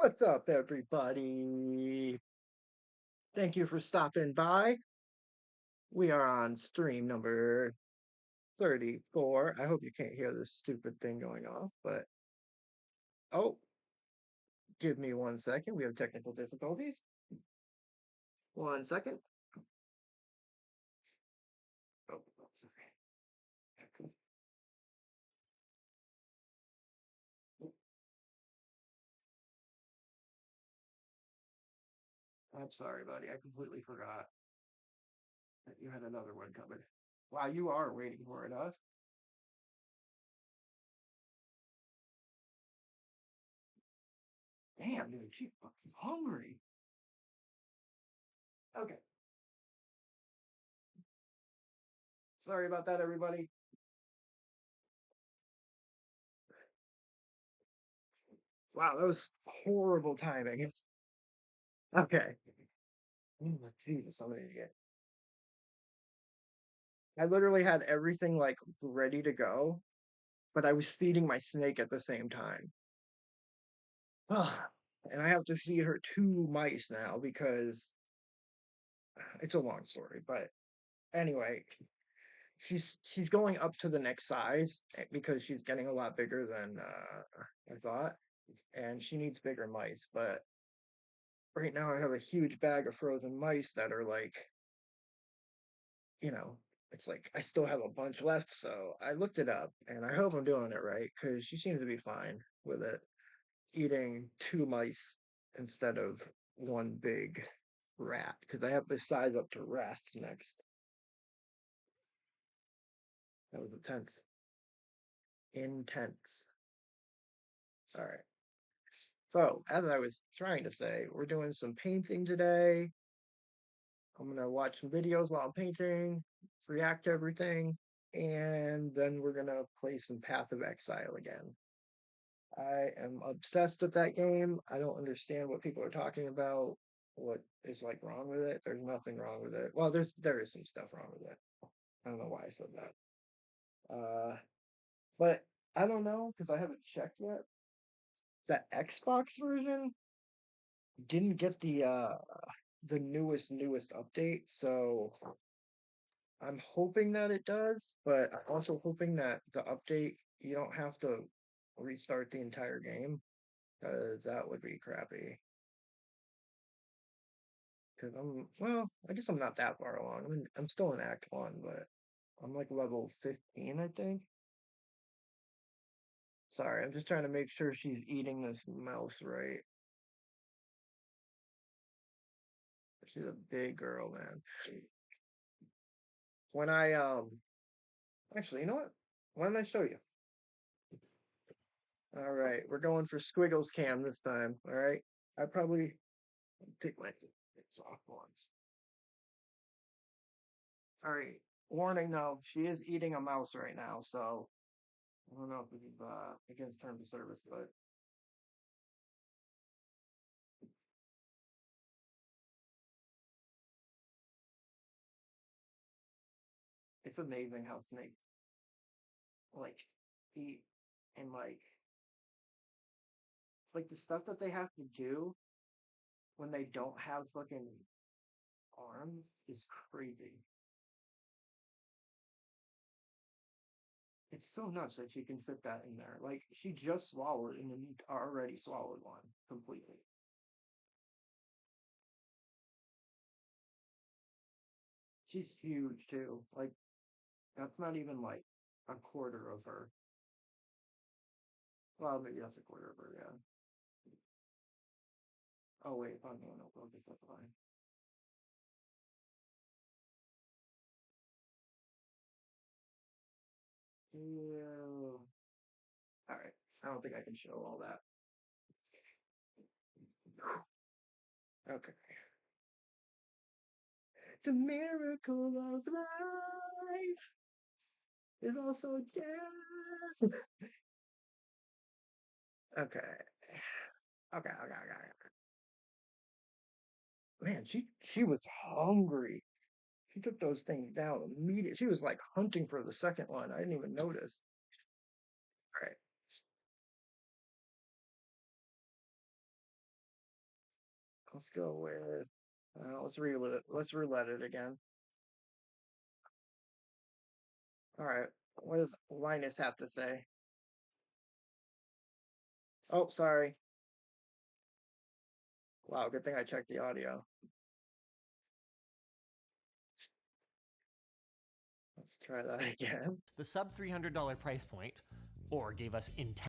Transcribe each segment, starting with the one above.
What's up, everybody? Thank you for stopping by. We are on stream number 34. I hope you can't hear this stupid thing going off, but oh, give me 1 second. We have technical difficulties. 1 second. Oh, sorry. I'm sorry, buddy. I completely forgot that you had another one coming. Wow, you are waiting for it, huh? Damn, dude, she's fucking hungry. Okay, sorry about that, everybody. Wow, that was horrible timing. Okay. Jesus, I'm an idiot. I literally had everything like ready to go, but I was feeding my snake at the same time. And I have to feed her two mice now because it's a long story. But anyway, she's going up to the next size because she's getting a lot bigger than I thought, and she needs bigger mice. But right now, I have a huge bag of frozen mice that are like, you know, it's like I still have a bunch left. So I looked it up, and I hope I'm doing it right because she seems to be fine with it, eating two mice instead of one big rat because I have to size up to rats next. That was intense. Intense. All right. So, as I was trying to say, we're doing some painting today. I'm going to watch some videos while I'm painting, react to everything, and then we're going to play some Path of Exile again. I am obsessed with that game. I don't understand what people are talking about. What is like wrong with it? There's nothing wrong with it. Well, there is some stuff wrong with it. I don't know why I said that. But I don't know because I haven't checked yet. The Xbox version didn't get the newest update, so I'm hoping that it does, but I'm also hoping that the update you don't have to restart the entire game because that would be crappy. Because I guess I'm not that far along. I'm still in Act One, but I'm like level 15, I think. Sorry, I'm just trying to make sure she's eating this mouse right. She's a big girl, man. When I actually, you know what? Why don't I show you? All right, we're going for Squiggles Cam this time. All right, I probably take my off once. All right, warning though, she is eating a mouse right now, so I don't know if this is against terms of service, but it's amazing how snakes like eat and like the stuff that they have to do when they don't have fucking arms is crazy. It's so nuts that she can fit that in there. Like she just swallowed and then already swallowed one completely. She's huge too. Like that's not even like a quarter of her. Well, maybe that's a quarter of her. Yeah. Oh wait, oh no, no, focus. That's fine. Ew. All right. I don't think I can show all that. Okay. The miracle of life. is also jazz. Okay. Okay. Man, she was hungry. She took those things down immediately. She was like hunting for the second one. I didn't even notice. All right, let's go with let's roulette it again. All right, what does Linus have to say? Oh, sorry. Wow, good thing I checked the audio. Let's try that again. The sub $300 price point, or gave us intense.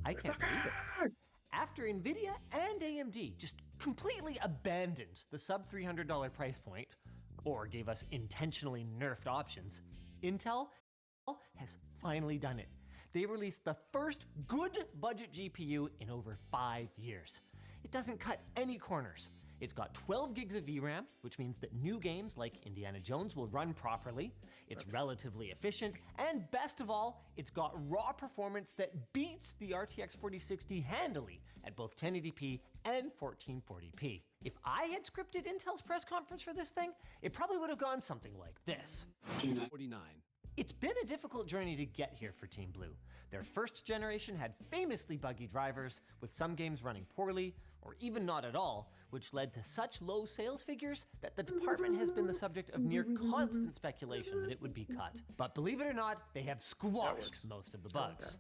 I can't believe it. After Nvidia and AMD just completely abandoned the sub $300 price point, or gave us intentionally nerfed options, Intel has finally done it. They released the first good budget GPU in over 5 years. It doesn't cut any corners. It's got 12 gigs of VRAM, which means that new games like Indiana Jones will run properly. It's relatively efficient, and best of all, it's got raw performance that beats the RTX 4060 handily at both 1080p and 1440p. If I had scripted Intel's press conference for this thing, it probably would have gone something like this. 49. It's been a difficult journey to get here for Team Blue. Their first generation had famously buggy drivers, with some games running poorly, or even not at all, which led to such low sales figures that the department has been the subject of near constant speculation that it would be cut. But believe it or not, they have squashed most of the bugs.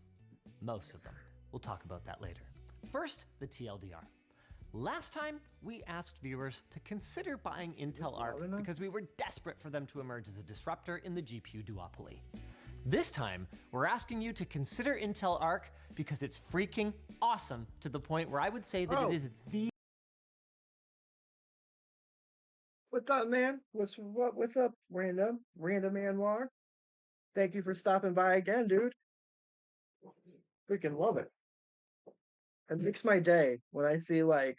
Most of them. We'll talk about that later. First, the TLDR. Last time, we asked viewers to consider buying Intel Arc because we were desperate for them to emerge as a disruptor in the GPU duopoly. This time, we're asking you to consider Intel Arc because it's freaking awesome to the point where I would say that it is the... What's up, man? What's up, random Anwar? Thank you for stopping by again, dude. Freaking love it. It makes my day when I see like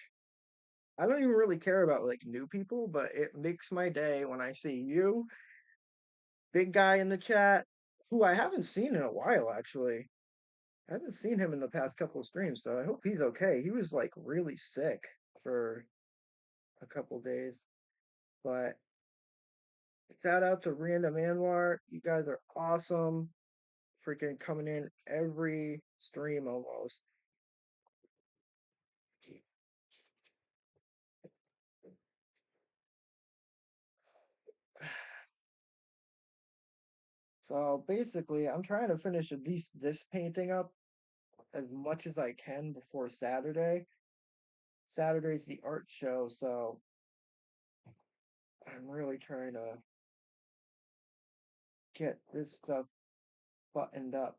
I don't even really care about like new people, but it makes my day when I see you, big guy in the chat, who I haven't seen in a while actually. I haven't seen him in the past couple of streams, so I hope he's okay. He was like really sick for a couple days. But shout out to Random Anwar. You guys are awesome. Freaking coming in every stream almost. So basically, I'm trying to finish at least this painting up as much as I can before Saturday. Saturday's the art show, so I'm really trying to get this stuff buttoned up.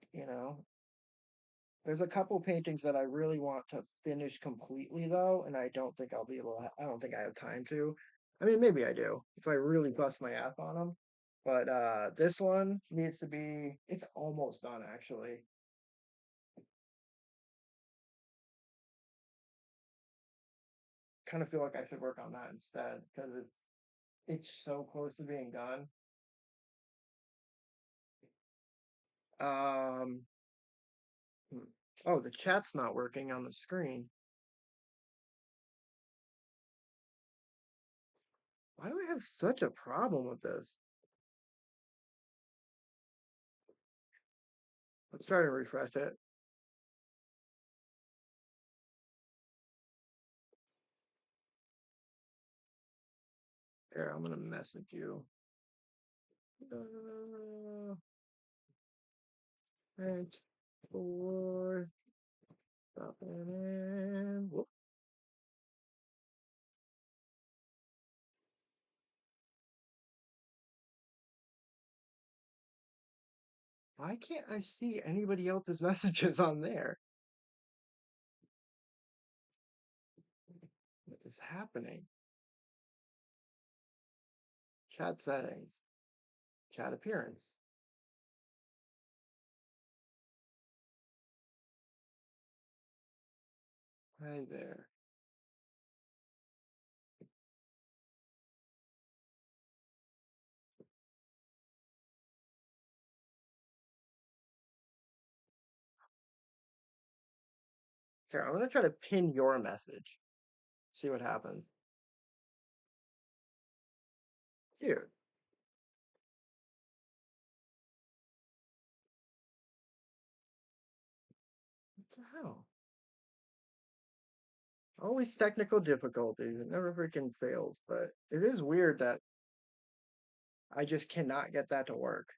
There's a couple paintings that I really want to finish completely though, and I don't think I'll be able to, I don't think I have time to. I mean, maybe I do if I really bust my ass on them. But this one needs to be, it's almost done actually. Kind of feel like I should work on that instead because it's so close to being done. Um, hmm. Oh, the chat's not working on the screen. Why do I have such a problem with this? Let's try to refresh it. Here, I'm gonna message you. Thanks for stopping in. Whoop. Why can't I see anybody else's messages on there? What is happening? Chat settings, chat appearance. Hi there. Here, I'm gonna try to pin your message. See what happens. Here. What the hell? Always technical difficulties. It never freaking fails, but it is weird that I just cannot get that to work.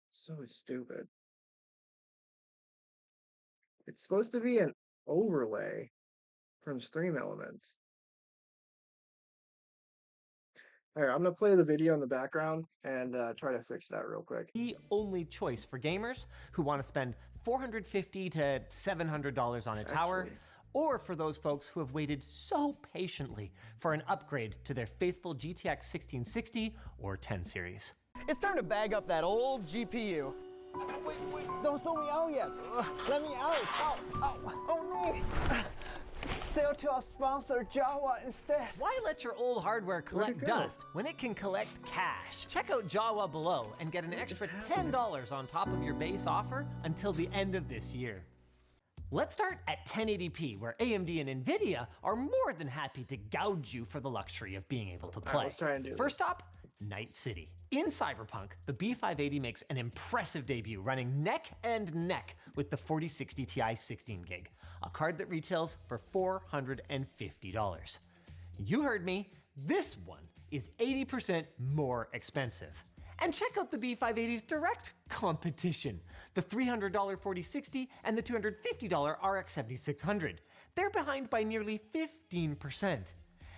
So stupid. It's supposed to be an overlay from Stream Elements. All right, I'm gonna play the video in the background and try to fix that real quick. The only choice for gamers who want to spend $450 to $700 on a tower, or for those folks who have waited so patiently for an upgrade to their faithful GTX 1660 or 10 series. It's time to bag up that old GPU. Wait, don't throw me out yet. Let me out. Oh no. Sell to our sponsor, Jawa, instead. Why let your old hardware collect dust when it can collect cash? Check out Jawa below and get an extra $10 on top of your base offer until the end of this year. Let's start at 1080p, where AMD and Nvidia are more than happy to gouge you for the luxury of being able to play. Right, let's try and do First up, Night City. In Cyberpunk, the B580 makes an impressive debut, running neck and neck with the 4060 Ti 16 gig, a card that retails for $450. You heard me, this one is 80% more expensive. And check out the B580's direct competition, the $300 4060 and the $250 RX 7600. They're behind by nearly 15%.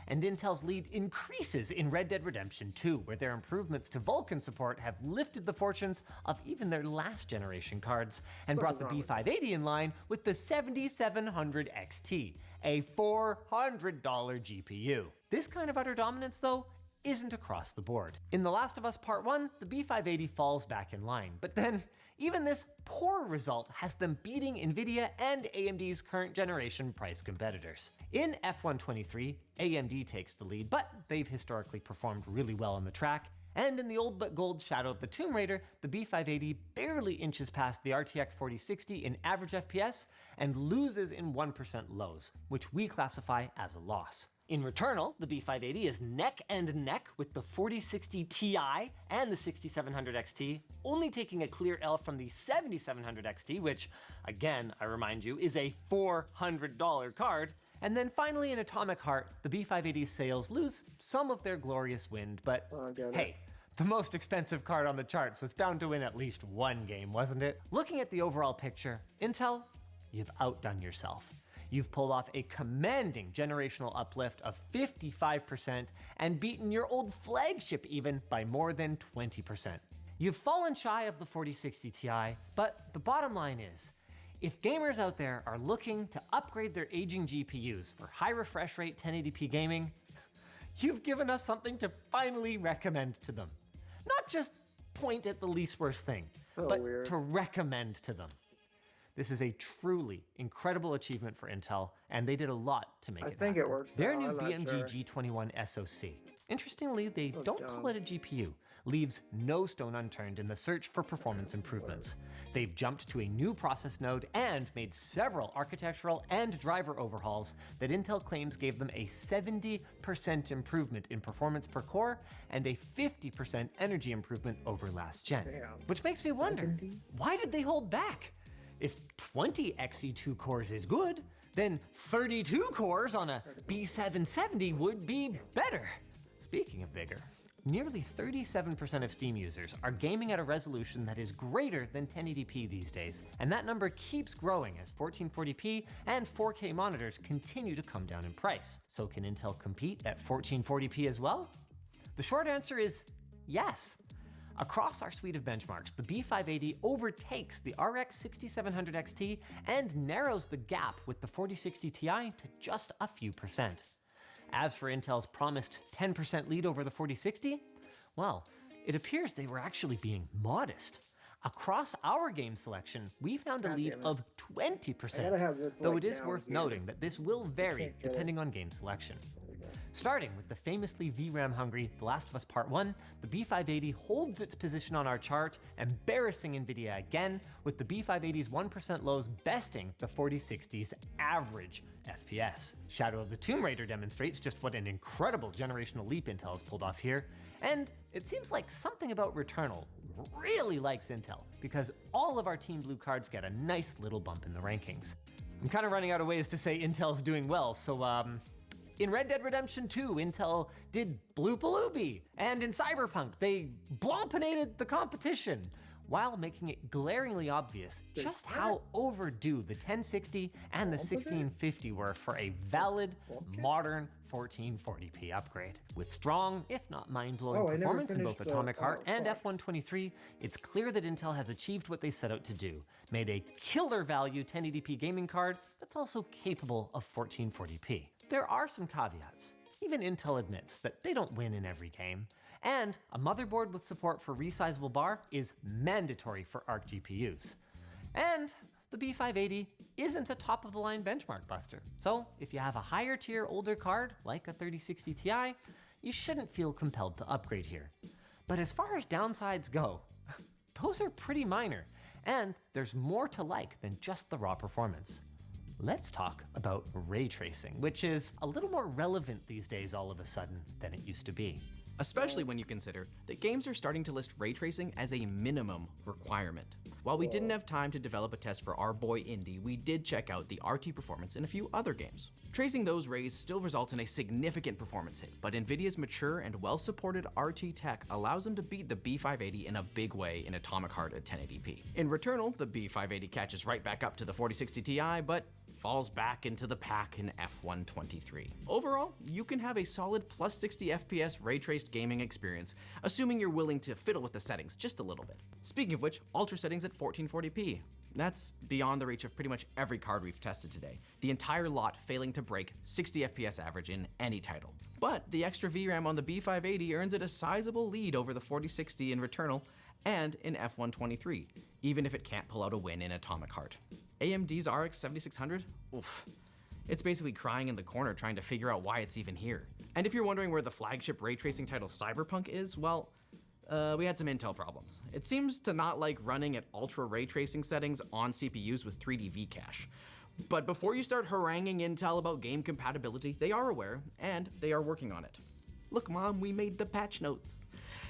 And Intel's lead increases in Red Dead Redemption 2, where their improvements to Vulkan support have lifted the fortunes of even their last generation cards and brought the B580 in line with the 7700 XT, a $400 GPU. This kind of utter dominance, though, isn't across the board. In The Last of Us Part 1, the B580 falls back in line, but then even this poor result has them beating Nvidia and AMD's current generation price competitors. In F123, AMD takes the lead, but they've historically performed really well on the track, and in the old but gold Shadow of the Tomb Raider, the B580 barely inches past the RTX 4060 in average FPS and loses in 1% lows, which we classify as a loss. In Returnal, the B580 is neck and neck with the 4060 Ti and the 6700 XT, only taking a clear L from the 7700 XT, which, again, I remind you, is a $400 card. And then finally in Atomic Heart, the B580's sales lose some of their glorious wind, but hey, the most expensive card on the charts was bound to win at least one game, wasn't it? Looking at the overall picture, Intel, you've outdone yourself. You've pulled off a commanding generational uplift of 55% and beaten your old flagship even by more than 20%. You've fallen shy of the 4060 Ti, but the bottom line is, if gamers out there are looking to upgrade their aging GPUs for high refresh rate 1080p gaming, you've given us something to finally recommend to them. Not just point at the least worst thing, but to recommend to them. This is a truly incredible achievement for Intel, and they did a lot to make it happen. I think it works. Their new BMG G21 SoC. Interestingly, they don't call it a GPU, leaves no stone unturned in the search for performance improvements. They've jumped to a new process node and made several architectural and driver overhauls that Intel claims gave them a 70% improvement in performance per core and a 50% energy improvement over last gen. Which makes me wonder, why did they hold back? If 20 XE2 cores is good, then 32 cores on a B770 would be better. Speaking of bigger, nearly 37% of Steam users are gaming at a resolution that is greater than 1080p these days, and that number keeps growing as 1440p and 4K monitors continue to come down in price. So can Intel compete at 1440p as well? The short answer is yes. Across our suite of benchmarks, the B580 overtakes the RX 6700 XT and narrows the gap with the 4060 Ti to just a few percent. As for Intel's promised 10% lead over the 4060, well, it appears they were actually being modest. Across our game selection, we found a lead of 20%, though it is worth noting that this will vary depending on game selection. Starting with the famously VRAM-hungry The Last of Us Part 1, the B580 holds its position on our chart, embarrassing NVIDIA again, with the B580's 1% lows besting the 4060's average FPS. Shadow of the Tomb Raider demonstrates just what an incredible generational leap Intel has pulled off here, and it seems like something about Returnal really likes Intel, because all of our Team Blue cards get a nice little bump in the rankings. I'm kind of running out of ways to say Intel's doing well, so in Red Dead Redemption 2, Intel did bloop-a-loopy, and in Cyberpunk, they blompinated the competition, while making it glaringly obvious just how overdue the 1060 and the 1650 were for a valid, modern 1440p upgrade. With strong, if not mind-blowing performance in both Atomic Heart and F123, it's clear that Intel has achieved what they set out to do, made a killer value 1080p gaming card that's also capable of 1440p. There are some caveats. Even Intel admits that they don't win in every game, and a motherboard with support for resizable bar is mandatory for ARC GPUs. And the B580 isn't a top-of-the-line benchmark buster, so if you have a higher tier older card, like a 3060 Ti, you shouldn't feel compelled to upgrade here. But as far as downsides go, those are pretty minor, and there's more to like than just the raw performance. Let's talk about ray tracing, which is a little more relevant these days all of a sudden than it used to be. Especially when you consider that games are starting to list ray tracing as a minimum requirement. While we didn't have time to develop a test for our boy Indy, we did check out the RT performance in a few other games. Tracing those rays still results in a significant performance hit, but NVIDIA's mature and well-supported RT tech allows them to beat the B580 in a big way in Atomic Heart at 1080p. In Returnal, the B580 catches right back up to the 4060 Ti, but falls back into the pack in F123. Overall, you can have a solid plus 60 FPS ray-traced gaming experience, assuming you're willing to fiddle with the settings just a little bit. Speaking of which, ultra settings at 1440p. That's beyond the reach of pretty much every card we've tested today, the entire lot failing to break 60 FPS average in any title. But the extra VRAM on the B580 earns it a sizable lead over the 4060 in Returnal and in F123, even if it can't pull out a win in Atomic Heart. AMD's RX 7600? Oof. It's basically crying in the corner trying to figure out why it's even here. And if you're wondering where the flagship ray tracing title Cyberpunk is, well, we had some Intel problems. It seems to not like running at ultra ray tracing settings on CPUs with 3D V-cache. But before you start haranguing Intel about game compatibility, they are aware, and they are working on it. Look, Mom, we made the patch notes.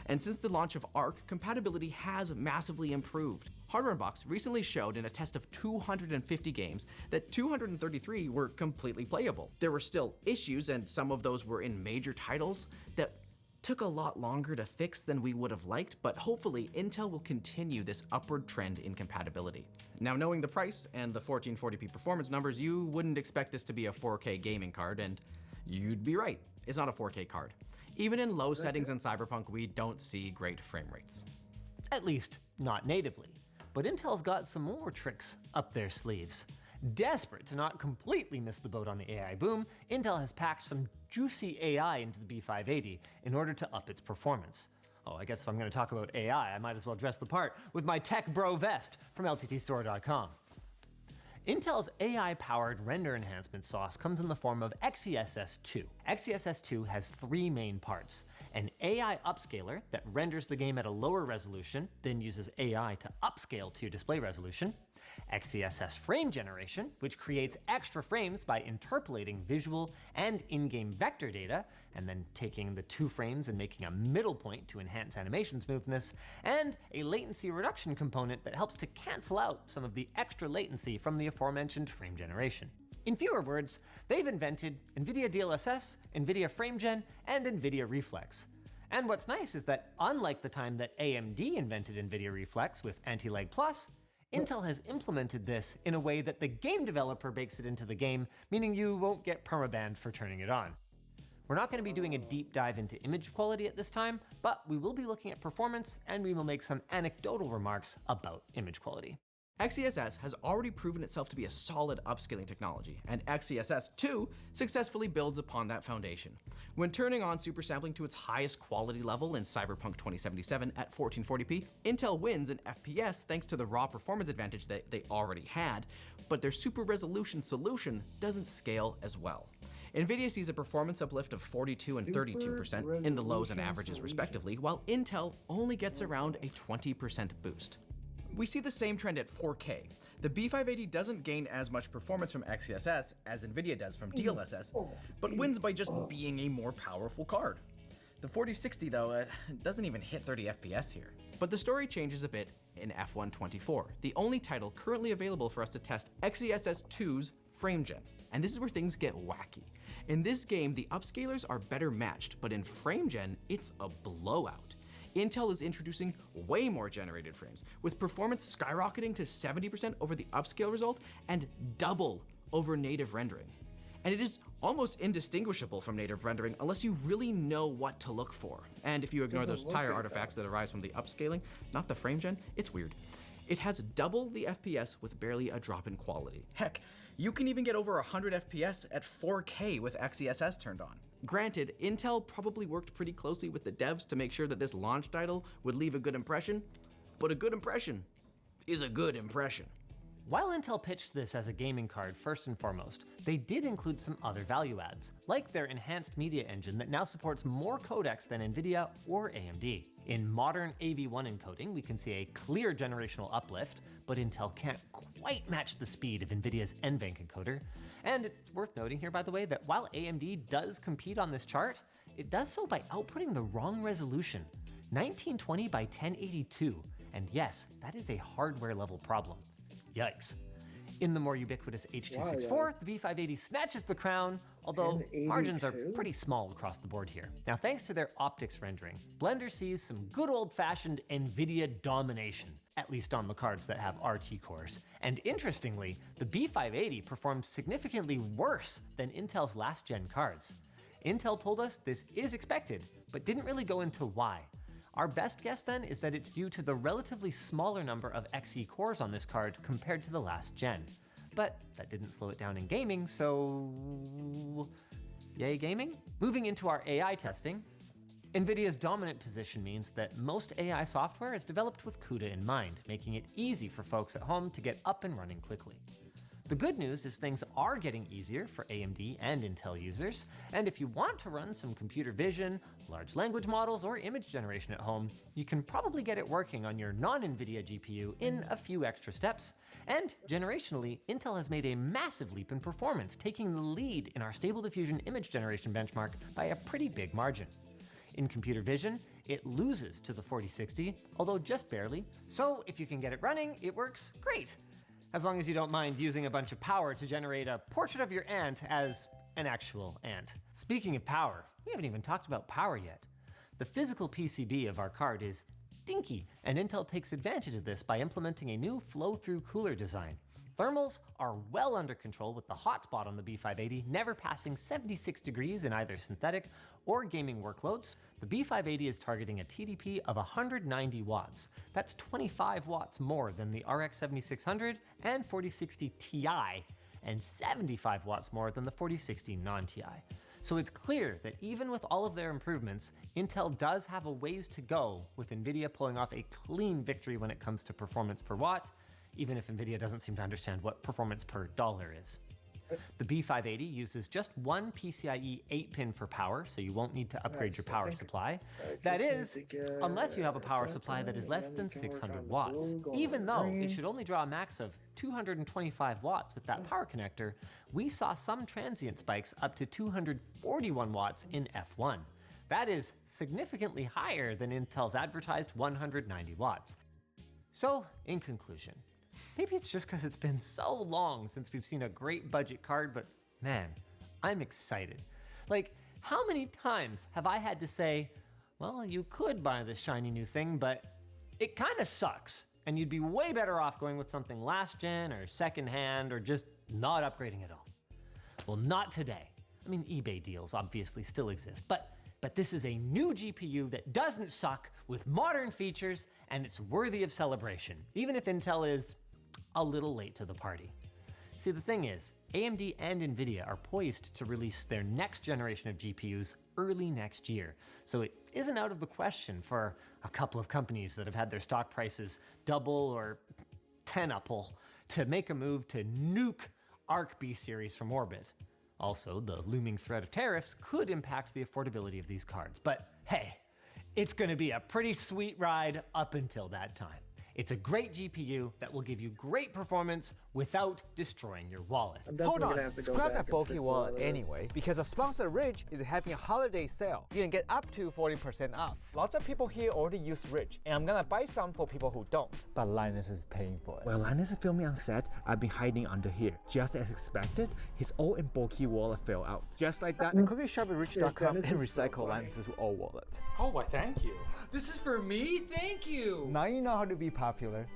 And since the launch of ARC, compatibility has massively improved. Hardware Unbox recently showed in a test of 250 games that 233 were completely playable. There were still issues, and some of those were in major titles that took a lot longer to fix than we would have liked, but hopefully Intel will continue this upward trend in compatibility. Now, knowing the price and the 1440p performance numbers, you wouldn't expect this to be a 4K gaming card, and you'd be right, it's not a 4K card. Even in low settings in Cyberpunk, we don't see great frame rates. At least, not natively. But Intel's got some more tricks up their sleeves. Desperate to not completely miss the boat on the AI boom, Intel has packed some juicy AI into the B580 in order to up its performance. Oh, I guess if I'm going to talk about AI, I might as well dress the part with my tech bro vest from LTTstore.com. Intel's AI-powered render enhancement sauce comes in the form of XeSS2. XeSS2 has three main parts: an AI upscaler that renders the game at a lower resolution, then uses AI to upscale to your display resolution; XeSS frame generation, which creates extra frames by interpolating visual and in-game vector data, and then taking the two frames and making a middle point to enhance animation smoothness; and a latency reduction component that helps to cancel out some of the extra latency from the aforementioned frame generation. In fewer words, they've invented NVIDIA DLSS, NVIDIA FrameGen, and NVIDIA Reflex. And what's nice is that unlike the time that AMD invented NVIDIA Reflex with Anti-Lag Plus, Intel has implemented this in a way that the game developer bakes it into the game, meaning you won't get permabanned for turning it on. We're not going to be doing a deep dive into image quality at this time, but we will be looking at performance, and we will make some anecdotal remarks about image quality. XeSS has already proven itself to be a solid upscaling technology, and XeSS2 successfully builds upon that foundation. When turning on supersampling to its highest quality level in Cyberpunk 2077 at 1440p, Intel wins in FPS thanks to the raw performance advantage that they already had, but their super resolution solution doesn't scale as well. NVIDIA sees a performance uplift of 42 and 32% in the lows and averages respectively, while Intel only gets around a 20% boost. We see the same trend at 4K. The B580 doesn't gain as much performance from XeSS as NVIDIA does from DLSS, but wins by just being a more powerful card. The 4060 though, doesn't even hit 30 FPS here. But the story changes a bit in F124, the only title currently available for us to test XeSS 2's frame gen. And this is where things get wacky. In this game, the upscalers are better matched, but in frame gen, it's a blowout. Intel is introducing way more generated frames, with performance skyrocketing to 70% over the upscale result and double over native rendering. And it is almost indistinguishable from native rendering unless you really know what to look for. And if you ignore those tire artifacts that arise from the upscaling, not the frame gen, it's weird. It has double the FPS with barely a drop in quality. Heck, you can even get over 100 FPS at 4K with XeSS turned on. Granted, Intel probably worked pretty closely with the devs to make sure that this launch title would leave a good impression, but a good impression is a good impression. While Intel pitched this as a gaming card first and foremost, they did include some other value adds, like their enhanced media engine that now supports more codecs than NVIDIA or AMD. In modern AV1 encoding, we can see a clear generational uplift, but Intel can't quite match the speed of NVIDIA's NVENC encoder. And it's worth noting here, by the way, that while AMD does compete on this chart, it does so by outputting the wrong resolution, 1920 by 1082. And yes, that is a hardware level problem. Yikes. In the more ubiquitous H.264, the B580 snatches the crown, although margins are pretty small across the board here. Now, thanks to their optics rendering, Blender sees some good old-fashioned NVIDIA domination, at least on the cards that have RT cores. And interestingly, the B580 performs significantly worse than Intel's last-gen cards. Intel told us this is expected, but didn't really go into why. Our best guess then is that it's due to the relatively smaller number of Xe cores on this card compared to the last gen. But that didn't slow it down in gaming, so yay gaming? Moving into our AI testing, NVIDIA's dominant position means that most AI software is developed with CUDA in mind, making it easy for folks at home to get up and running quickly. The good news is things are getting easier for AMD and Intel users, and if you want to run some computer vision, large language models, or image generation at home, you can probably get it working on your non-NVIDIA GPU in a few extra steps. And generationally, Intel has made a massive leap in performance, taking the lead in our Stable Diffusion image generation benchmark by a pretty big margin. In computer vision, it loses to the 4060, although just barely, so if you can get it running, it works great. As long as you don't mind using a bunch of power to generate a portrait of your ant as an actual ant. Speaking of power, we haven't even talked about power yet. The physical PCB of our card is dinky, and Intel takes advantage of this by implementing a new flow-through cooler design. Thermals are well under control, with the hotspot on the B580 never passing 76 degrees in either synthetic or gaming workloads. The B580 is targeting a TDP of 190 watts. That's 25 watts more than the RX 7600 and 4060 Ti, and 75 watts more than the 4060 non-Ti. So it's clear that even with all of their improvements, Intel does have a ways to go, with NVIDIA pulling off a clean victory when it comes to performance per watt, even if NVIDIA doesn't seem to understand what performance per dollar is. The B580 uses just one PCIe 8-pin for power, so you won't need to upgrade your power supply. That is, unless you have a power supply that is less than 600 watts. Even though it should only draw a max of 225 watts with that power connector, we saw some transient spikes up to 241 watts in F1. That is significantly higher than Intel's advertised 190 watts. So, in conclusion, maybe it's just because it's been so long since we've seen a great budget card, but man, I'm excited. Like, how many times have I had to say, well, you could buy this shiny new thing, but it kind of sucks, and you'd be way better off going with something last gen or secondhand or just not upgrading at all. Well, not today. I mean, eBay deals obviously still exist, but this is a new GPU that doesn't suck, with modern features, and it's worthy of celebration, even if Intel is a little late to the party. See, the thing is, AMD and NVIDIA are poised to release their next generation of GPUs early next year, so it isn't out of the question for a couple of companies that have had their stock prices double or 10-uple to make a move to nuke Arc B series from orbit. Also, the looming threat of tariffs could impact the affordability of these cards, but hey, it's gonna be a pretty sweet ride up until that time. It's a great GPU that will give you great performance without destroying your wallet. Hold on, scrap that bulky wallet anyway, because our sponsor Ridge is having a holiday sale. You can get up to 40% off. Lots of people here already use Ridge, and I'm gonna buy some for people who don't. But Linus is paying for it. While Linus is filming on set, I've been hiding under here. Just as expected, his old and bulky wallet fell out. Just like that, and quickly shop at Ridge.com and recycle Linus's old wallet. Oh, why thank you. This is for me? Thank you. Now you know how to be popular.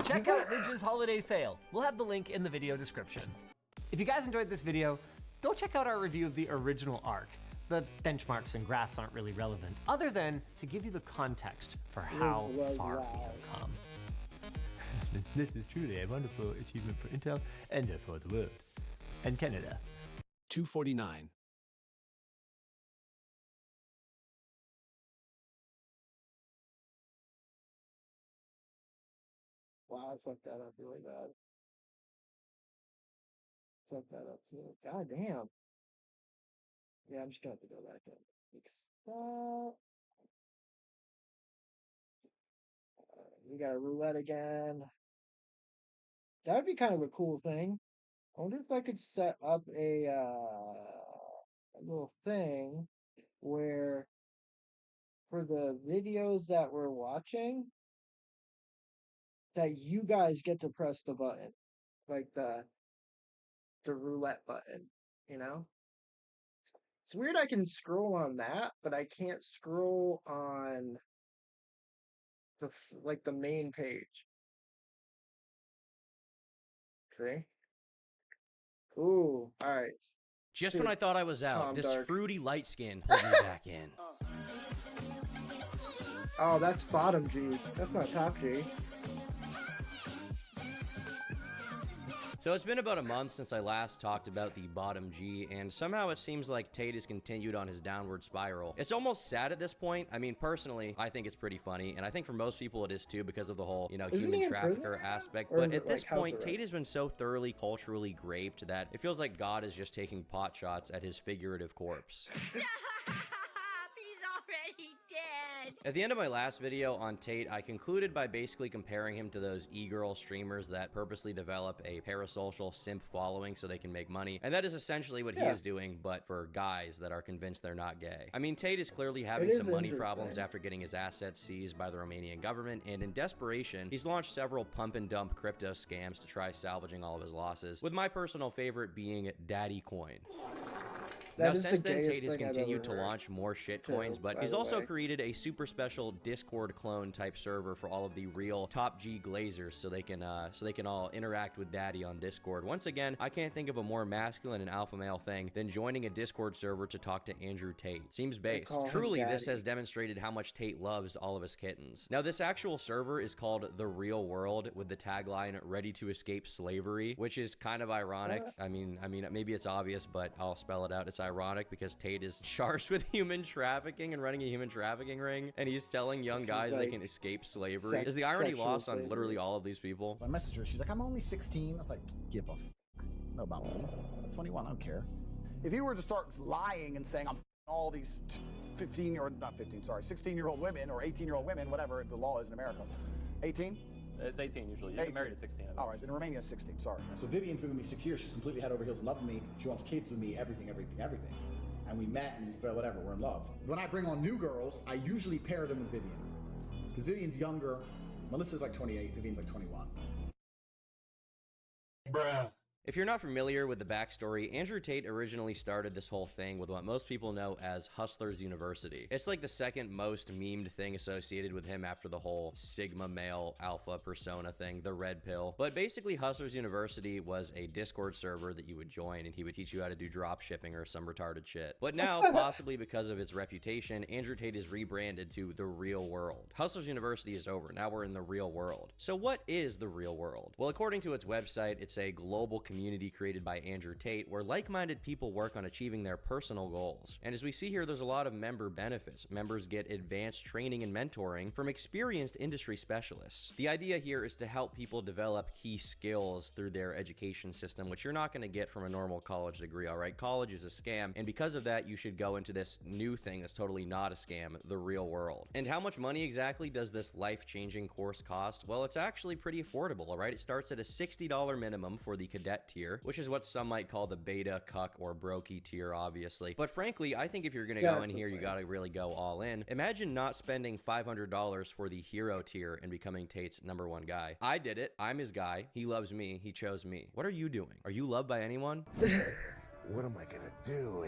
Check out Ridge's holiday sale. We'll have the link in the video description. If you guys enjoyed this video, go check out our review of the original Arc. The benchmarks and graphs aren't really relevant, other than to give you the context for how far we have come. This is truly a wonderful achievement for Intel and for the world. And Canada. 249. Wow, I fucked that up really bad. Fucked that up too. God damn. Yeah, I'm just gonna have to go back and fix that. We got a roulette again. That would be kind of a cool thing. I wonder if I could set up a little thing where for the videos that we're watching, that you guys get to press the button, like the roulette button, you know? It's weird I can scroll on that, but I can't scroll on the main page. Okay. Ooh, all right. Just Dude, when I thought I was out, Tom this Dark. fruity light skin pulled me back in. Oh, that's bottom G. That's not top G. So it's been about a month since I last talked about the bottom G, and somehow it seems like Tate has continued on his downward spiral. It's almost sad at this point. I mean, personally, I think it's pretty funny, and I think for most people it is too because of the whole, Isn't he human in trafficker prison? aspect. Or But is at it, this like, house point, Tate arrest? has been so thoroughly culturally graped that it feels like God is just taking pot shots at his figurative corpse. He's already dead. At the end of my last video on Tate, I concluded by basically comparing him to those e-girl streamers that purposely develop a parasocial simp following so they can make money. And that is essentially what he is doing, but for guys that are convinced they're not gay. I mean, Tate is clearly having some money problems after getting his assets seized by the Romanian government, and in desperation, he's launched several pump and dump crypto scams to try salvaging all of his losses, with my personal favorite being Daddy Coin. Now, since then, Tate has continued to launch more shit coins, but he's also created a super special Discord clone type server for all of the real top G glazers, so they can all interact with Daddy on Discord. Once again, I can't think of a more masculine and alpha male thing than joining a Discord server to talk to Andrew Tate. Seems based. Truly, this has demonstrated how much Tate loves all of his kittens. Now, this actual server is called The Real World, with the tagline "Ready to Escape Slavery," which is kind of ironic. I mean, maybe it's obvious, but I'll spell it out. It's ironic because Tate is charged with human trafficking and running a human trafficking ring, and he's telling young guys they can escape slavery. Is the irony lost on literally all of these people? So I messaged her. She's like, I'm only 16. I was like, give a f. No about me. I'm 21. I don't care. If you were to start lying and saying I'm all these 16-year-old women or 18-year-old women, whatever the law is in America. 18? It's 18 usually. You get married at 16. All right, in Romania, it's 16. Sorry. So Vivian's been with me 6 years. She's completely head over heels in love with me. She wants kids with me. Everything. And we met and we felt whatever. We're in love. When I bring on new girls, I usually pair them with Vivian because Vivian's younger. Melissa's like 28. Vivian's like 21. Bruh. If you're not familiar with the backstory, Andrew Tate originally started this whole thing with what most people know as Hustlers University. It's like the second most memed thing associated with him after the whole Sigma male alpha persona thing, the red pill. But basically, Hustlers University was a Discord server that you would join, and he would teach you how to do drop shipping or some retarded shit. But now, possibly because of its reputation, Andrew Tate is rebranded to The Real World. Hustlers University is over. Now we're in the real world. So what is the real world? Well, according to its website, it's a global community community created by Andrew Tate, where like-minded people work on achieving their personal goals. And as we see here, there's a lot of member benefits. Members get advanced training and mentoring from experienced industry specialists. The idea here is to help people develop key skills through their education system, which you're not going to get from a normal college degree, all right? College is a scam, and because of that, you should go into this new thing that's totally not a scam, the real world. And how much money exactly does this life-changing course cost? Well, it's actually pretty affordable, all right? It starts at a $60 minimum for the cadet tier, which is what some might call the beta, cuck, or brokey tier, obviously. But frankly, I think if you're gonna go in here, you gotta really go all in. Imagine not spending $500 for the hero tier and becoming Tate's #1 guy. I did it. I'm his guy. He loves me. He chose me. What are you doing? Are you loved by anyone? What am I gonna do?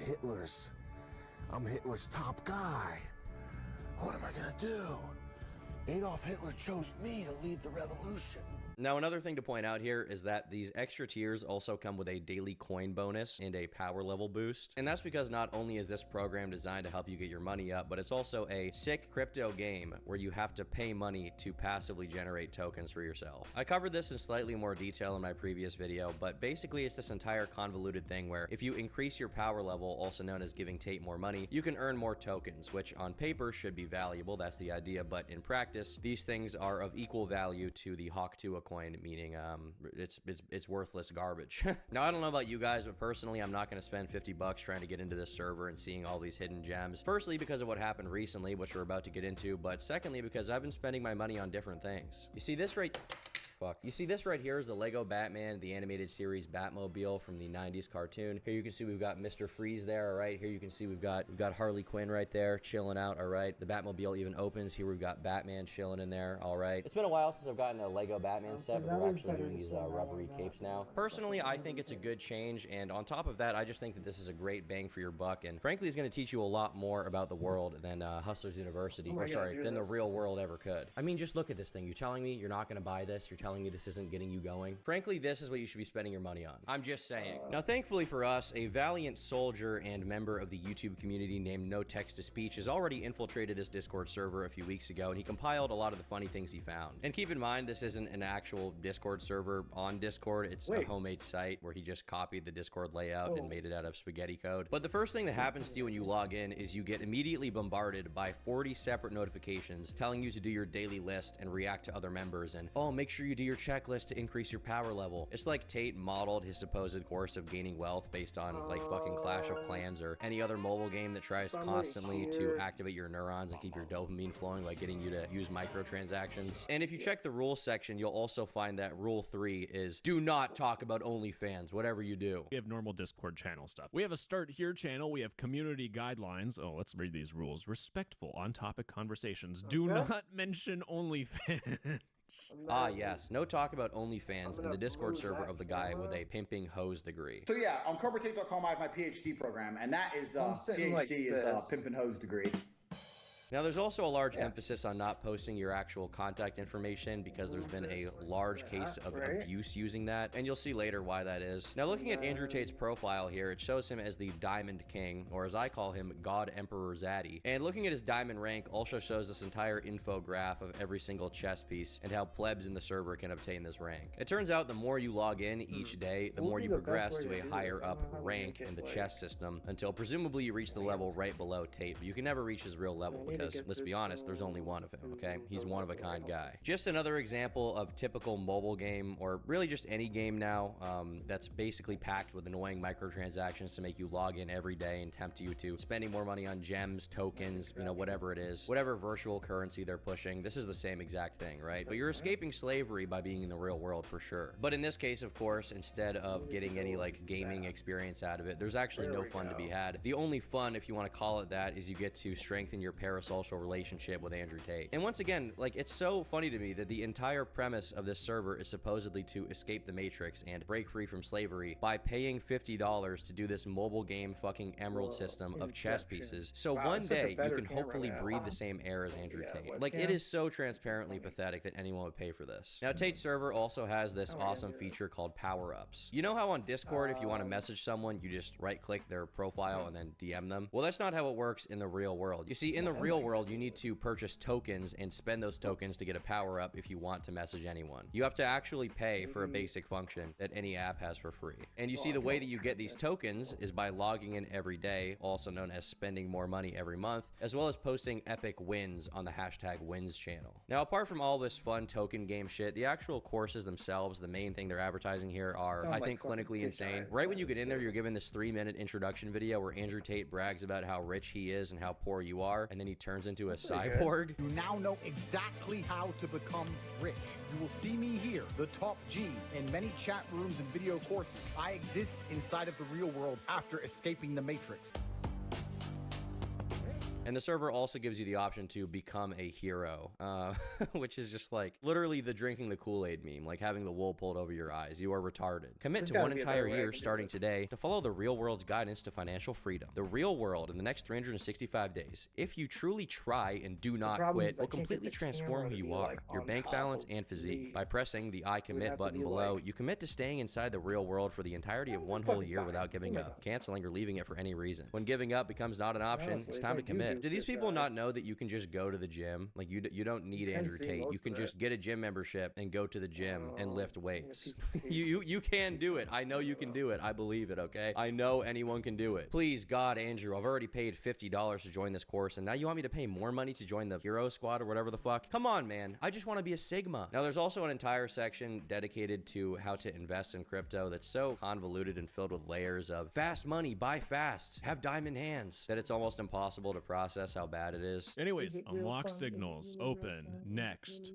I'm Hitler's top guy. What am I gonna do? Adolf Hitler chose me to lead the revolution. Now, another thing to point out here is that these extra tiers also come with a daily coin bonus and a power level boost. And that's because not only is this program designed to help you get your money up, but it's also a sick crypto game where you have to pay money to passively generate tokens for yourself. I covered this in slightly more detail in my previous video, but basically it's this entire convoluted thing where if you increase your power level, also known as giving Tate more money, you can earn more tokens, which on paper should be valuable. That's the idea, but in practice, these things are of equal value to the Hawk 2 coin, meaning it's worthless garbage. Now, I don't know about you guys, but personally, I'm not going to spend 50 bucks trying to get into this server and seeing all these hidden gems. Firstly, because of what happened recently, which we're about to get into, but secondly, because I've been spending my money on different things. You see this right... You see this right here is the Lego Batman, the animated series Batmobile from the 90s cartoon. Here you can see we've got Mr. Freeze there, all right? Here you can see we've got Harley Quinn right there chilling out, all right? The Batmobile even opens. Here we've got Batman chilling in there, all right? It's been a while since I've gotten a Lego Batman set, but they're actually doing these rubbery capes now. Personally, I think it's a good change, and on top of that, I just think that this is a great bang for your buck, and frankly, it's going to teach you a lot more about the world than Hustlers University, than the real world ever could. I mean, just look at this thing. You're telling me you're not going to buy this? You're telling me this isn't getting you going? Frankly, this is what you should be spending your money on. I'm just saying. Now, thankfully for us, a valiant soldier and member of the YouTube community named No Text to Speech has already infiltrated this Discord server a few weeks ago, and he compiled a lot of the funny things he found. And keep in mind, this isn't an actual Discord server on Discord. It's a homemade site where he just copied the Discord layout and made it out of spaghetti code. But the first thing that happens to you when you log in is you get immediately bombarded by 40 separate notifications telling you to do your daily list and react to other members, and, oh, make sure you do your checklist to increase your power level. It's like Tate modeled his supposed course of gaining wealth based on like fucking Clash of Clans or any other mobile game that tries constantly to activate your neurons and keep your dopamine flowing by getting you to use microtransactions. And if you check the rules section, you'll also find that rule 3 is do not talk about OnlyFans, whatever you do. We have normal Discord channel stuff. We have a Start Here channel. We have community guidelines. Oh, let's read these rules. Respectful on-topic conversations. Do not mention OnlyFans. Ah, yes. No talk about OnlyFans in the Discord server of the guy with a pimping hose degree. So yeah, on CobraTape.com I have my PhD program, and that is PhD is pimp and hose degree. Now, there's also a large emphasis on not posting your actual contact information because there's been a large case of abuse using that, and you'll see later why that is. Now, looking at Andrew Tate's profile here, it shows him as the Diamond King, or as I call him, God Emperor Zaddy. And looking at his diamond rank also shows this entire infograph of every single chess piece and how plebs in the server can obtain this rank. It turns out the more you log in each day, the more you progress to a higher up rank in the chess system until presumably you reach the level right below Tate, but you can never reach his real level because, let's be honest, there's only one of him, okay? He's one of a kind guy. Just another example of typical mobile game, or really just any game now, that's basically packed with annoying microtransactions to make you log in every day and tempt you to spending more money on gems, tokens, you know, whatever it is, whatever virtual currency they're pushing. This is the same exact thing, right? But you're escaping slavery by being in the real world for sure. But in this case, of course, instead of getting any like gaming experience out of it, there's actually no fun to be had. The only fun, if you want to call it that, is you get to strengthen your parasocial relationship with Andrew Tate. And once again, like, it's so funny to me that the entire premise of this server is supposedly to escape the Matrix and break free from slavery by paying $50 to do this mobile game fucking emerald system of chess pieces. So one day you can hopefully breathe the same air as Andrew Tate. Like, it is so transparently pathetic that anyone would pay for this. Now, Tate's server also has this awesome feature called power-ups. You know how on Discord, if you want to message someone, you just right-click their profile and then DM them? Well, that's not how it works in the real world. You see, in the real real world, you need to purchase tokens and spend those tokens to get a power up if you want to message anyone. You have to actually pay for a basic function that any app has for free. And you see the way that you get these tokens is by logging in every day, also known as spending more money every month, as well as posting epic wins on the hashtag wins channel. Now, apart from all this fun token game shit, the actual courses themselves, the main thing they're advertising here are, I think, clinically insane. Right when you get in there, you're given this 3-minute introduction video where Andrew Tate brags about how rich he is and how poor you are, and then he turns into a cyborg. You now know exactly how to become rich. You will see me here, the top G, in many chat rooms and video courses. I exist inside of the real world after escaping the Matrix. And the server also gives you the option to become a hero, which is just like literally the drinking the Kool-Aid meme, like having the wool pulled over your eyes. You are retarded. Commit to 1 entire year starting today to follow the real world's guidance to financial freedom. The real world in the next 365 days, if you truly try and do not quit, will completely transform who you are, your bank balance and physique. By pressing the I commit button below, you commit to staying inside the real world for the entirety of 1 whole year without giving up, canceling or leaving it for any reason. When giving up becomes not an option, it's time to commit. Do these people not know that you can just go to the gym? Like you don't need Andrew Tate. You can just get a gym membership and go to the gym and lift weights. you can do it. I know you can do it. I believe it, okay? I know anyone can do it. Please, God, Andrew, I've already paid $50 to join this course, and now you want me to pay more money to join the hero squad or whatever the fuck? Come on, man. I just want to be a Sigma. Now, there's also an entire section dedicated to how to invest in crypto that's so convoluted and filled with layers of fast money, buy fast, have diamond hands, that it's almost impossible to process how bad it is. Anyways, unlock signals, open, next,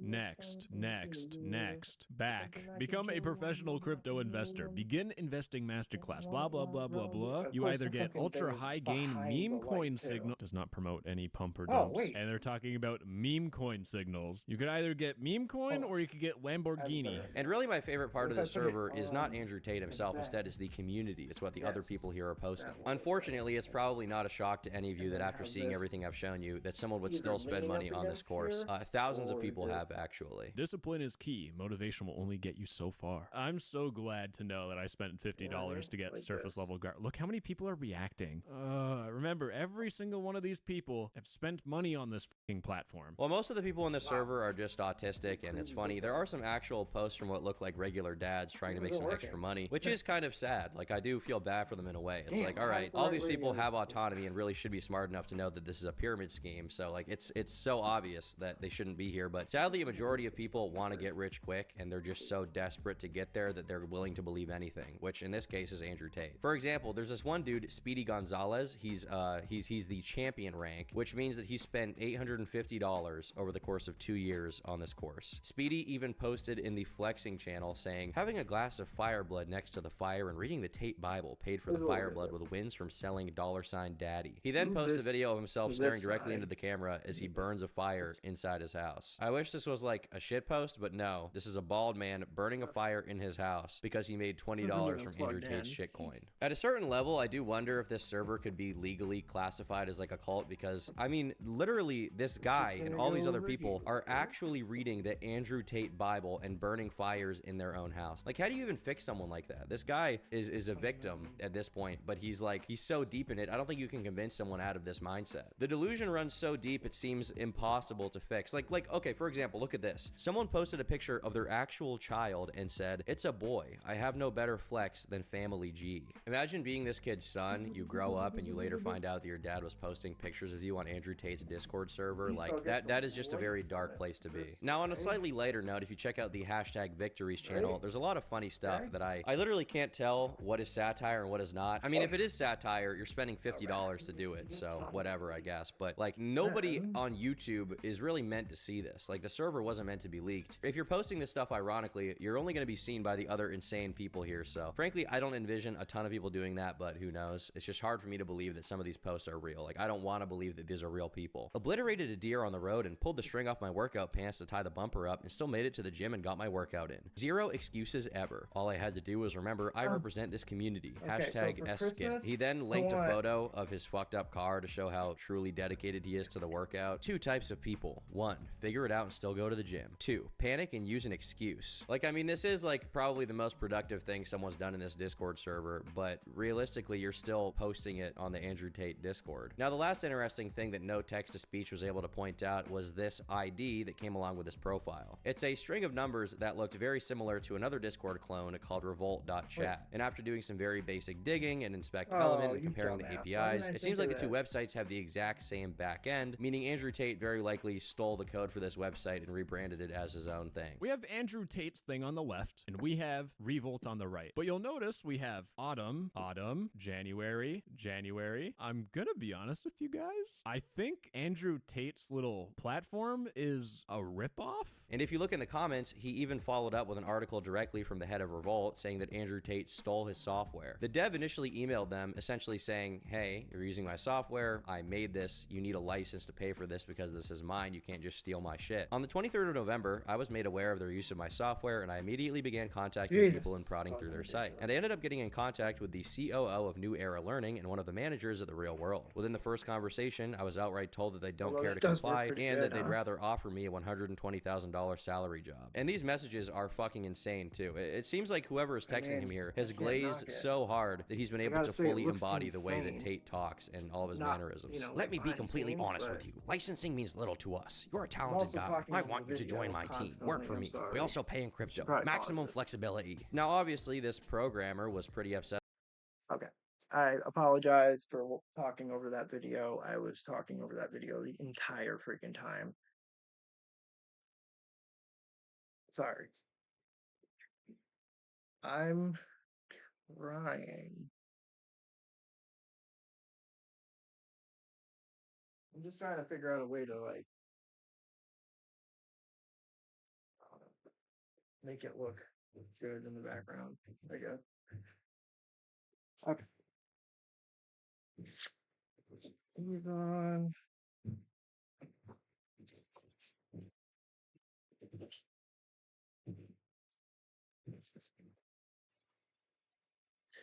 back, become a professional crypto investor, begin investing masterclass, blah, blah, blah, blah, blah. You either get ultra high gain meme coin signal, does not promote any pump or dumps, and they're talking about meme coin signals. You could either get meme coin or you could get Lamborghini. And really my favorite part of this server is not Andrew Tate himself, instead is the community. It's what the other people here are posting. Unfortunately, it's probably not a shock to any of you that after seeing everything I've shown you, that someone would still spend money on this course. Thousands of people have, actually. Discipline is key. Motivation will only get you so far. I'm so glad to know that I spent $50 to get surface level guard. Look how many people are reacting. Remember, every single one of these people have spent money on this fucking platform. Well, most of the people in this server are just autistic, and it's funny. There are some actual posts from what look like regular dads trying to make some extra money, which is kind of sad. Like, I do feel bad for them in a way. It's like, all right, all these people have autonomy and really should be smart enough to know that this is a pyramid scheme. So like it's so obvious that they shouldn't be here, but sadly a majority of people want to get rich quick, and they're just so desperate to get there that they're willing to believe anything, which in this case is Andrew Tate. For example, there's this one dude, Speedy Gonzalez. He's the champion rank, which means that he spent $850 over the course of 2 years on this course. Speedy even posted in the flexing channel saying, having a glass of fire blood next to the fire and reading the Tate Bible paid for the fire blood with wins from selling $sign daddy. He then posted a video of himself staring directly into the camera as he burns a fire inside his house. I wish this was like a shit post, but no, this is a bald man burning a fire in his house because he made $20 from Andrew Tate's shitcoin. At a certain level, I do wonder if this server could be legally classified as like a cult, because I mean, literally this guy and all these other people are actually reading the Andrew Tate Bible and burning fires in their own house. Like, how do you even fix someone like that? This guy is a victim at this point, but he's so deep in it, I don't think you can convince someone out of this mindset. The delusion runs so deep it seems impossible to fix. Like okay, for example, look at this. Someone posted a picture of their actual child and said, "It's a boy. I have no better flex than Family G." Imagine being this kid's son. You grow up and you later find out that your dad was posting pictures of you on Andrew Tate's Discord server. Like that is just a very dark place to be. Now, on a slightly lighter note, if you check out the hashtag Victories channel, there's a lot of funny stuff that I literally can't tell what is satire and what is not. I mean, if it is satire, you're spending $50 to do it, so whatever, I guess. But like, nobody on YouTube is really meant to see this. Like, the server wasn't meant to be leaked. If you're posting this stuff ironically, you're only going to be seen by the other insane people here. So frankly, I don't envision a ton of people doing that, but who knows? It's just hard for me to believe that some of these posts are real. Like, I don't want to believe that these are real people. Obliterated a deer on the road and pulled the string off my workout pants to tie the bumper up and still made it to the gym and got my workout in. Zero excuses ever. All I had to do was remember I represent this community. Hashtag SSkin. He then linked a photo of his fucked up car to show how truly dedicated he is to the workout. Two types of people. One, figure it out and still go to the gym. Two, panic and use an excuse. Like, I mean, this is like probably the most productive thing someone's done in this Discord server, but realistically, you're still posting it on the Andrew Tate Discord. Now, the last interesting thing that no text-to-speech was able to point out was this ID that came along with this profile. It's a string of numbers that looked very similar to another Discord clone called revolt.chat. And after doing some very basic digging and inspect element and comparing the APIs, it seems like the two websites have the exact same back end, meaning Andrew Tate very likely stole the code for this website and rebranded it as his own thing. We have Andrew Tate's thing on the left, and we have Revolt on the right. But you'll notice we have autumn, January. I'm gonna be honest with you guys. I think Andrew Tate's little platform is a ripoff. And if you look in the comments, he even followed up with an article directly from the head of Revolt saying that Andrew Tate stole his software. The dev initially emailed them essentially saying, hey, you're using my software, I made this, you need a license to pay for this because this is mine, you can't just steal my shit. On the 23rd of November, I was made aware of their use of my software and I immediately began contacting people and prodding through their site. And I ended up getting in contact with the COO of New Era Learning and one of the managers of the Real World. Within the first conversation, I was outright told that they don't care to comply and that they'd rather offer me a $120,000 salary job. And these messages are fucking insane too. It seems like whoever is texting him here has glazed so hard that he's been able to fully embody the way that Tate talks and all of his mannerisms. Let me be completely honest with you. Licensing means little to us. You're a talented guy. I want you to join my team. Work for me. We also pay in crypto. Maximum flexibility. Now, obviously, this programmer was pretty upset. Okay. I apologize for talking over that video. I was talking over that video the entire freaking time. Sorry. I'm trying. I'm just trying to figure out a way to, like, make it look good in the background, I guess. Okay. He's on.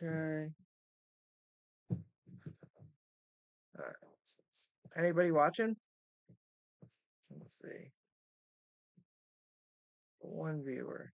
Okay. All right. Anybody watching? Let's see. One viewer.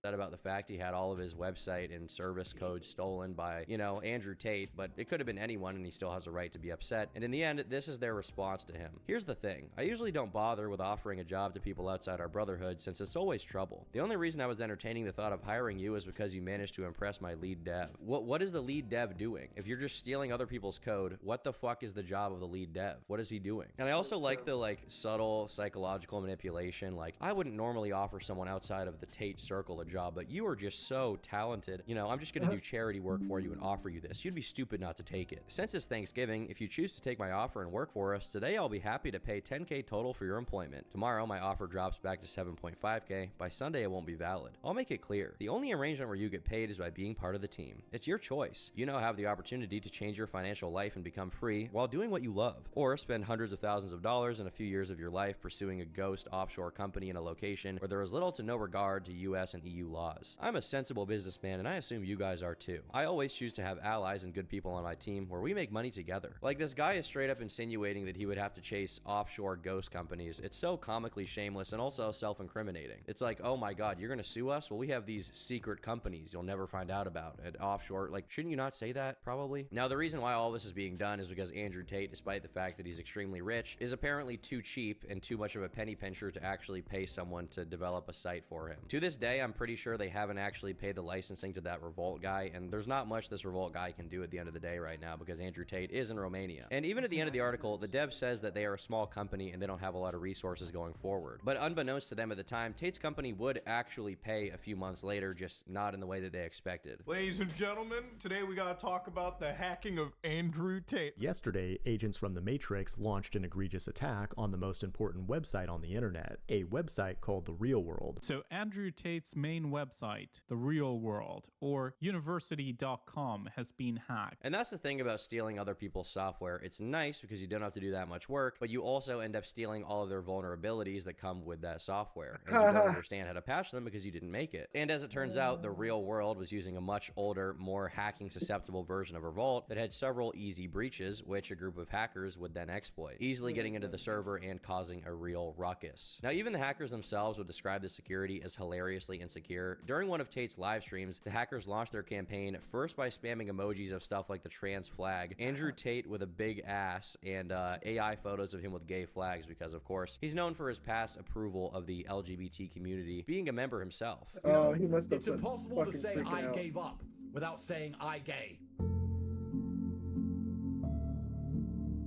About the fact he had all of his website and service code stolen by, you know, Andrew Tate, but it could have been anyone and he still has a right to be upset. And in the end, this is their response to him. Here's the thing. I usually don't bother with offering a job to people outside our brotherhood since it's always trouble. The only reason I was entertaining the thought of hiring you is because you managed to impress my lead dev. What is the lead dev doing? If you're just stealing other people's code, what the fuck is the job of the lead dev? What is he doing? And I also like the subtle psychological manipulation. Like, I wouldn't normally offer someone outside of the Tate circle a job, but you are just so talented. You know, I'm just gonna do charity work for you and offer you this. You'd be stupid not to take it. Since it's Thanksgiving, if you choose to take my offer and work for us, today I'll be happy to pay $10K total for your employment. Tomorrow, my offer drops back to $7.5K. By Sunday, it won't be valid. I'll make it clear. The only arrangement where you get paid is by being part of the team. It's your choice. You now have the opportunity to change your financial life and become free while doing what you love, or spend hundreds of thousands of dollars and a few years of your life pursuing a ghost offshore company in a location where there is little to no regard to US and EU laws. I'm a sensible businessman and I assume you guys are too. I always choose to have allies and good people on my team where we make money together. Like, this guy is straight up insinuating that he would have to chase offshore ghost companies. It's so comically shameless and also self-incriminating. It's like, oh my god, you're gonna sue us? Well, we have these secret companies you'll never find out about at offshore. Like, shouldn't you not say that? Probably. Now, the reason why all this is being done is because Andrew Tate, despite the fact that he's extremely rich, is apparently too cheap and too much of a penny pincher to actually pay someone to develop a site for him. To this day, I'm pretty sure they haven't actually paid the licensing to that Revolt guy, and there's not much this Revolt guy can do at the end of the day right now because Andrew Tate is in Romania. And even at the end of the article, the dev says that they are a small company and they don't have a lot of resources going forward. But unbeknownst to them at the time, Tate's company would actually pay a few months later, just not in the way that they expected. Ladies and gentlemen, today we gotta talk about the hacking of Andrew Tate. Yesterday, agents from the Matrix launched an egregious attack on the most important website on the internet, a website called The Real World. So Andrew Tate's main main website, The Real World, or university.com has been hacked. And that's the thing about stealing other people's software. It's nice because you don't have to do that much work, but you also end up stealing all of their vulnerabilities that come with that software. And you don't understand how to patch them because you didn't make it. And as it turns out, The Real World was using a much older, more hacking susceptible version of Revolt that had several easy breaches, which a group of hackers would then exploit, easily getting into the server and causing a real ruckus. Now, even the hackers themselves would describe the security as hilariously insecure. During one of Tate's live streams, the hackers launched their campaign first by spamming emojis of stuff like the trans flag, Andrew Tate with a big ass, and AI photos of him with gay flags because, of course, he's known for his past approval of the LGBT community, being a member himself. Oh, he must have it's been impossible to fucking say freaking I out. gave up without saying I gay.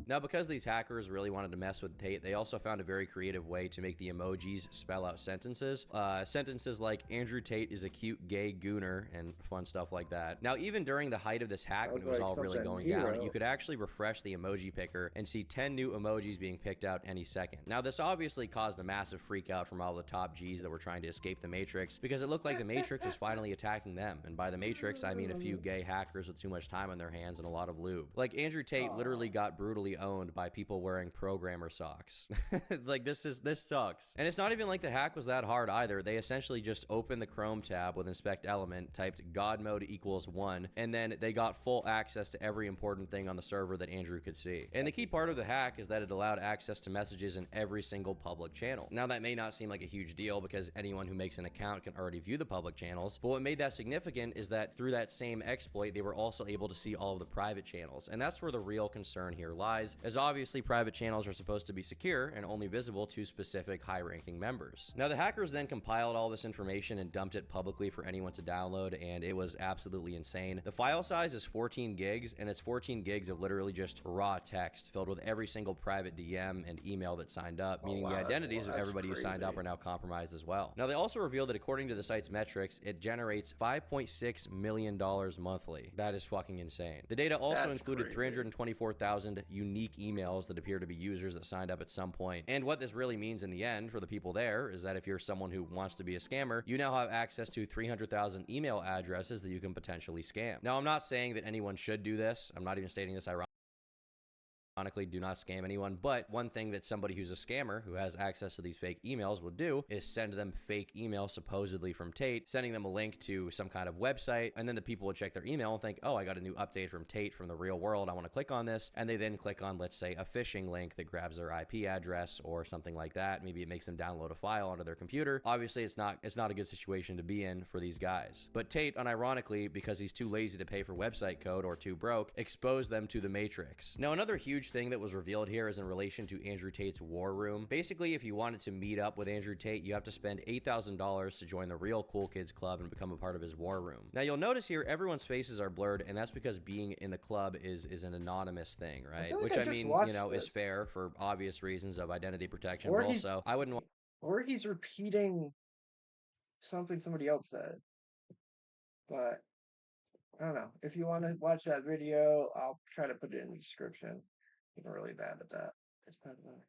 Now, because these hackers really wanted to mess with Tate, they also found a very creative way to make the emojis spell out sentences. Sentences like, Andrew Tate is a cute gay gooner, and fun stuff like that. Now, even during the height of this hack, when it was all really going down, you could actually refresh the emoji picker and see 10 new emojis being picked out any second. Now, this obviously caused a massive freak out from all the top Gs that were trying to escape the Matrix, because it looked like the Matrix was finally attacking them. And by the Matrix, I mean a few gay hackers with too much time on their hands and a lot of lube. Like, Andrew Tate literally got brutally owned by people wearing programmer socks. Like, this sucks. And it's not even like the hack was that hard either. They essentially just opened the Chrome tab with inspect element, typed God mode equals 1, and then they got full access to every important thing on the server that Andrew could see. And the key part of the hack is that it allowed access to messages in every single public channel. Now, that may not seem like a huge deal because anyone who makes an account can already view the public channels, but what made that significant is that through that same exploit, they were also able to see all of the private channels. And that's where the real concern here lies, as obviously private channels are supposed to be secure and only visible to specific high-ranking members. Now, the hackers then compiled all this information and dumped it publicly for anyone to download, and it was absolutely insane. The file size is 14 gigs, and it's 14 gigs of literally just raw text filled with every single private DM and email that signed up, meaning the identities of everybody who signed up are now compromised as well. Now, they also revealed that according to the site's metrics, it generates $5.6 million monthly. That is fucking insane. The data also included 324,000 unique emails that appear to be users that signed up at some point. And what this really means in the end for the people there is that if you're someone who wants to be a scammer, you now have access to 300,000 email addresses that you can potentially scam. Now, I'm not saying that anyone should do this. I'm not even stating this ironically, do not scam anyone, but one thing that somebody who's a scammer who has access to these fake emails will do is send them fake emails supposedly from Tate, sending them a link to some kind of website, and then the people would check their email and think, oh, I got a new update from Tate from the real world, I want to click on this, and they then click on, let's say, a phishing link that grabs their IP address or something like that. Maybe it makes them download a file onto their computer. Obviously, it's not a good situation to be in for these guys. But Tate, unironically, because he's too lazy to pay for website code or too broke, exposed them to the Matrix. Now, another huge thing that was revealed here is in relation to Andrew Tate's war room. Basically, if you wanted to meet up with Andrew Tate, you have to spend $8,000 to join the Real Cool Kids Club and become a part of his war room. Now, you'll notice here everyone's faces are blurred, and that's because being in the club is an anonymous thing, right? Which I mean, you know, is fair for obvious reasons of identity protection, but also I wouldn't want. Or he's repeating something somebody else said. But I don't know. If you want to watch that video, I'll try to put it in the description. I'm really bad at that. It's bad enough.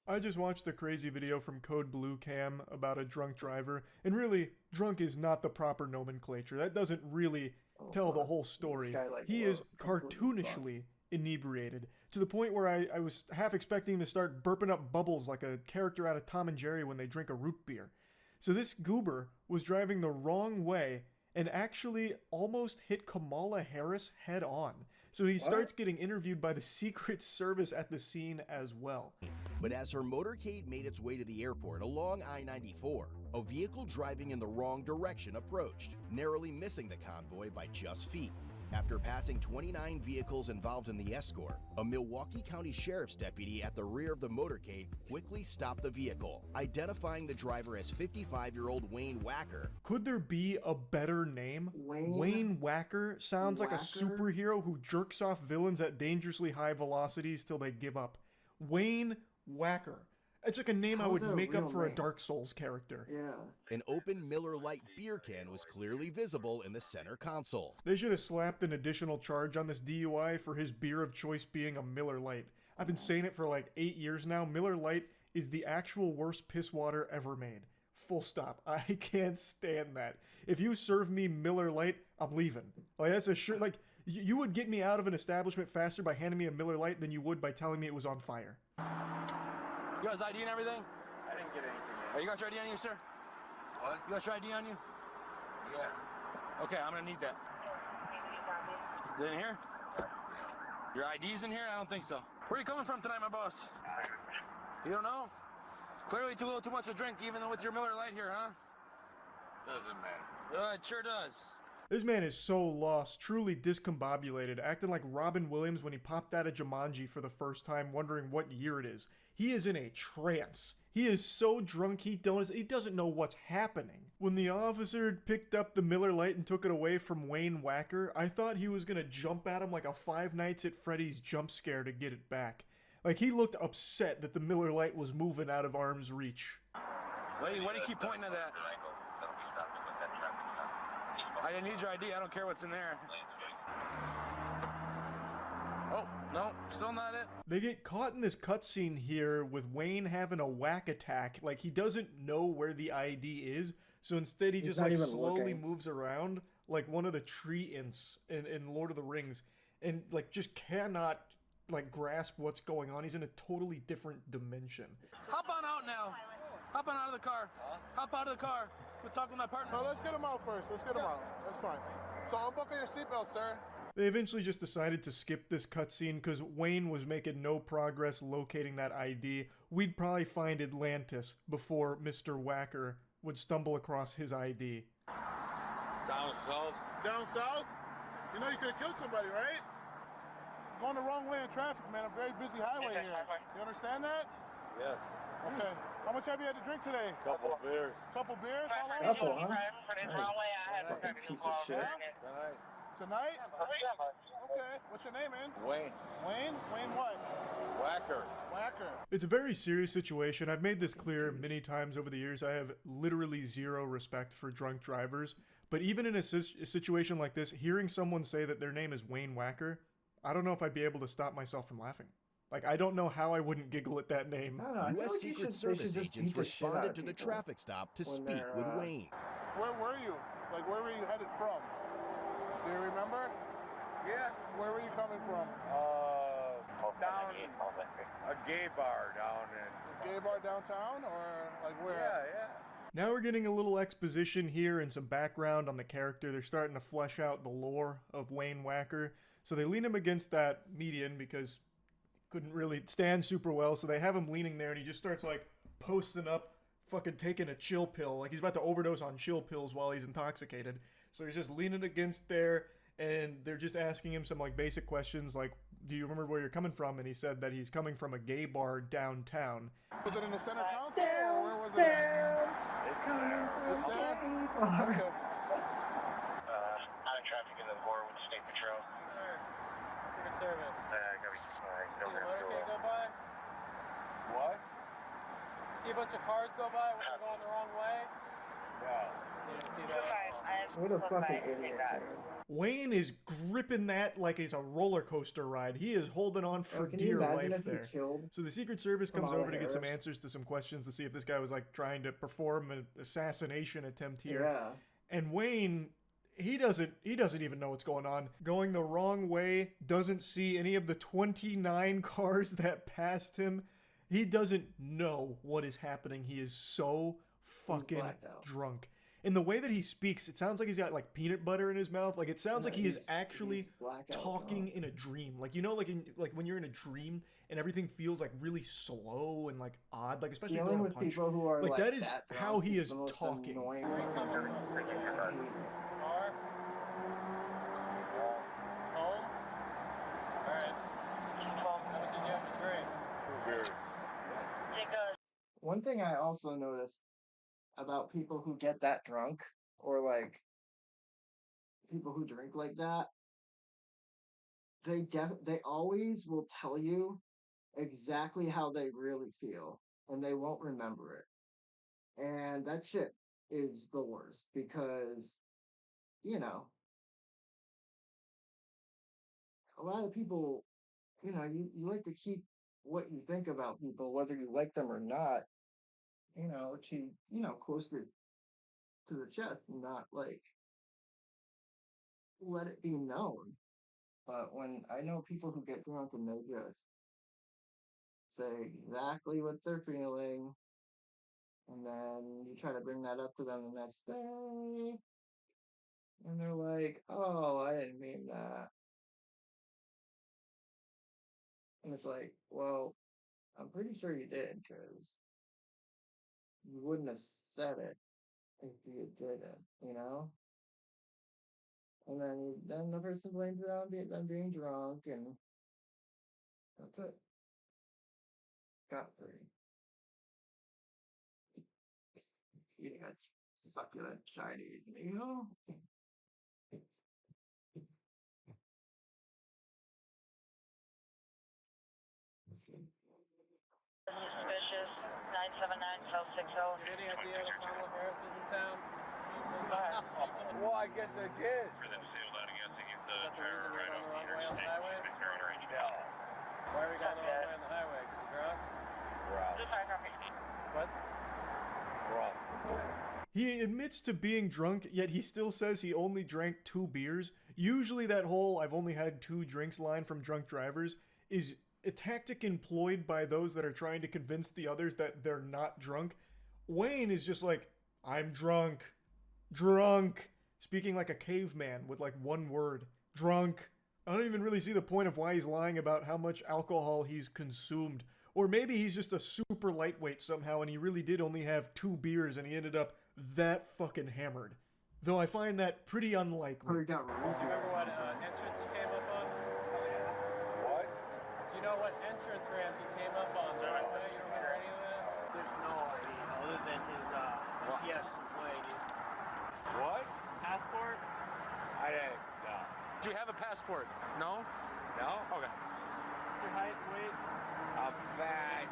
I just watched a crazy video from Code Blue Cam about a drunk driver, and really, drunk is not the proper nomenclature. That doesn't really tell the whole story. He is cartoonishly inebriated, to the point where I was half expecting him to start burping up bubbles like a character out of Tom and Jerry when they drink a root beer. So this goober was driving the wrong way and actually almost hit Kamala Harris head on. So he starts getting interviewed by the Secret Service at the scene as well. But as her motorcade made its way to the airport along I-94, a vehicle driving in the wrong direction approached, narrowly missing the convoy by just feet. After passing 29 vehicles involved in the escort, a Milwaukee County Sheriff's deputy at the rear of the motorcade quickly stopped the vehicle, identifying the driver as 55-year-old Wayne Wacker. Could there be a better name? Wayne Wacker sounds like a superhero who jerks off villains at dangerously high velocities till they give up. Wayne Wacker. It's like a name I How is would that a make up real for a name? Dark Souls character. Yeah. An open Miller Lite beer can was clearly visible in the center console. They should have slapped an additional charge on this DUI for his beer of choice being a Miller Lite. I've been saying it for like 8 years now. Miller Lite is the actual worst piss water ever made. Full stop. I can't stand that. If you serve me Miller Lite, I'm leaving. Like, that's a sure. Like, you would get me out of an establishment faster by handing me a Miller Lite than you would by telling me it was on fire. You guys ID and everything? I didn't get anything yet. You got your ID on you, sir? What? You got your ID on you? Yeah. Okay, I'm gonna need that. Is it in here? Your ID's in here? I don't think so. Where are you coming from tonight, my boss? You don't know? Clearly too little too much to drink, even with your Miller Lite here, huh? Doesn't matter. It sure does. This man is so lost, truly discombobulated, acting like Robin Williams when he popped out of Jumanji for the first time, wondering what year it is. He is in a trance. He is so drunk he doesn't know what's happening. When the officer picked up the Miller Lite and took it away from Wayne Wacker, I thought he was gonna jump at him like a Five Nights at Freddy's jump scare to get it back. Like, he looked upset that the Miller Lite was moving out of arm's reach. Why do you keep pointing at that? I didn't need your ID. I don't care what's in there. Oh, no, still not it. They get caught in this cutscene here with Wayne having a whack attack. Like, he doesn't know where the ID is, so instead he just like slowly moves around like one of the tree imps in Lord of the Rings, and like just cannot like grasp what's going on. He's in a totally different dimension. Hop on out now. Hop on out of the car. Hop out of the car. We'll talk with my partner. No, let's get him out first. Let's get him out. That's fine. So unbuckle your seatbelt, sir. They eventually just decided to skip this cutscene because Wayne was making no progress locating that ID. We'd probably find Atlantis before Mr. Wacker would stumble across his ID. Down south. Down south? You know you could have killed somebody, right? Going the wrong way in traffic, man. A very busy highway here. You understand that? Yes. Okay. How much have you had to drink today? Couple beers. Couple beers? How long? Couple, huh? Nice. Piece of shit. Tonight? Okay. What's your name, man? Wayne. Wayne? Wayne what? Wacker. Wacker. It's a very serious situation. I've made this clear many times over the years. I have literally zero respect for drunk drivers. But even in a situation like this, hearing someone say that their name is Wayne Wacker, I don't know if I'd be able to stop myself from laughing. Like, I don't know how I wouldn't giggle at that name. U.S. Secret Service agents responded to the traffic stop to speak with Wayne. Where were you? Like, where were you headed from? Do you remember? Yeah. Where were you coming from? Down a gay bar down in... A gay bar downtown, or like where? Yeah. Now we're getting a little exposition here and some background on the character. They're starting to flesh out the lore of Wayne Wacker. So they lean him against that median because couldn't really stand super well. So they have him leaning there and he just starts like posting up, fucking taking a chill pill. Like he's about to overdose on chill pills while he's intoxicated. So he's just leaning against there and they're just asking him some like basic questions like, do you remember where you're coming from? And he said that he's coming from a gay bar downtown. Was it in the center council or where was it at? It's there. It's there? Okay. Out of traffic in the Borwood State Patrol. Sir, Secret Service. Go by? What? See a bunch of cars go by when they're going the wrong way? No. You didn't see that? What a fucking idiot. Wayne is gripping that like it's a roller coaster ride. He is holding on for dear life there. So the Secret Service comes over to get some answers to some questions to see if this guy was like trying to perform an assassination attempt here. Yeah. And Wayne, he doesn't even know what's going on. Going the wrong way, doesn't see any of the 29 cars that passed him. He doesn't know what is happening. He is so fucking drunk. In the way that he speaks, it sounds like he's got like peanut butter in his mouth. Like it sounds like he is actually talking in a dream. Like, you know, like when you're in a dream and everything feels like really slow and like odd, like especially Dealing throwing a with punch. people who are Like that is that how he is the most talking. annoying Home? Alright. How much did you have to drink? 2 beers. One thing I also noticed about people who get that drunk or like people who drink like that, they always will tell you exactly how they really feel. and they won't remember it. And that shit is the worst because, you know, a lot of people, you know, you like to keep what you think about people, whether you like them or not, you know, to, you know, closer to the chest, and not like let it be known. But when I know people who get drunk and they just say exactly what they're feeling, and then you try to bring that up to them the next day, and they're like, "Oh, I didn't mean that." And it's like, well, I'm pretty sure you did, because you wouldn't have said it if you didn't, you know? And then the person blames it on them being drunk, and that's it. Got free. Eating a succulent Chinese meal. Suspicious, 979-1260. Any idea that Kamala Harris is in town? Well, I guess I did. Is that the reason you're going the wrong way on the highway? No. Why are we going the wrong way on the highway? Because you're drunk? What? Drunk. He admits to being drunk, yet he still says he only drank 2 beers. Usually that whole "I've only had 2 drinks" line from drunk drivers is a tactic employed by those that are trying to convince the others that they're not drunk. Wayne is just like, "I'm drunk. Drunk." Speaking like a caveman with like one word. Drunk. I don't even really see the point of why he's lying about how much alcohol he's consumed. Or maybe he's just a super lightweight somehow and he really did only have 2 beers and he ended up that fucking hammered. Though I find that pretty unlikely. Do you remember what entrance you came up on? What? Do you know what entrance ramp you came up on? You don't remember any of that? There's no idea other than his UPS employee. What? Passport? I didn't know. Do you have a passport? No? No? Okay. What's your height and weight? I'm fat.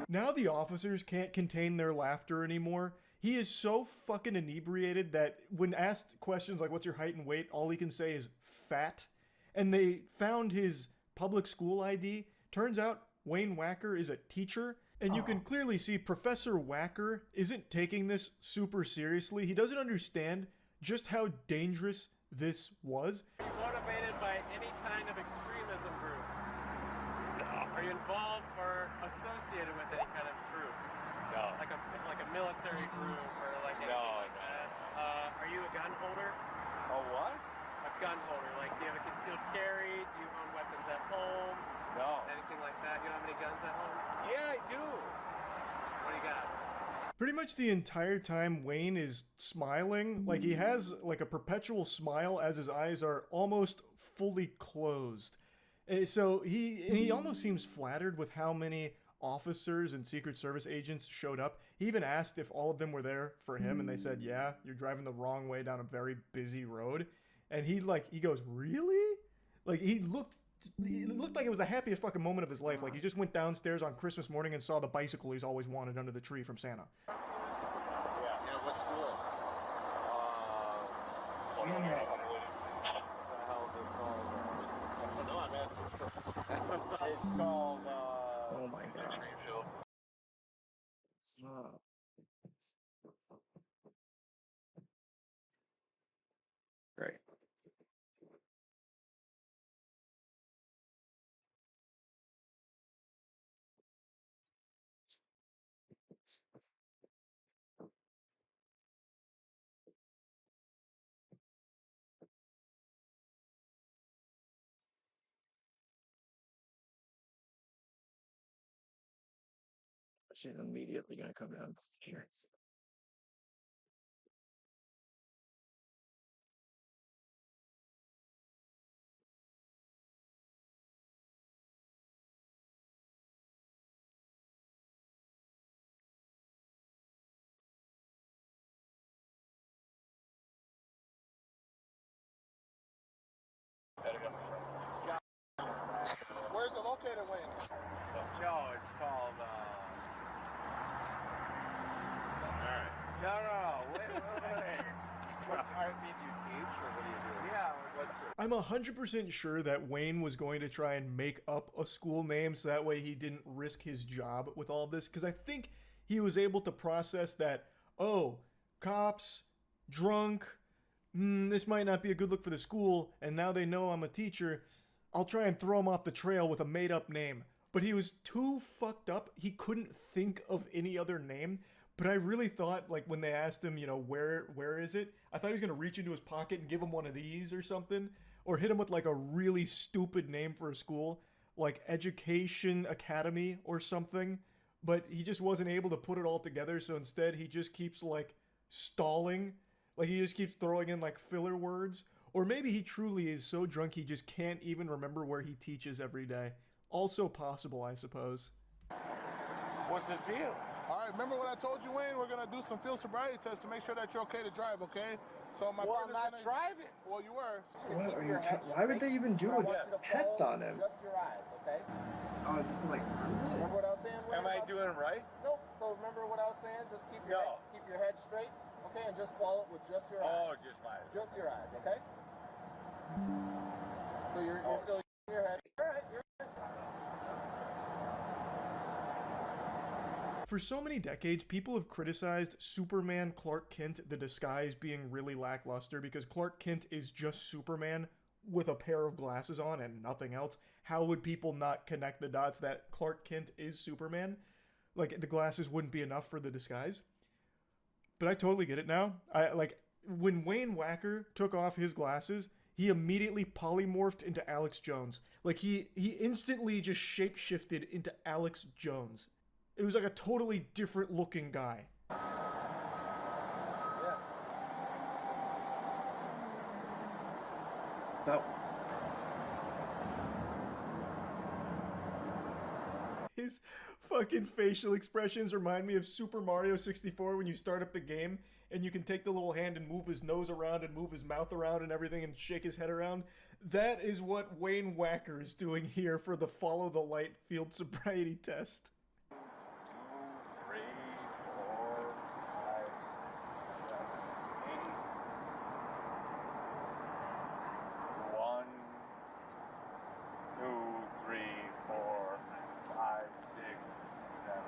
Now the officers can't contain their laughter anymore. He is so fucking inebriated that when asked questions like what's your height and weight, all he can say is fat. And they found his public school ID. Turns out Wayne Wacker is a teacher. And you can clearly see Professor Wacker isn't taking this super seriously. He doesn't understand just how dangerous this was. Are you motivated by any kind of extremism group? Are you involved or associated with any kind of groups? No. Like a military group or like anything like that? Are you a gun holder? A what? A gun holder. Like, do you have a concealed carry? Do you own weapons at home? No. Anything like that? You don't have any guns at home? Yeah, I do. What do you got? Pretty much the entire time Wayne is smiling, like he has like a perpetual smile as his eyes are almost fully closed. So he almost seems flattered with how many officers and Secret Service agents showed up. He even asked if all of them were there for him, and they said, "Yeah, you're driving the wrong way down a very busy road." And he goes, "Really?" Like it looked like it was the happiest fucking moment of his life. Like he just went downstairs on Christmas morning and saw the bicycle he's always wanted under the tree from Santa. Yeah, what school? What the hell is it called? No, I'm asking. It's called, oh my god. Stop. Right. She's immediately gonna come downstairs. Where's it located, Wayne? No, it's called, No, wait. Art means you teach, or what do you do? Yeah, I'm 100% sure that Wayne was going to try and make up a school name so that way he didn't risk his job with all of this, because I think he was able to process that, oh, cops, drunk, this might not be a good look for the school, and now they know I'm a teacher, I'll try and throw him off the trail with a made-up name. But he was too fucked up, he couldn't think of any other name. But I really thought, like, when they asked him, you know, where is it? I thought he was going to reach into his pocket and give him one of these or something. Or hit him with, like, a really stupid name for a school. Like Education Academy or something. But he just wasn't able to put it all together, so instead he just keeps, like, stalling. Like, he just keeps throwing in, like, filler words. Or maybe he truly is so drunk he just can't even remember where he teaches every day. Also possible, I suppose. What's the deal? All right, remember what I told you, Wayne? We're gonna do some field sobriety tests to make sure that you're okay to drive, okay? So my Well, I'm not driving. Well, you were. Why would they even do a test on him? Just your eyes, okay? Oh, just like. Remember what I was saying? Am I doing it right? Nope. So remember what I was saying? Just keep your head straight, okay, and just follow it with just your eyes. Oh, just my eyes. Just your eyes, okay? So you're still in your head. All right, you're right. For so many decades, people have criticized Superman Clark Kent the disguise being really lackluster because Clark Kent is just Superman with a pair of glasses on and nothing else. How would people not connect the dots that Clark Kent is Superman? Like, the glasses wouldn't be enough for the disguise. But I totally get it now. When Wayne Wacker took off his glasses, he immediately polymorphed into Alex Jones. Like, he instantly just shapeshifted into Alex Jones. It was like a totally different looking guy. No. His fucking facial expressions remind me of Super Mario 64 when you start up the game and you can take the little hand and move his nose around and move his mouth around and everything and shake his head around. That is what Wayne Wacker is doing here for the Follow the Light field sobriety test. 2, 3, 4, 5, 6, 7, 8. 1, 2, 3, 4, 5, 6, 7.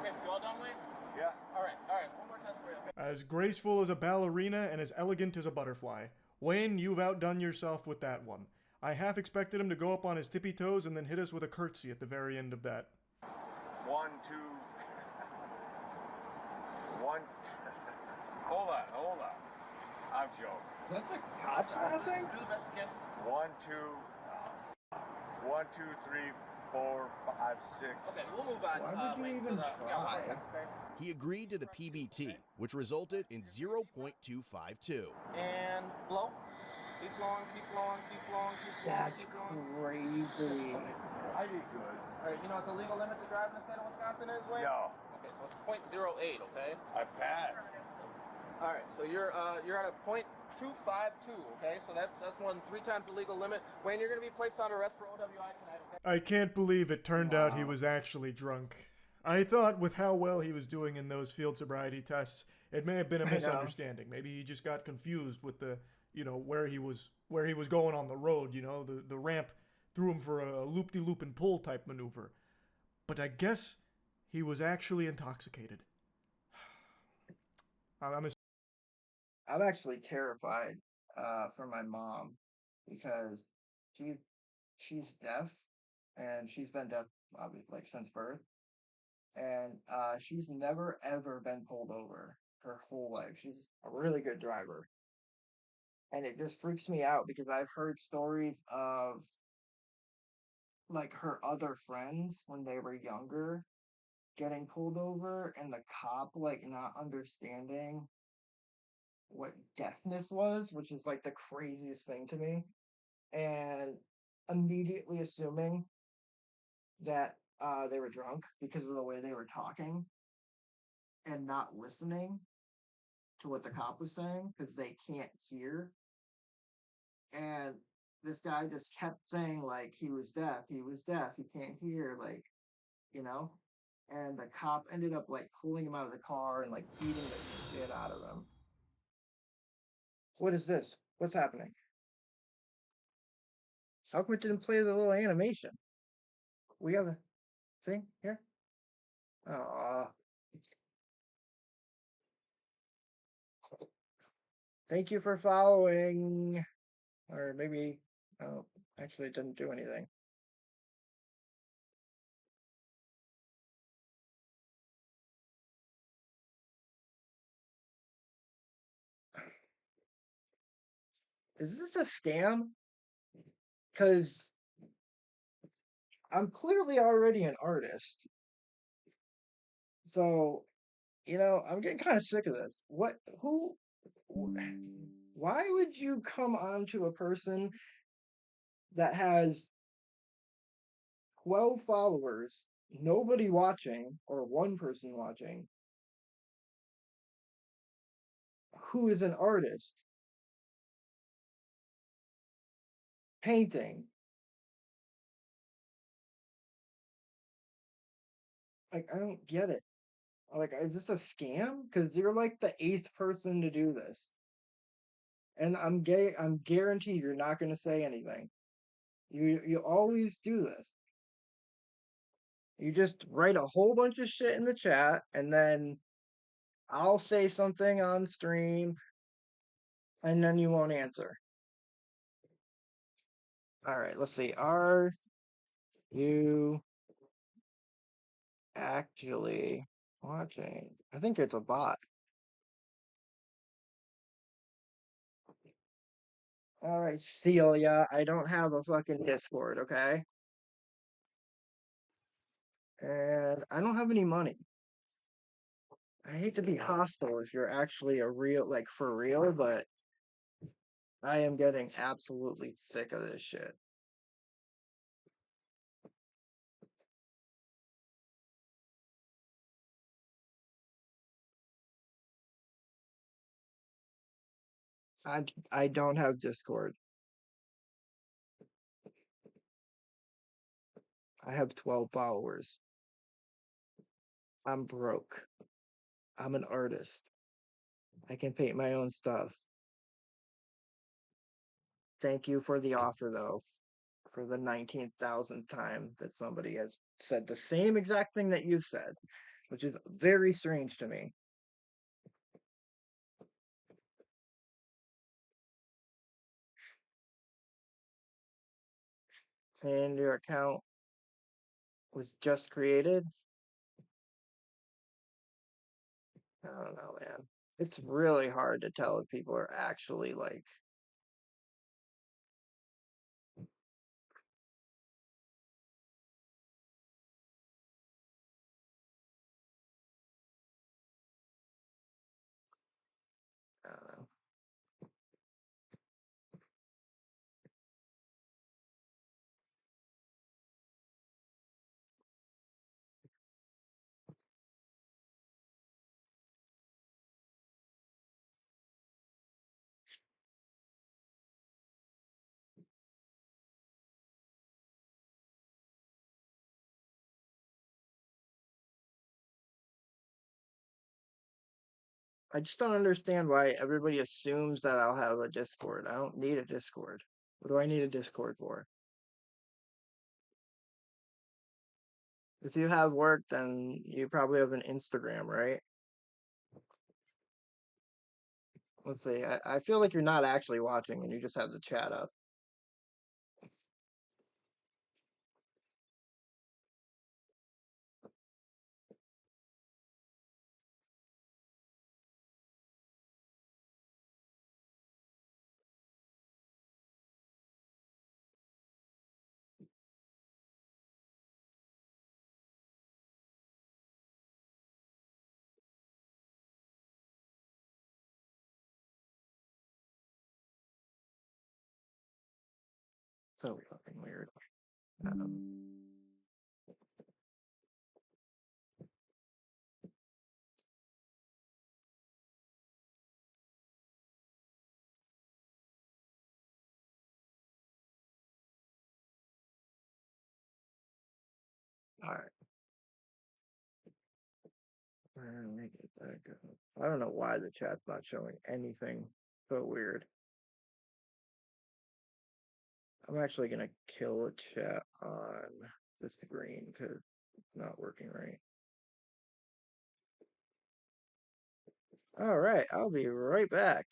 Okay, you all done, Wayne? Yeah. All right. One more test for you. Okay. As graceful as a ballerina and as elegant as a butterfly. Wayne, you've outdone yourself with that one. I half expected him to go up on his tippy toes and then hit us with a curtsy at the very end of that. 1, 2. 1. Hold on. I'm joking. Is that the cops thing? Do the best you can. 1, 2. 1, 2, 3, 4, 5, 6. Okay, we'll move on. Why would you even try? He agreed to the PBT, which resulted in 0.252. And blow. Keep blowing. That's crazy. I did good. All right, you know what the legal limit to drive in the state of Wisconsin is, Wayne? No. Okay, so it's 0.08, okay? I passed. All right, so you're at a 0.252, okay? So that's more than 3 times the legal limit. Wayne, you're going to be placed on arrest for OWI tonight, okay? I can't believe it turned out he was actually drunk. I thought with how well he was doing in those field sobriety tests, it may have been a misunderstanding. Maybe he just got confused with the, where he was going on the road, the ramp threw him for a loop-de-loop and pull type maneuver. But I guess he was actually intoxicated. I'm actually terrified for my mom because she's deaf and she's been deaf obviously since birth. And she's never, ever been pulled over her whole life. She's a really good driver. And it just freaks me out because I've heard stories of, like, her other friends when they were younger getting pulled over and the cop, like, not understanding what deafness was, which is, like, the craziest thing to me. And immediately assuming that they were drunk because of the way they were talking and not listening to what the cop was saying because they can't hear. And this guy just kept saying, like, he was deaf, he can't hear, like, and the cop ended up like pulling him out of the car and like beating the shit out of him. What is this? What's happening? How come it didn't play the little animation? We have a thing here? Aw. Thank you for following. Or maybe, oh, actually it didn't do anything. Is this a scam? Because I'm clearly already an artist. So, I'm getting kind of sick of this. Why would you come on to a person that has 12 followers, nobody watching, or one person watching, who is an artist painting? Like, I don't get it. Like, is this a scam? Because you're like the 8th person to do this. And I'm guaranteed you're not going to say anything. You always do this. You just write a whole bunch of shit in the chat, and then I'll say something on stream, and then you won't answer. All right, let's see. Are you actually watching? I think it's a bot. All right, Celia, I don't have a fucking Discord, okay? And I don't have any money. I hate to be hostile if you're actually a real, like, for real, but I am getting absolutely sick of this shit. I don't have Discord. I have 12 followers. I'm broke. I'm an artist. I can paint my own stuff. Thank you for the offer, though, for the 19,000th time that somebody has said the same exact thing that you said, which is very strange to me. And your account was just created? I don't know, man. It's really hard to tell if people are actually like. I don't know. I just don't understand why everybody assumes that I'll have a Discord. I don't need a Discord. What do I need a Discord for? If you have work, then you probably have an Instagram, right? Let's see. I feel like you're not actually watching and you just have the chat up. So fucking weird. All right. Make it back up. I don't know why the chat's not showing anything. So weird. I'm actually gonna kill a chat on the screen because it's not working right. All right, I'll be right back.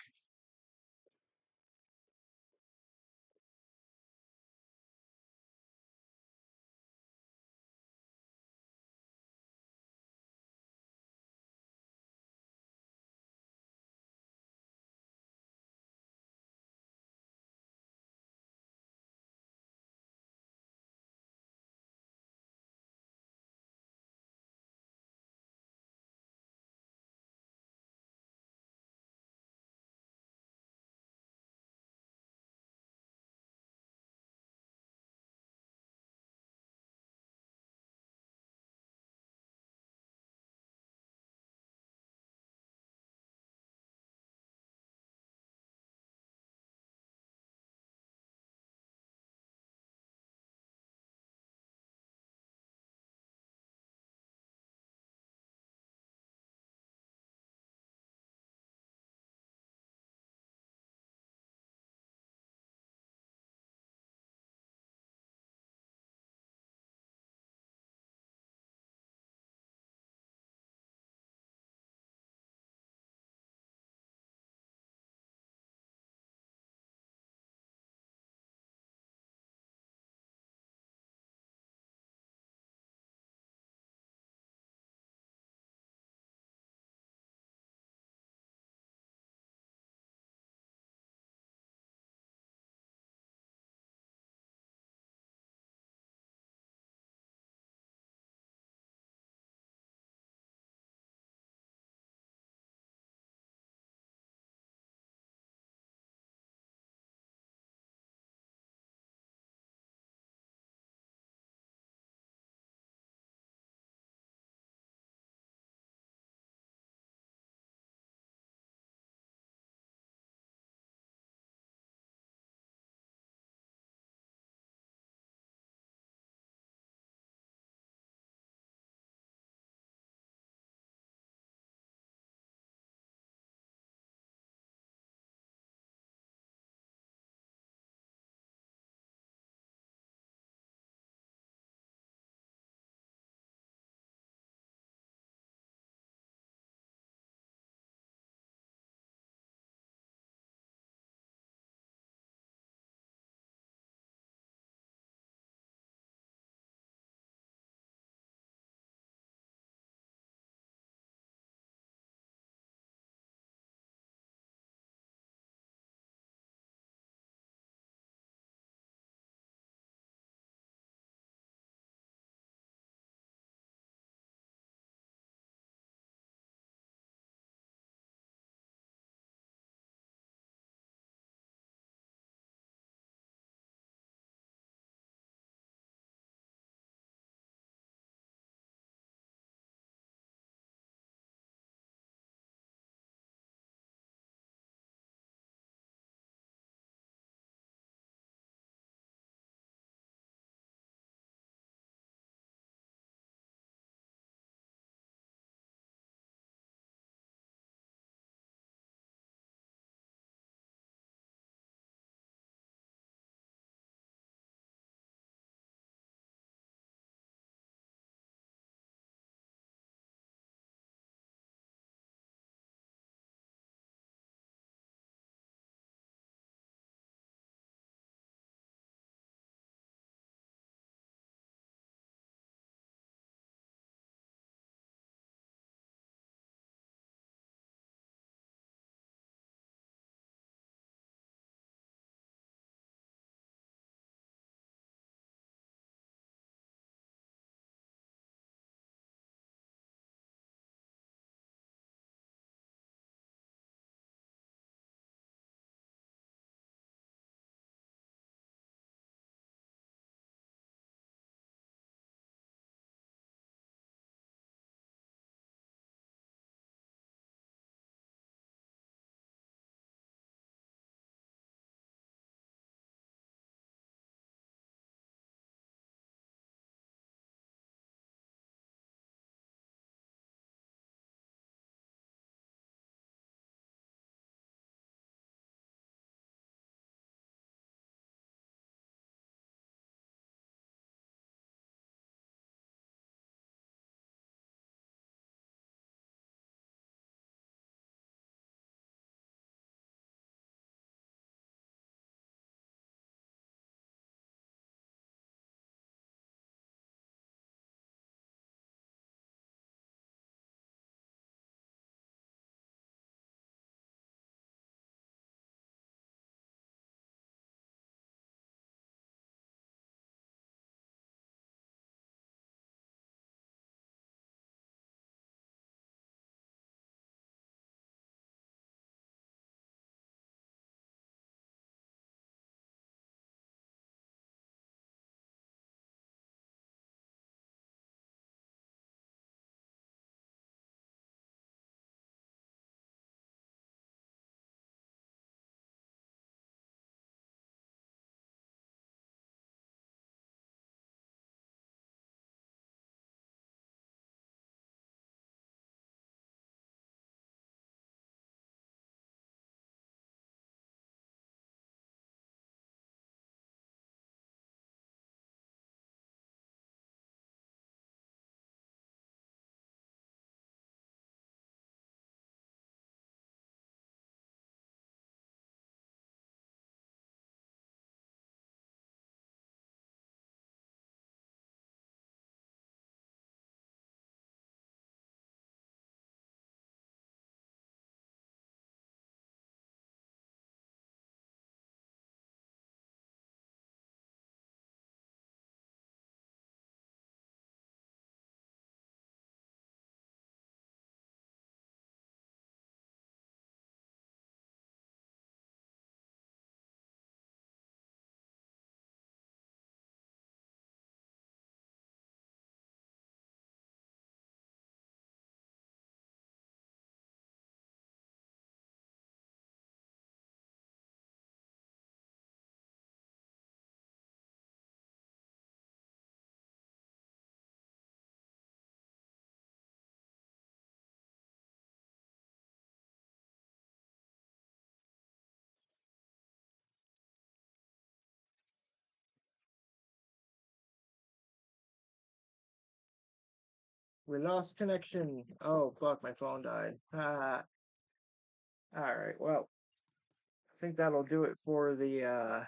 We lost connection. Oh, fuck, my phone died. Ah. Alright, well, I think that'll do it for the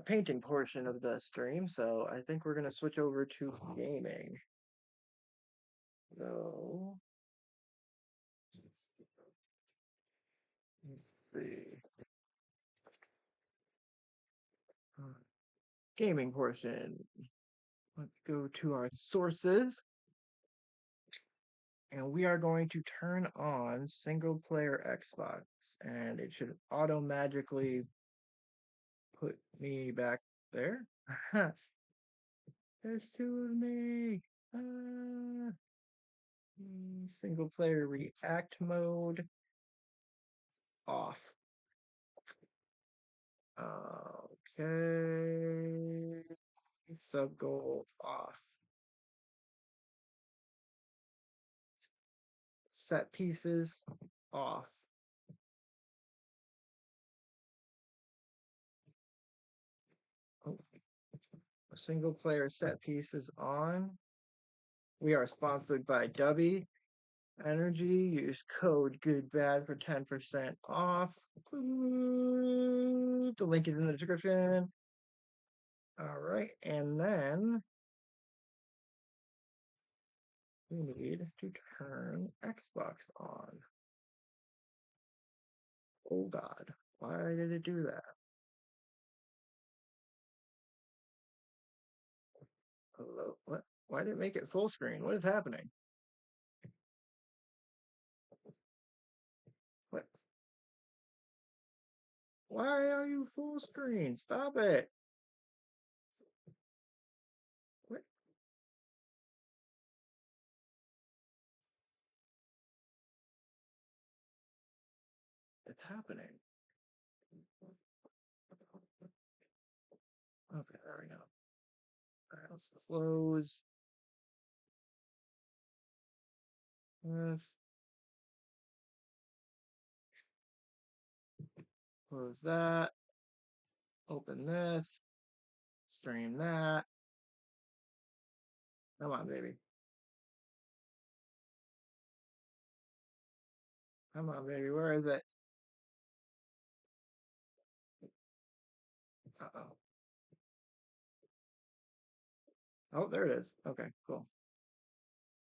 painting portion of the stream, so I think we're gonna switch over to gaming. So, let's see. Gaming portion. Let's go to our sources. And we are going to turn on single player Xbox. And it should automatically put me back there. There's two of me. Single player react mode off. Okay. Sub goal off. Set pieces off. Oh. Single player set pieces on. We are sponsored by Dubby Energy. Use code GOODBAD for 10% off. The link is in the description. All right, and then we need to turn Xbox on. Oh God, why did it do that? Hello, what? Why did it make it full screen? What is happening? What? Why are you full screen? Stop it. What? It's happening. Okay, there we go. All right, let's close this. Close that. Open this. Stream that. Come on, baby. Come on, baby. Where is it? Uh-oh. Oh, there it is. Okay, cool.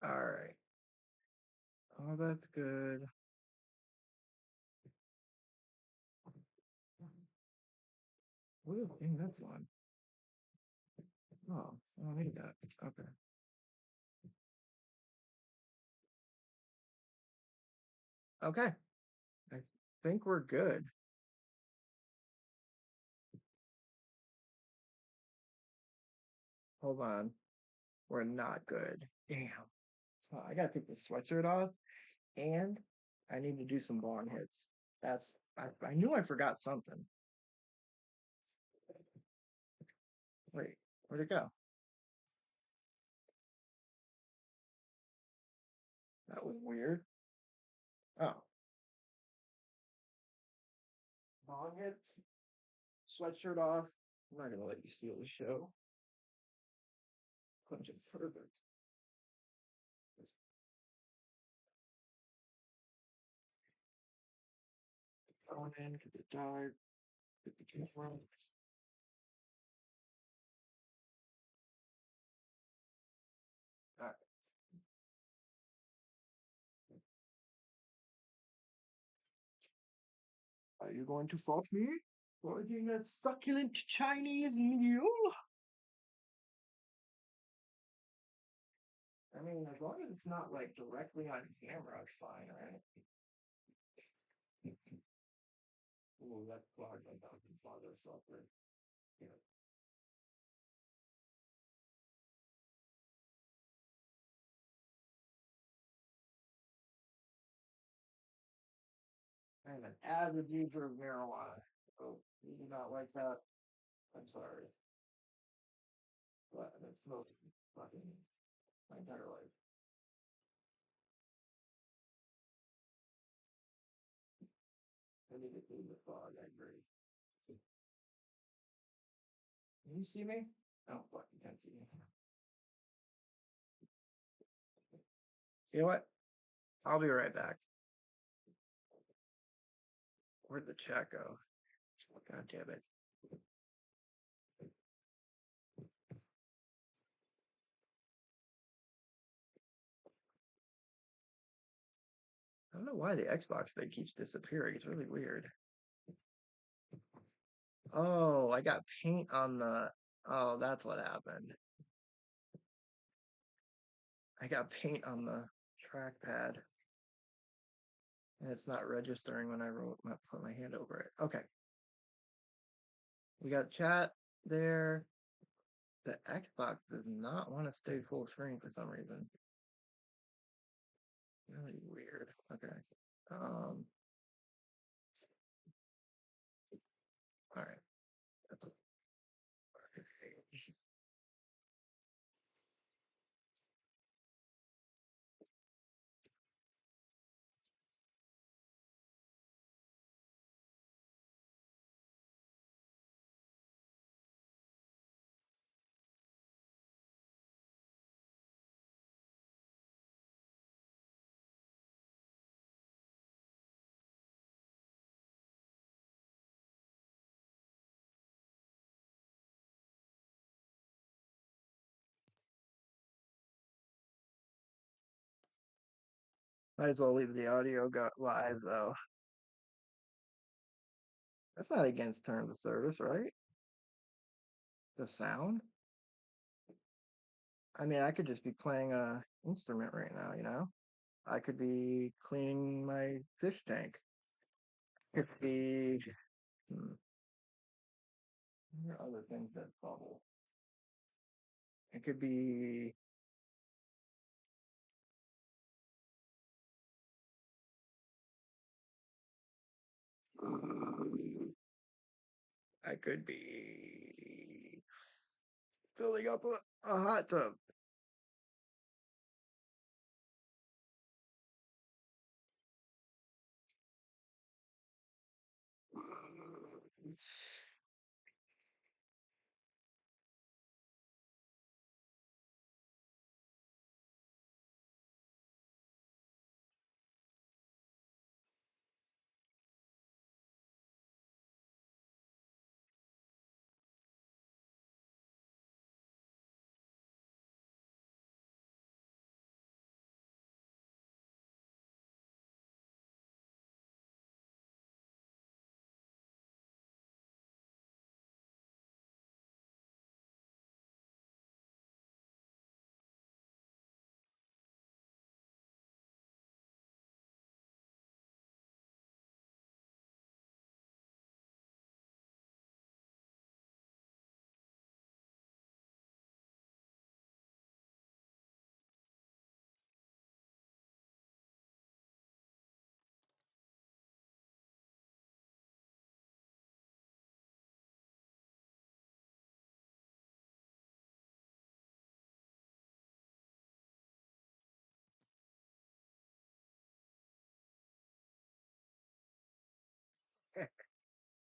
All right. Oh, that's good. What is in this one? Oh, I don't need that. Okay. Okay. I think we're good. Hold on. We're not good. Damn. Oh, I gotta take the sweatshirt off, and I need to do some bong hits. I knew I forgot something. Wait, where'd it go? That was weird. Oh. Bong hits. Sweatshirt off. I'm not gonna let you steal the show. Punch it further. Phone in, get the dart, get the camera. Alright. Are you going to fault me for eating a succulent Chinese meal? I mean, as long as it's not like directly on camera, it's fine, right? Ooh, that clogged my father suffered. Yeah. I'm an avid user of marijuana. So you do not like that. I'm sorry. But I've smoked fucking my entire life. I need to clean the fog, I agree. Can you see me? I don't fucking can't see me. You know what? I'll be right back. Where'd the chat go? God damn it. I don't know why the Xbox thing keeps disappearing. It's really weird. Oh, I got paint on the... Oh, that's what happened. I got paint on the trackpad. And it's not registering when I put my hand over it. Okay. We got chat there. The Xbox does not want to stay full screen for some reason. Really weird. Okay. All right. Might as well leave the audio live though. That's not against terms of service, right? The sound? I mean, I could just be playing a instrument right now, you know? I could be cleaning my fish tank. It could be there are other things that bubble. It could be I could be filling up a hot tub.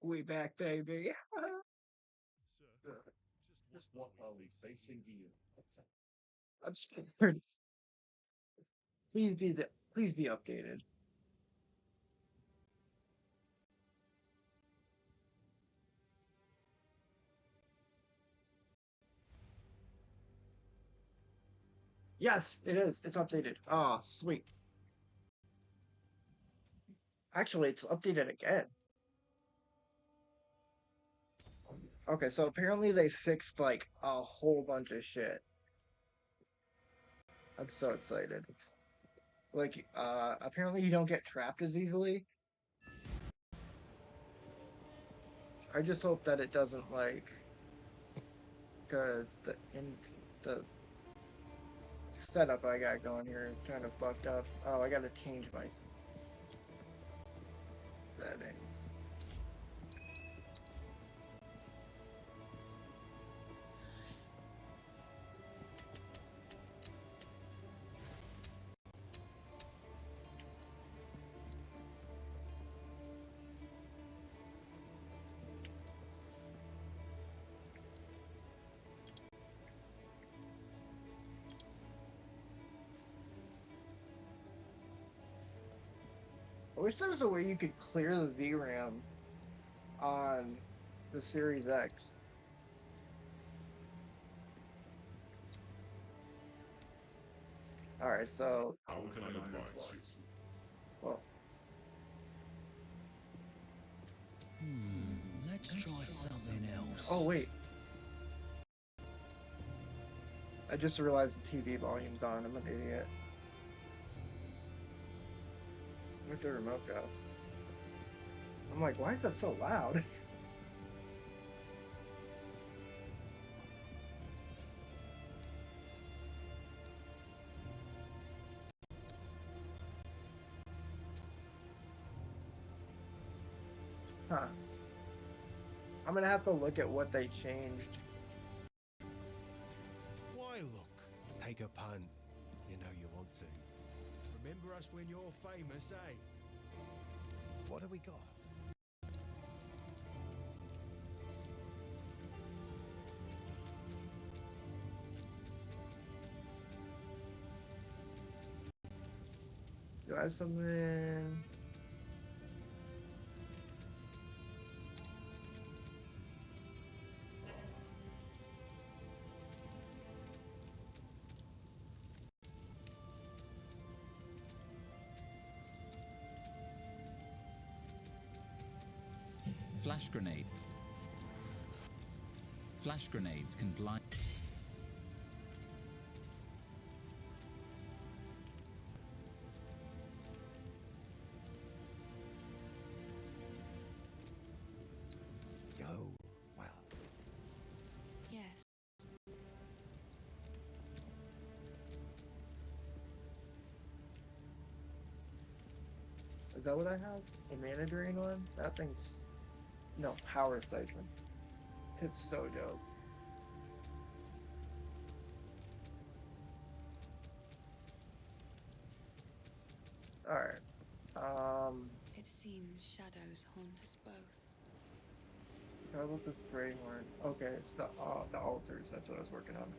We back, baby. Just what are we facing here? I'm scared. Please be updated. Yes, it is. It's updated. Ah, sweet. Actually, it's updated again. Okay, so apparently they fixed like a whole bunch of shit. I'm so excited. Like, apparently you don't get trapped as easily. I just hope that it doesn't like, because the setup I got going here is kind of fucked up. Oh, I gotta change my settings. I wish there was a way you could clear the VRAM on the Series X. All right, so how can I advise you? Well, Let's try something else. oh wait, I just realized the TV volume's on. I'm an idiot. Where'd the remote go? I'm like, why is that so loud? Huh. I'm gonna have to look at what they changed. Why look? Take a punt. You know you want to. Remember us when you're famous, eh? What have we got? Do I have something? Flash grenade. Flash grenades can blind. Oh, well. Yes. Is that what I have? A mana drain one? That thing's no power siphon. It's so dope. Alright. It seems shadows haunt us both. How about the Freyhorn? Okay, it's the altars. That's what I was working on.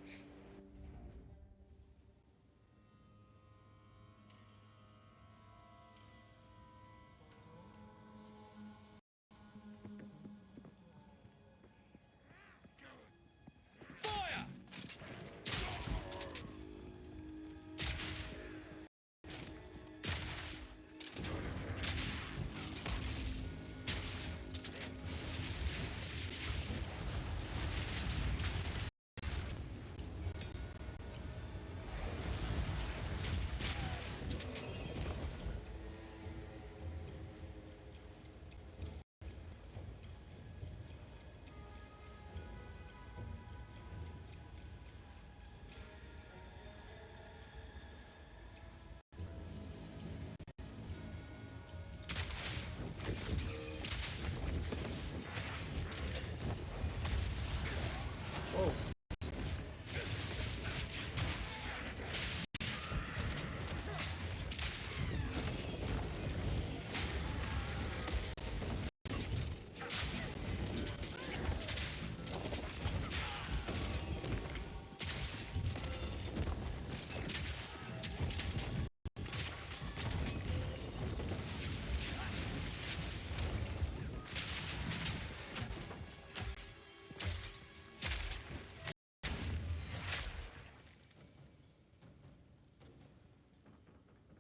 Whoa.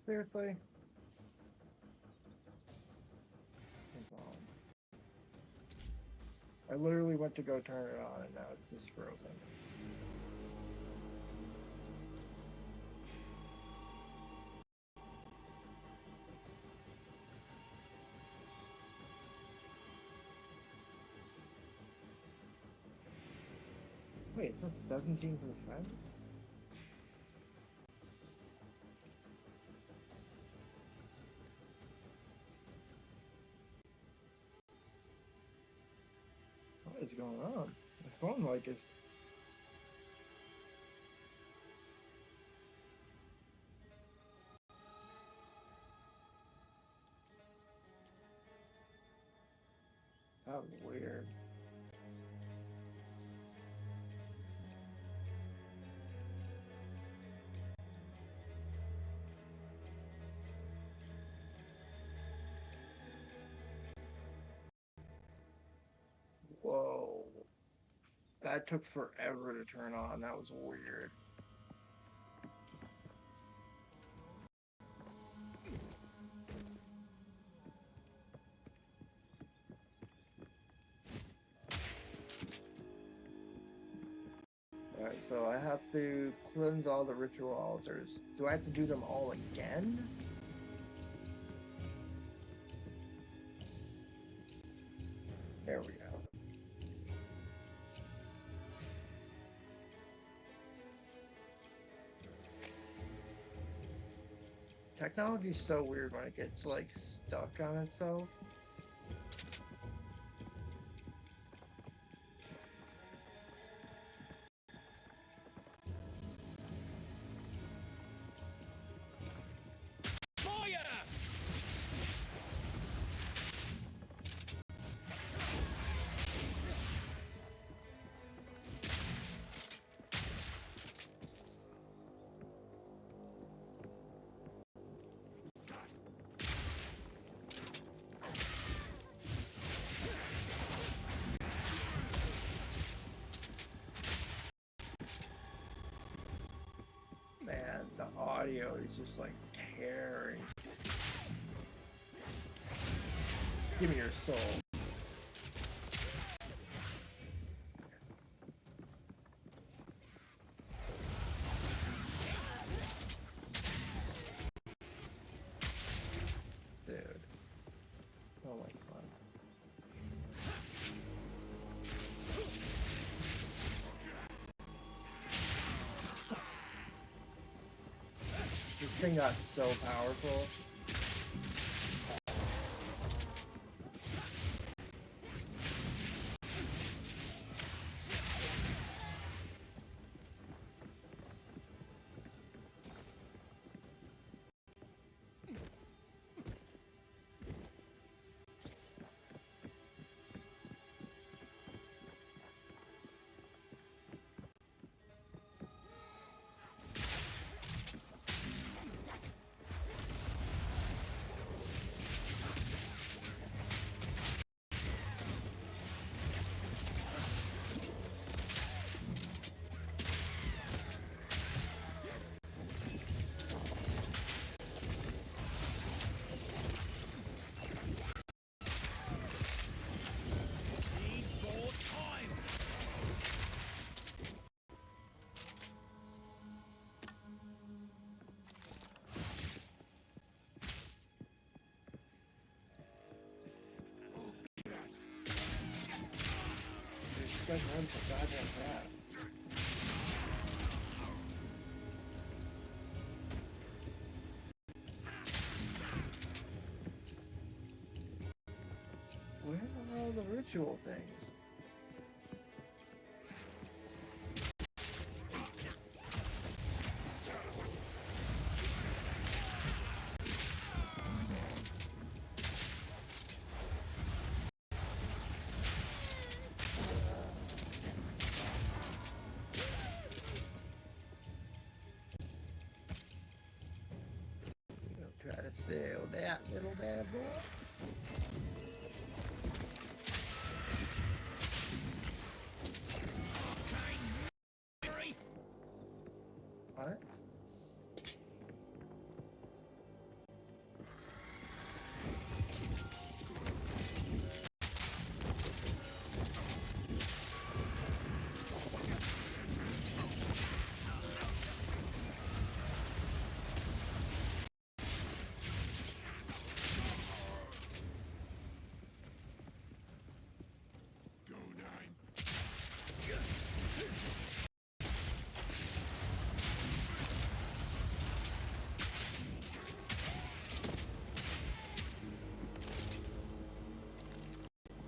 Seriously? I literally went to go turn it on and now it's just frozen. Wait, it's not 17%? What is going on? My phone like is. That was weird. That took forever to turn on. That was weird. Alright, so I have to cleanse all the ritual altars. Do I have to do them all again? There we go. Technology is so weird when it gets like stuck on itself. Man, the audio is just like tearing. Give me your soul. Dude. Oh my god. This thing got so powerful. Guys run so goddamn fast. Where are all the ritual things? Try to sell that little bad boy. What?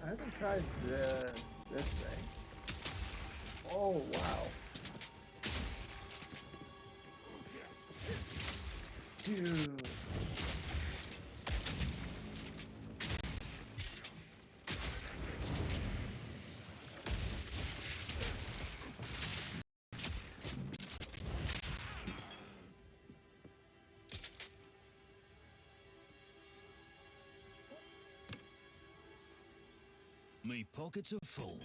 I haven't tried this thing. Oh wow. Dude. Me pockets are full.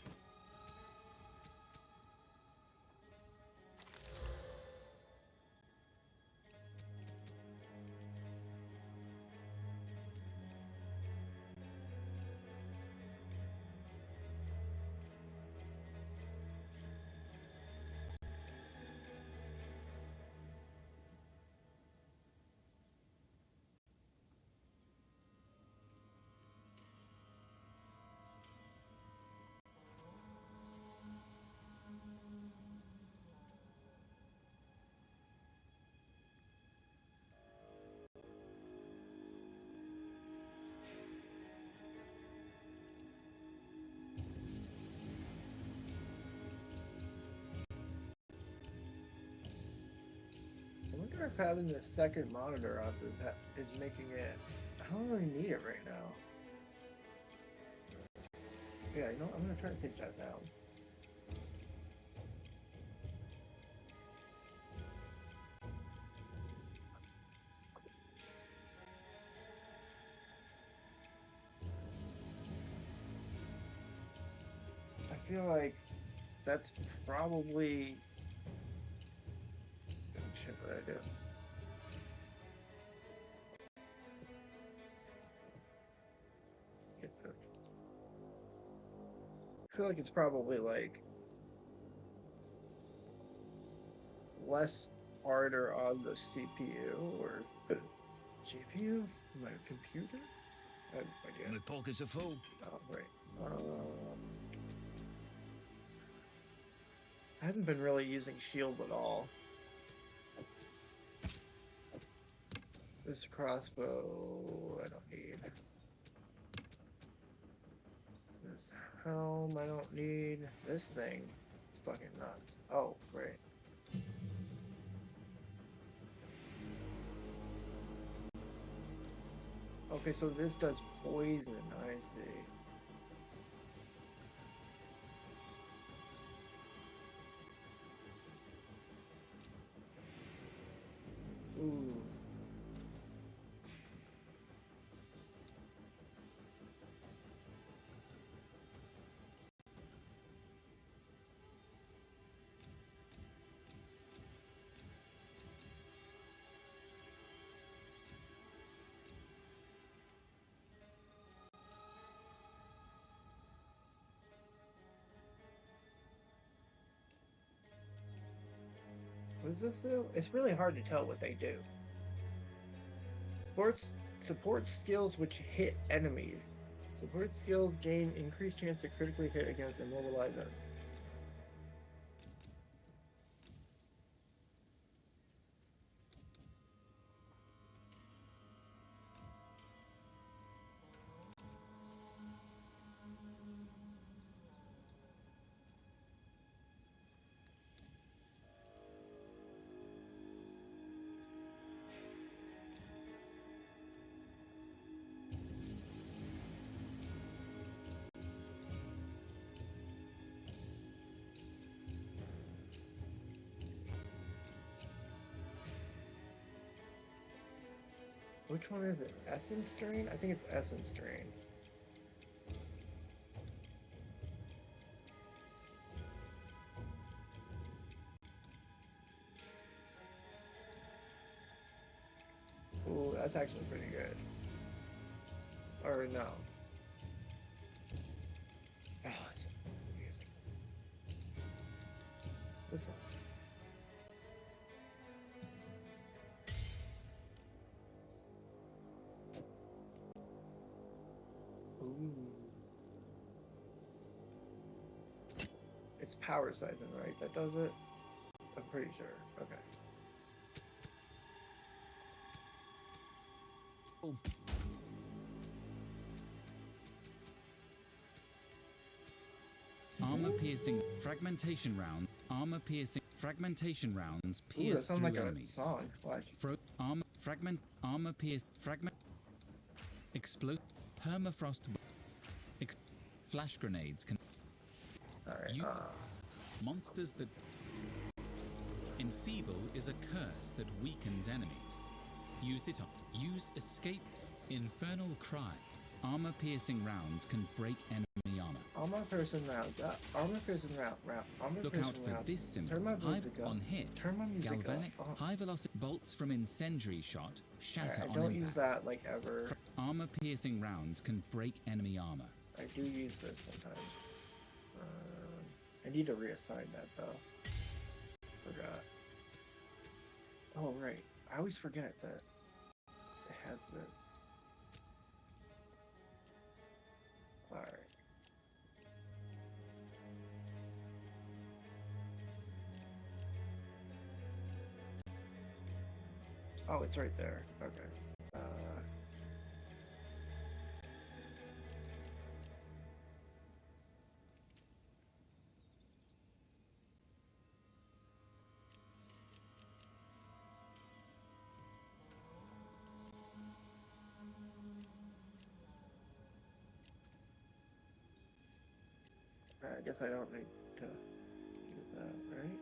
wonder if having the second monitor up is making it. I don't really need it right now. Yeah, you know, I'm gonna try to take that down. I feel like that's probably shit. What I do? I feel like it's probably like less harder on the CPU or the GPU. My computer? I have no idea. My pockets are full. Oh, right. I haven't been really using shield at all. This crossbow I don't need. This helm I don't need. This thing is fucking nuts. Oh, great. Okay, so this does poison, I see. Ooh. What does this do? It's really hard to tell what they do. Support skills which hit enemies. Support skills gain increased chance to critically hit against immobilized enemies. Which one is it? Essence Drain? I think it's Essence Drain. Ooh, that's actually pretty good. Or no. Oh, it's music. This one. Ooh. It's power siphon, right? That does it? I'm pretty sure. Okay. Oh. Armor piercing fragmentation round. Armor piercing fragmentation rounds Ooh, that pierce sounds through like enemies. a song. Watch. Armor pierce fragment. Explode. Permafrost. Flash grenades can. All right. Monsters that. Enfeeble is a curse that weakens enemies. Use it on. Use escape. Infernal cry. Armor piercing rounds can break enemy armor. Armor piercing rounds. Armor piercing round. Armor Look piercing out for round. this symbol. Turn my music up. On hit. Turn my music Galvanic. up. Oh. High velocity bolts from incendiary shot. Shatter I on don't impact. use that like ever. Armor piercing rounds can break enemy armor. I do use this sometimes. I need to reassign that though. Forgot. Oh right. I always forget that it has this. Alright. Oh, it's right there. Okay. I guess I don't need to do that, right?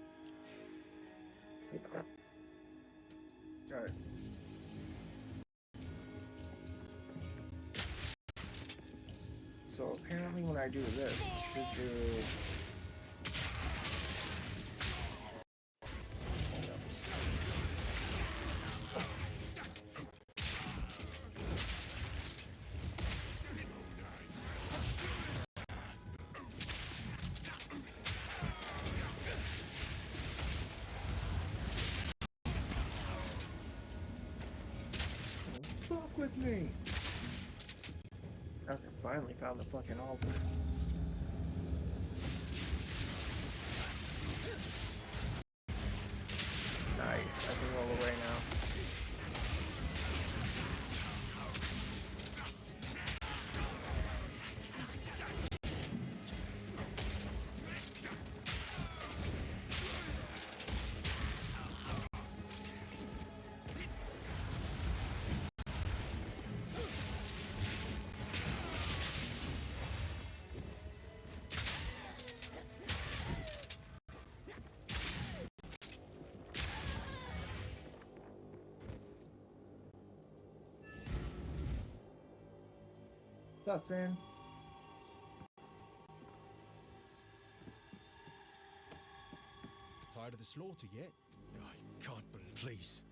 Alright. So apparently when I do this, it should do... Fuck with me! Okay, finally found the fucking altar. Nice, I can roll away now. Nothing. Tired of the slaughter yet? I can't believe. Please.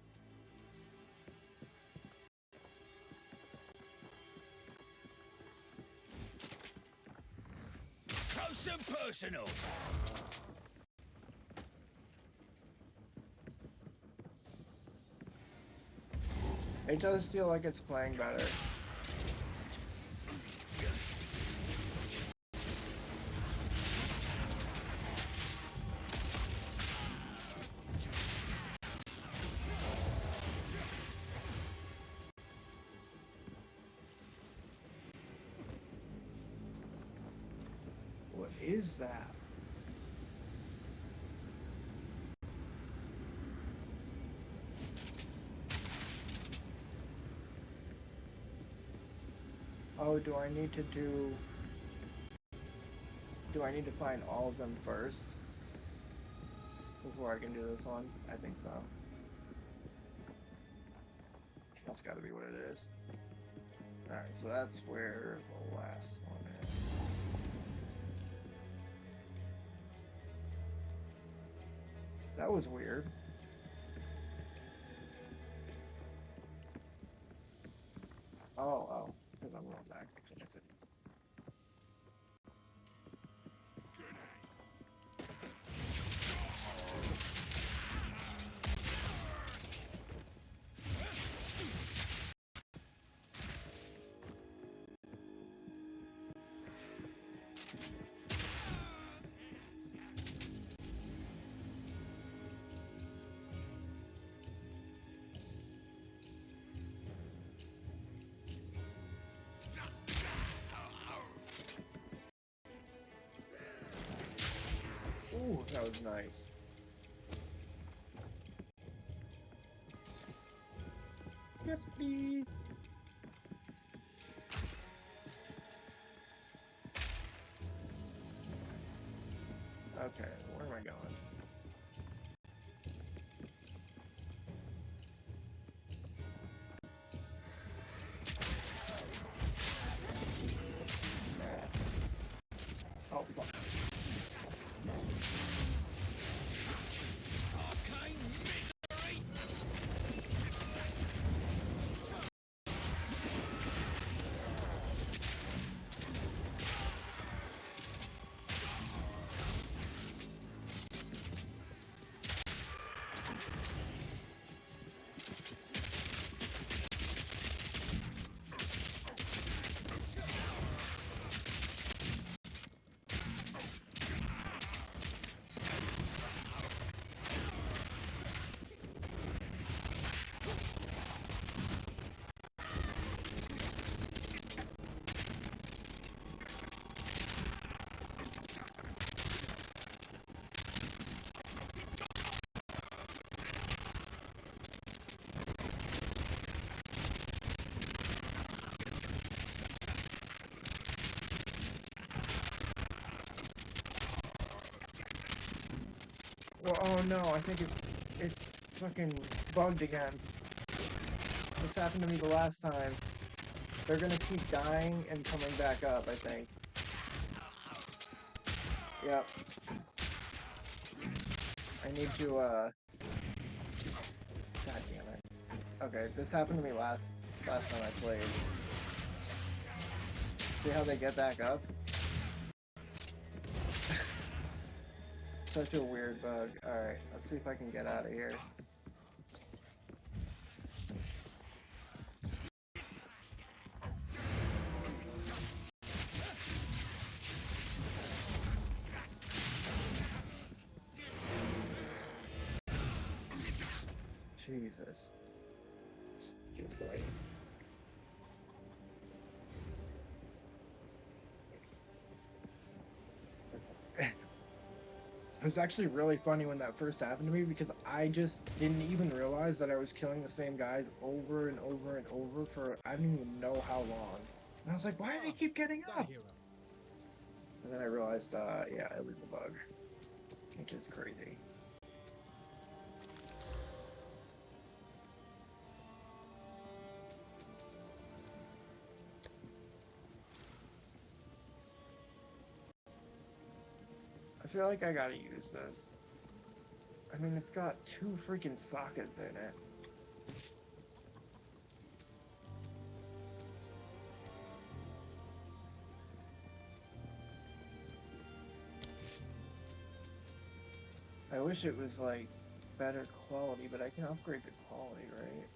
Close and personal. It does feel like it's playing better. What is that? Oh, do I need to do... Do I need to find all of them first? Before I can do this one? I think so. That's gotta be what it is. Alright, so that's where the last one is. That was weird. Oh, because I'm going back. Ooh, that was nice. Yes, please. Okay, where am I going? Oh, fuck. Well, oh no, I think it's fucking bugged again. This happened to me the last time. They're gonna keep dying and coming back up, I think. Yep. I need to, God damn it. Okay, this happened to me last time I played. See how they get back up? Such a weird bug. Alright, let's see if I can get out of here. Jesus. It was actually really funny when that first happened to me because I just didn't even realize that I was killing the same guys over and over and over for I don't even know how long. And I was like, why do they keep getting up? And then I realized, yeah, it was a bug, which is crazy. I feel like I gotta use this. I mean, it's got 2 freaking sockets in it. I wish it was like better quality, but I can upgrade the quality, right?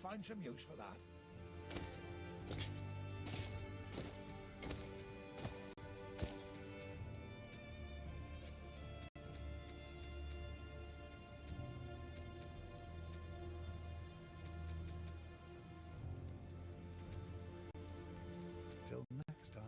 find some use for that. Till next time.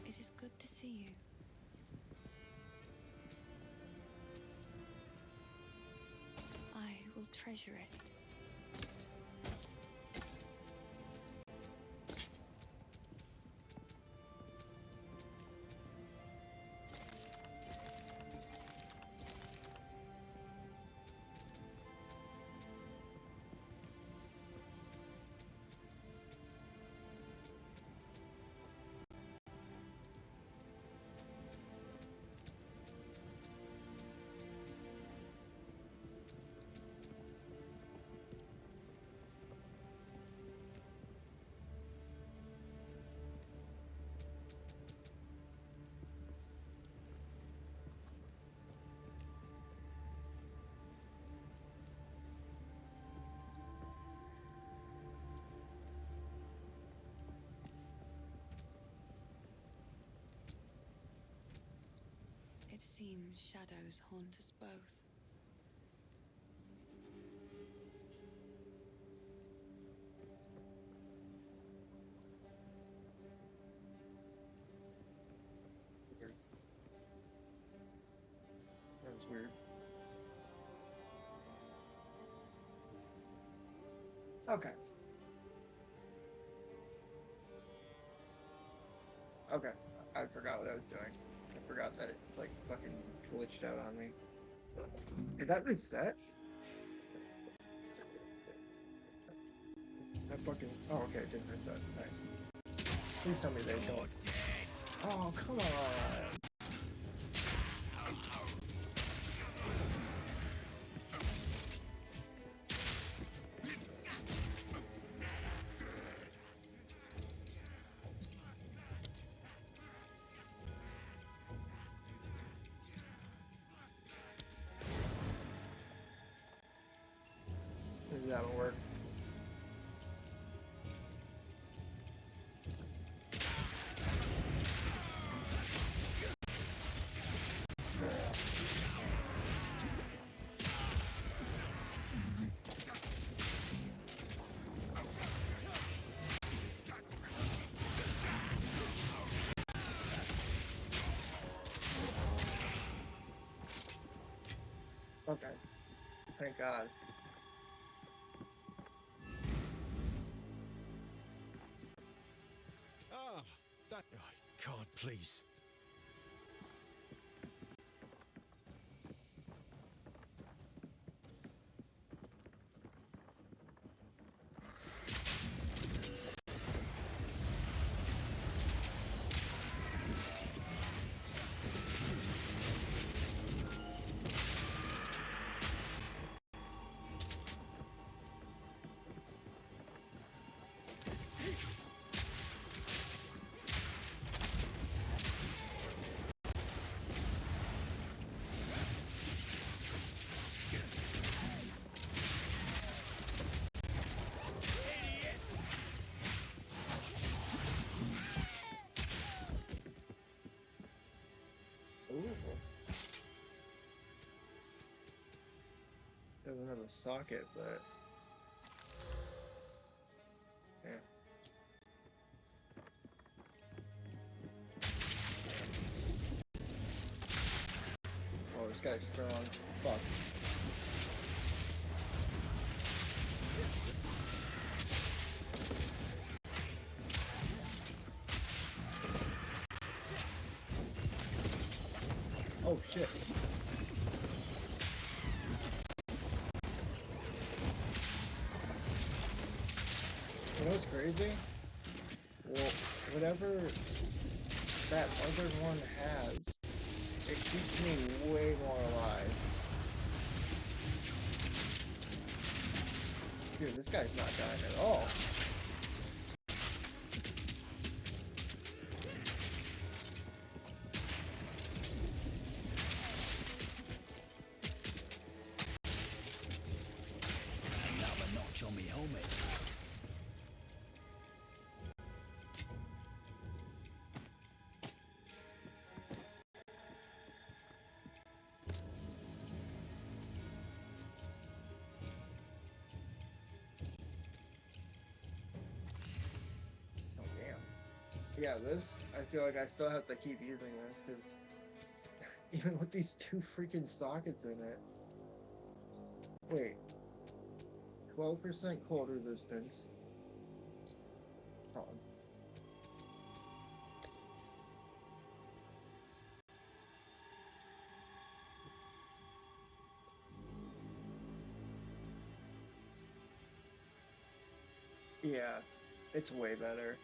It is good to see you. I will treasure it. It seems shadows haunt us both. That was weird. Okay. Okay. I forgot what I was doing. I forgot that it, like, fucking glitched out on me. Did that reset? That fucking... Oh, okay, it didn't reset. Nice. Please tell me they don't. Oh, come on! Maybe that'll work. Okay. Thank God. Ah, that... I can't, please. Ooh. Doesn't have a socket, but... Yeah. Oh, this guy's strong. Fuck. Oh, shit. You know what's crazy? Well, whatever that other one has, it keeps me way more alive. Dude, this guy's not dying at all. Another notch on me helmet. Oh, damn. Yeah, this, I feel like I still have to keep using this, because even with these 2 freaking sockets in it. Wait. 12% cold resistance. Oh. Yeah, it's way better.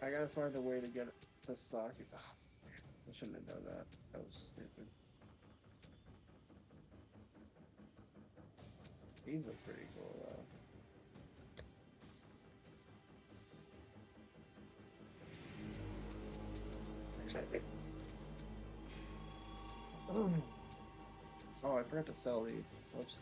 I gotta find a way to get the socket. Oh, I shouldn't have done that. That was stupid. These look pretty cool though. Oh, I forgot to sell these. Whoops.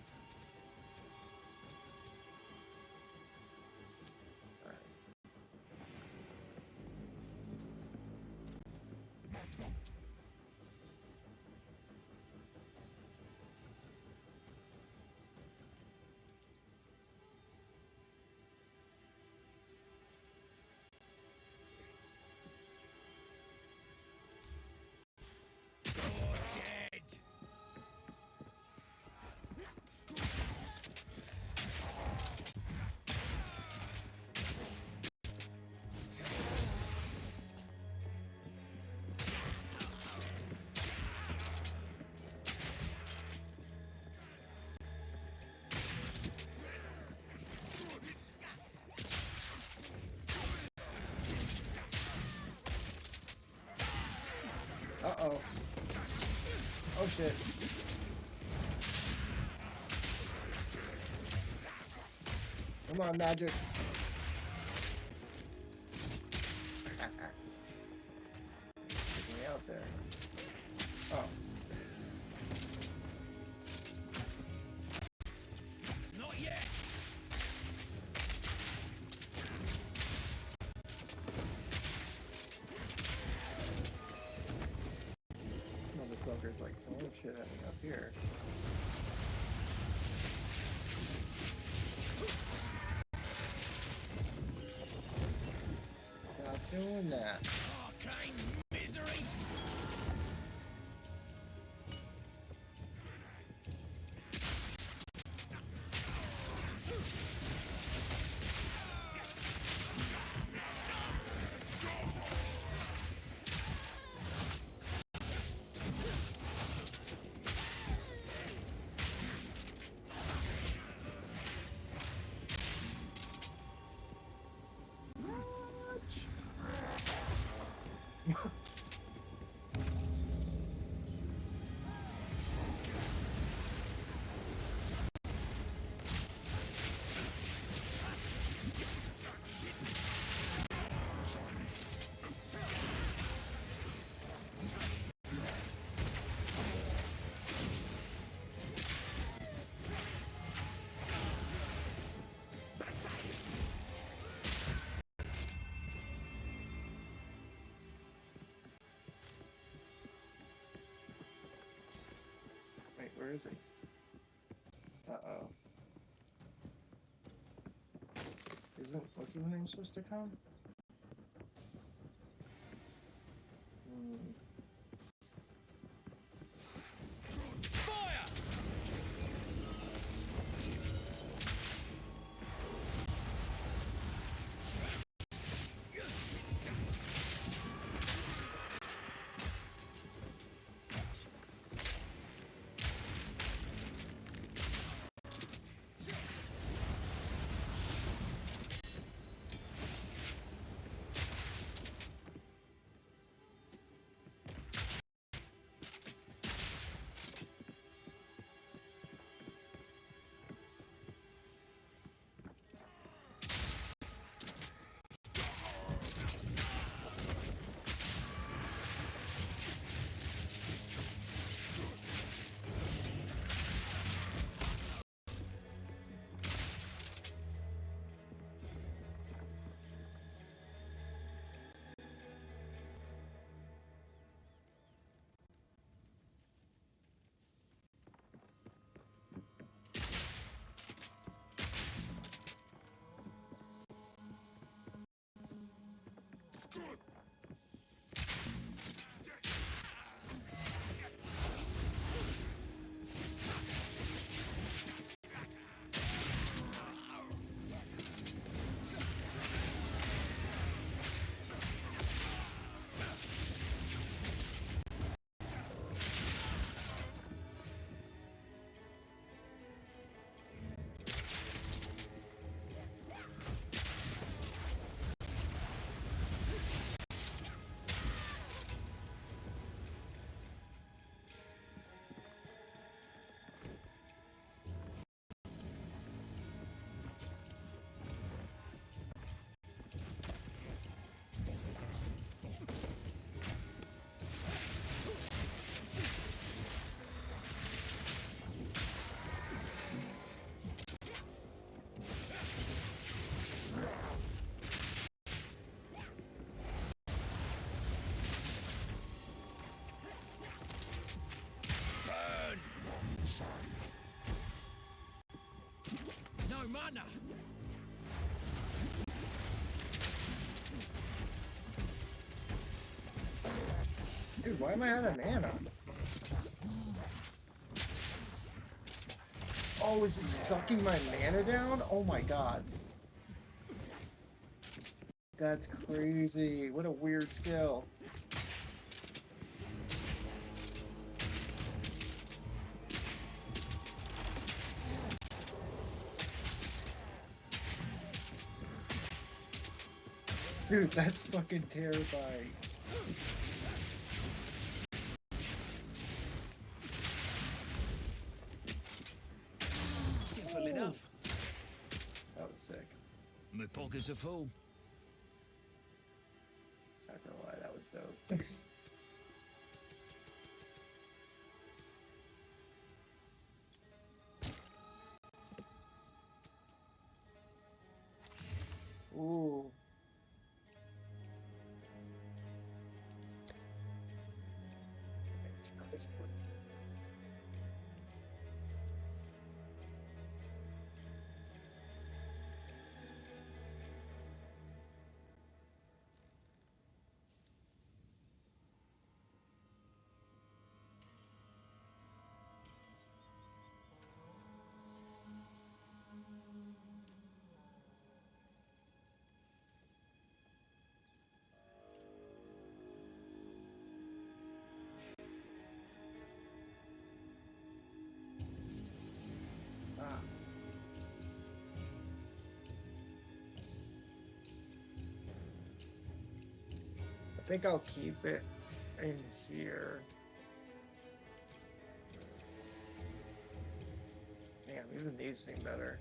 Uh-oh. Oh shit. Come on, magic. Get me out there. Oh. Not yet. Motherfucker's like, oh shit, I think up here. Stop doing that. Arcane misery. Wait, where is he? Uh-oh. What's his name supposed to come? Fire! mana. Dude, why am I out of mana? Oh, is it sucking my mana down? Oh my god. That's crazy. What a weird skill. Dude, that's fucking terrifying. Simple enough. That was sick. My pockets are full. Not gonna lie, that was dope. Ooh. Ah. I think I'll keep it in here. Damn, even these seem better.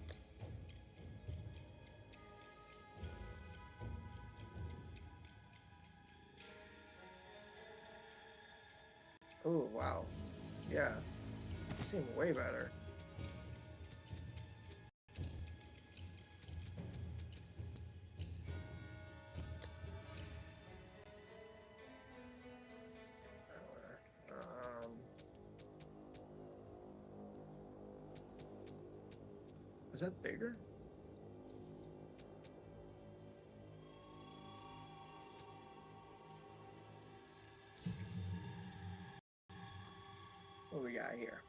Oh, wow. Yeah. They seem way better. Is that bigger? What do we got here?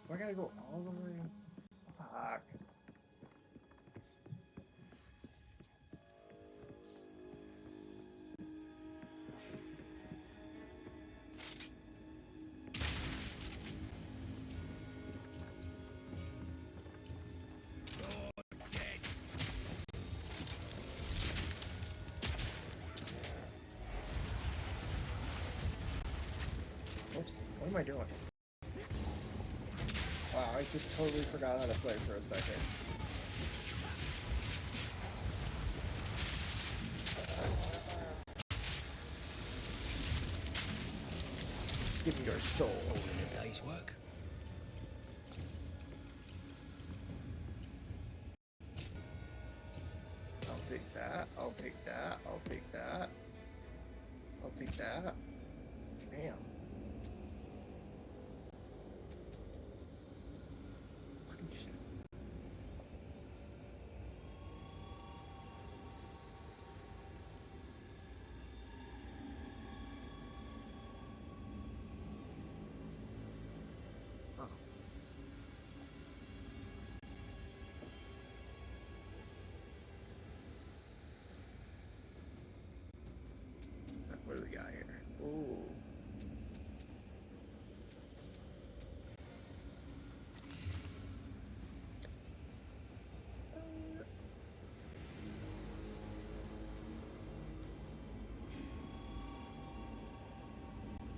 I gotta go all the way. Fuck. Oops, what am I doing? Wow, I just totally forgot how to play for a second. Give me your soul. A day's work. that. I'll take that. I'll take that. I'll take that. Damn. Holy shit. Oh. What do we got here? Ooh.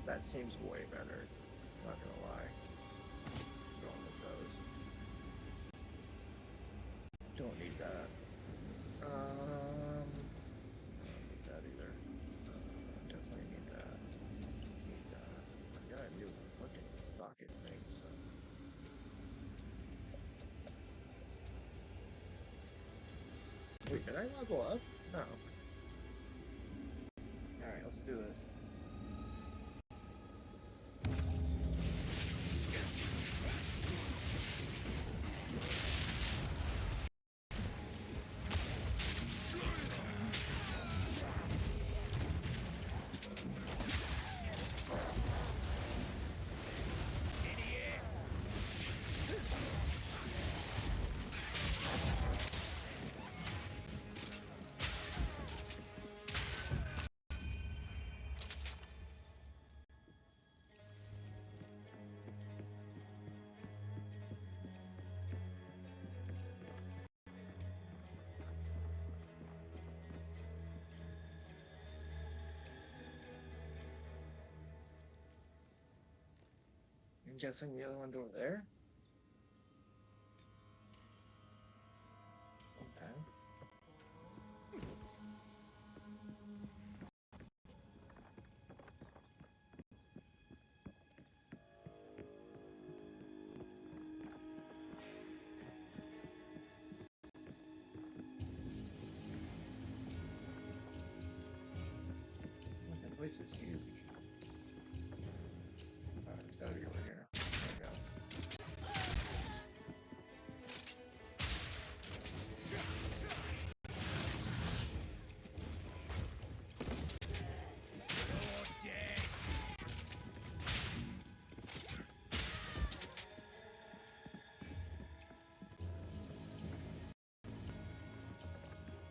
That seems way better. Not gonna lie. Going with those. Don't need that. Don't need that either. Definitely need that. Need that. I got a new fucking socket thing, so. Wait, did I level up? No. Alright, let's do this. I'm guessing the other one's over there? Okay. That place is huge. Alright, it's gotta be over here. There we go.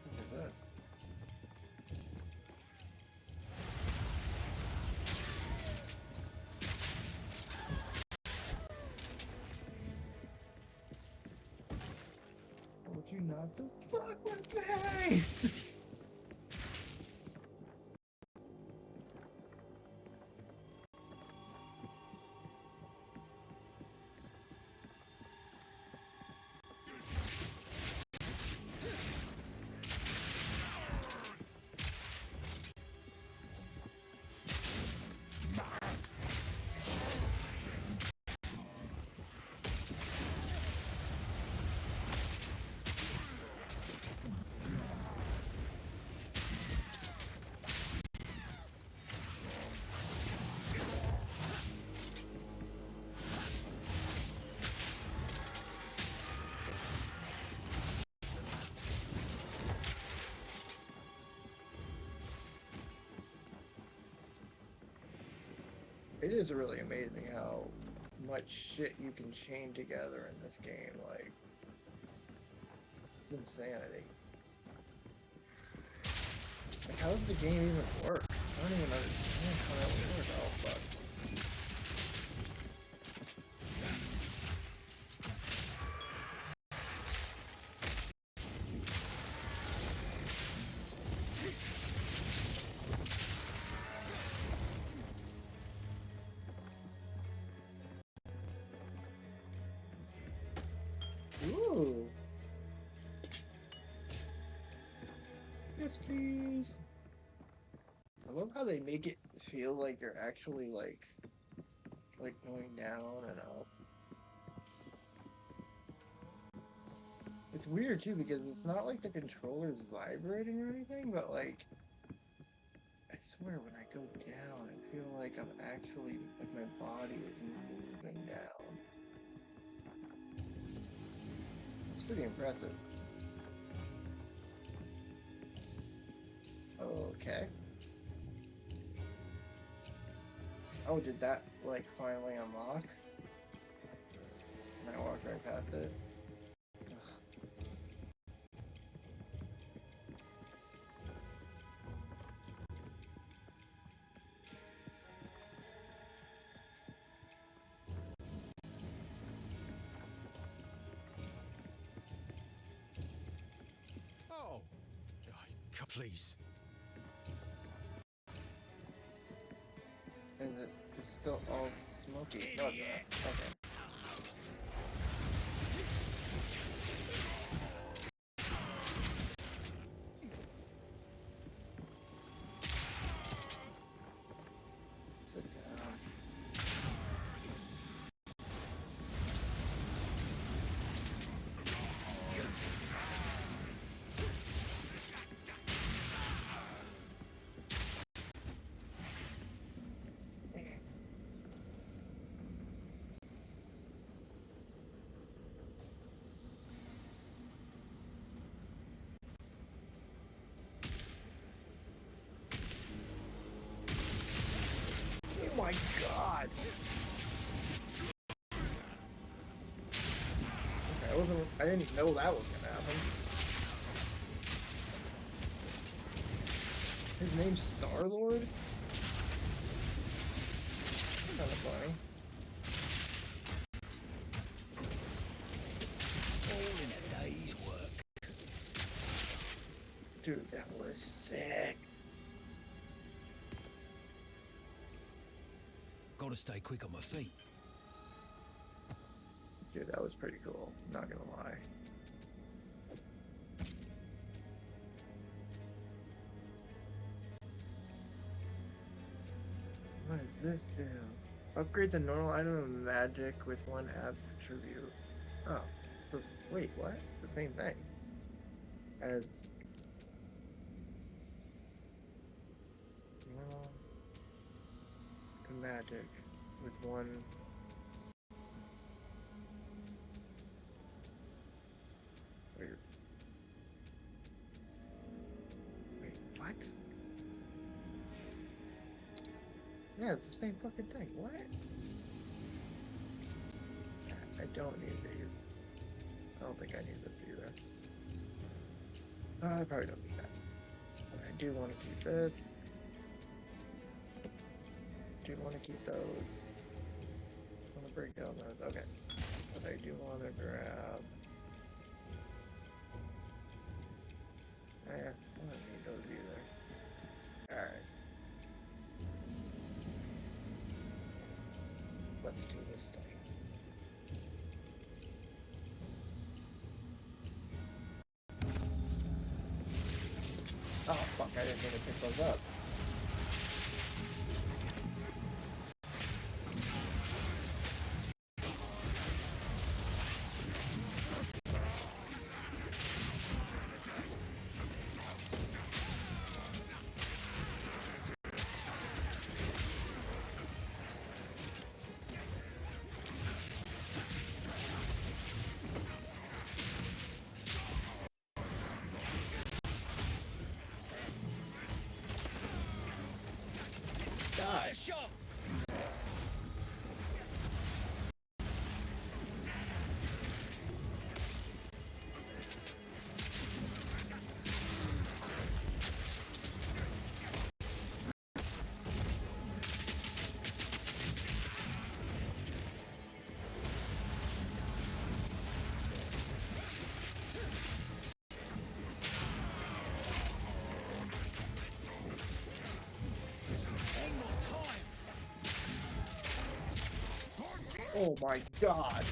Look at this. Would you not the fuck with me? It is really amazing how much shit you can chain together in this game. Like, it's insanity. Like, how does the game even work? I don't even understand how that would work. Oh, fuck. Ooh. Yes, please. I love how they make it feel like you're actually like going down and up. It's weird too because it's not like the controller's vibrating or anything, but like I swear when I go down, I feel like I'm actually like my body is moving down. It's pretty impressive. Okay. Oh, did that like finally unlock? And I walked right past it. Oh, please. Is it? It's still all smoky. No, it's not. Okay. Sit down. Oh my god! Okay, I didn't know that was gonna happen. His name's Star-Lord? Kinda funny. All in a day's work. Dude, that was sick. Gotta stay quick on my feet. Dude, that was pretty cool. Not gonna lie. What does this do? Upgrades a normal item of magic with one attribute. Oh. Wait, what? It's the same thing. As normal magic with one. Weird. Wait, what? Yeah, it's the same fucking thing. What? I don't need these. I don't think I need this either. I probably don't need that. But I do want to keep this. Do want to keep those. I want to break down those. Okay. But I do want to grab. I don't need those either. Alright. Let's do this thing. Oh fuck, I didn't mean to pick those up. Die. Oh my god.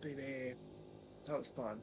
Yes, baby. That was fun.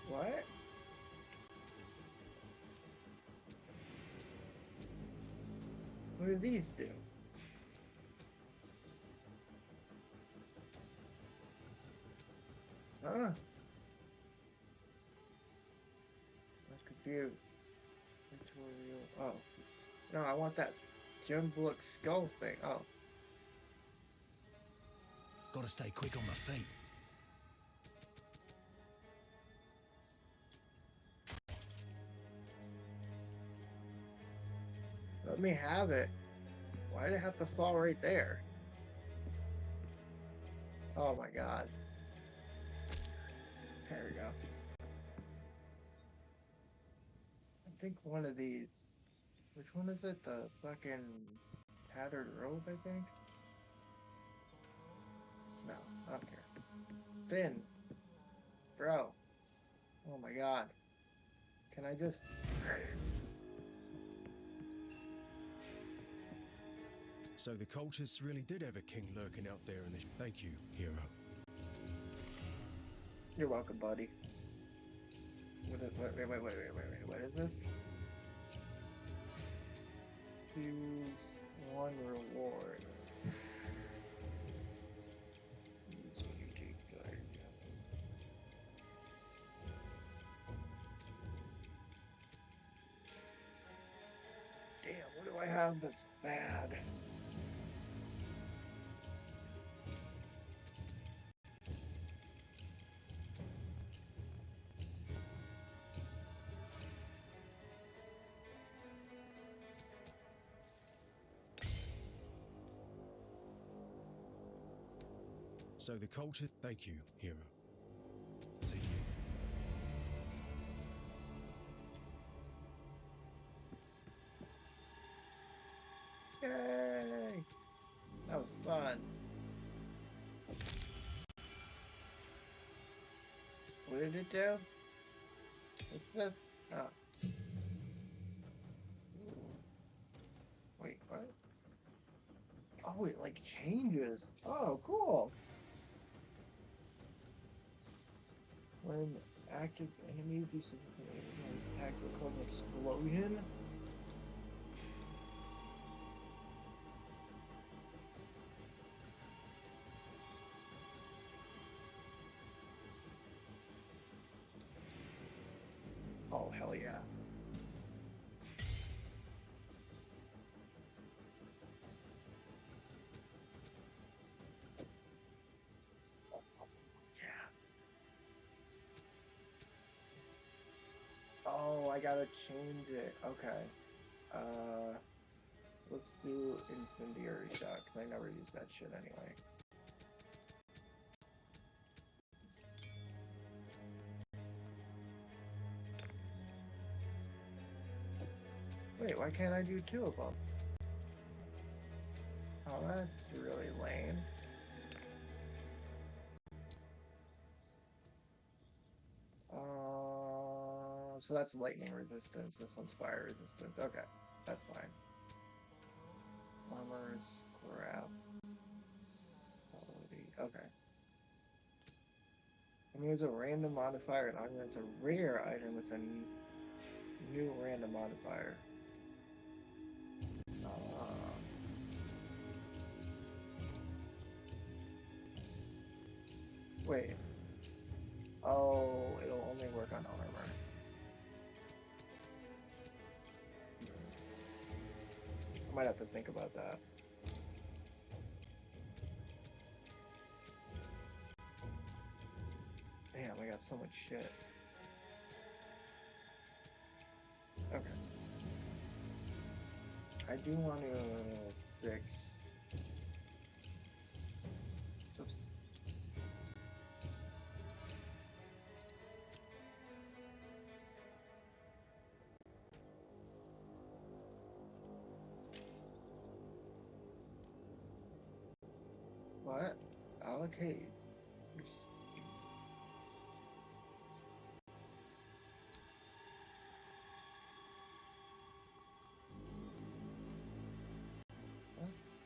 What? What do these do? Huh? I'm confused. Tutorial. Oh. No, I want that Jim Blook skull thing. Oh. Gotta stay quick on my feet. Let me have it. Why did it have to fall right there? Oh my god. There we go. I think one of these. Which one is it? The fucking tattered robe, I think? No, I don't care. Finn. Bro. Oh my god. Can I just... So the cultists really did have a king lurking out there in this. Thank you, hero. You're welcome, buddy. Wait, what is this? Use one reward. Use when you take good. Damn, what do I have that's bad? So the cultist. Thank you, hero. See you. Yay! That was fun. What did it do? What's this? Oh. Wait, what? Oh, it like changes. Oh, cool. When active enemies do something, attack will cause an explosion. Oh, hell yeah. Oh, I gotta change it. Okay. Let's do incendiary shot, 'cause I never use that shit anyway. Wait, why can't I do two of them? Oh, that's really lame. So that's lightning resistance. This one's fire resistant. Okay, that's fine. Armor's crap. Quality. Okay. I'm gonna use a random modifier, and I'm gonna use a rare item with a new random modifier. Wait. Oh, it'll only work on armor. I might have to think about that. Damn, I got so much shit. I do want to fix. What? Allocate.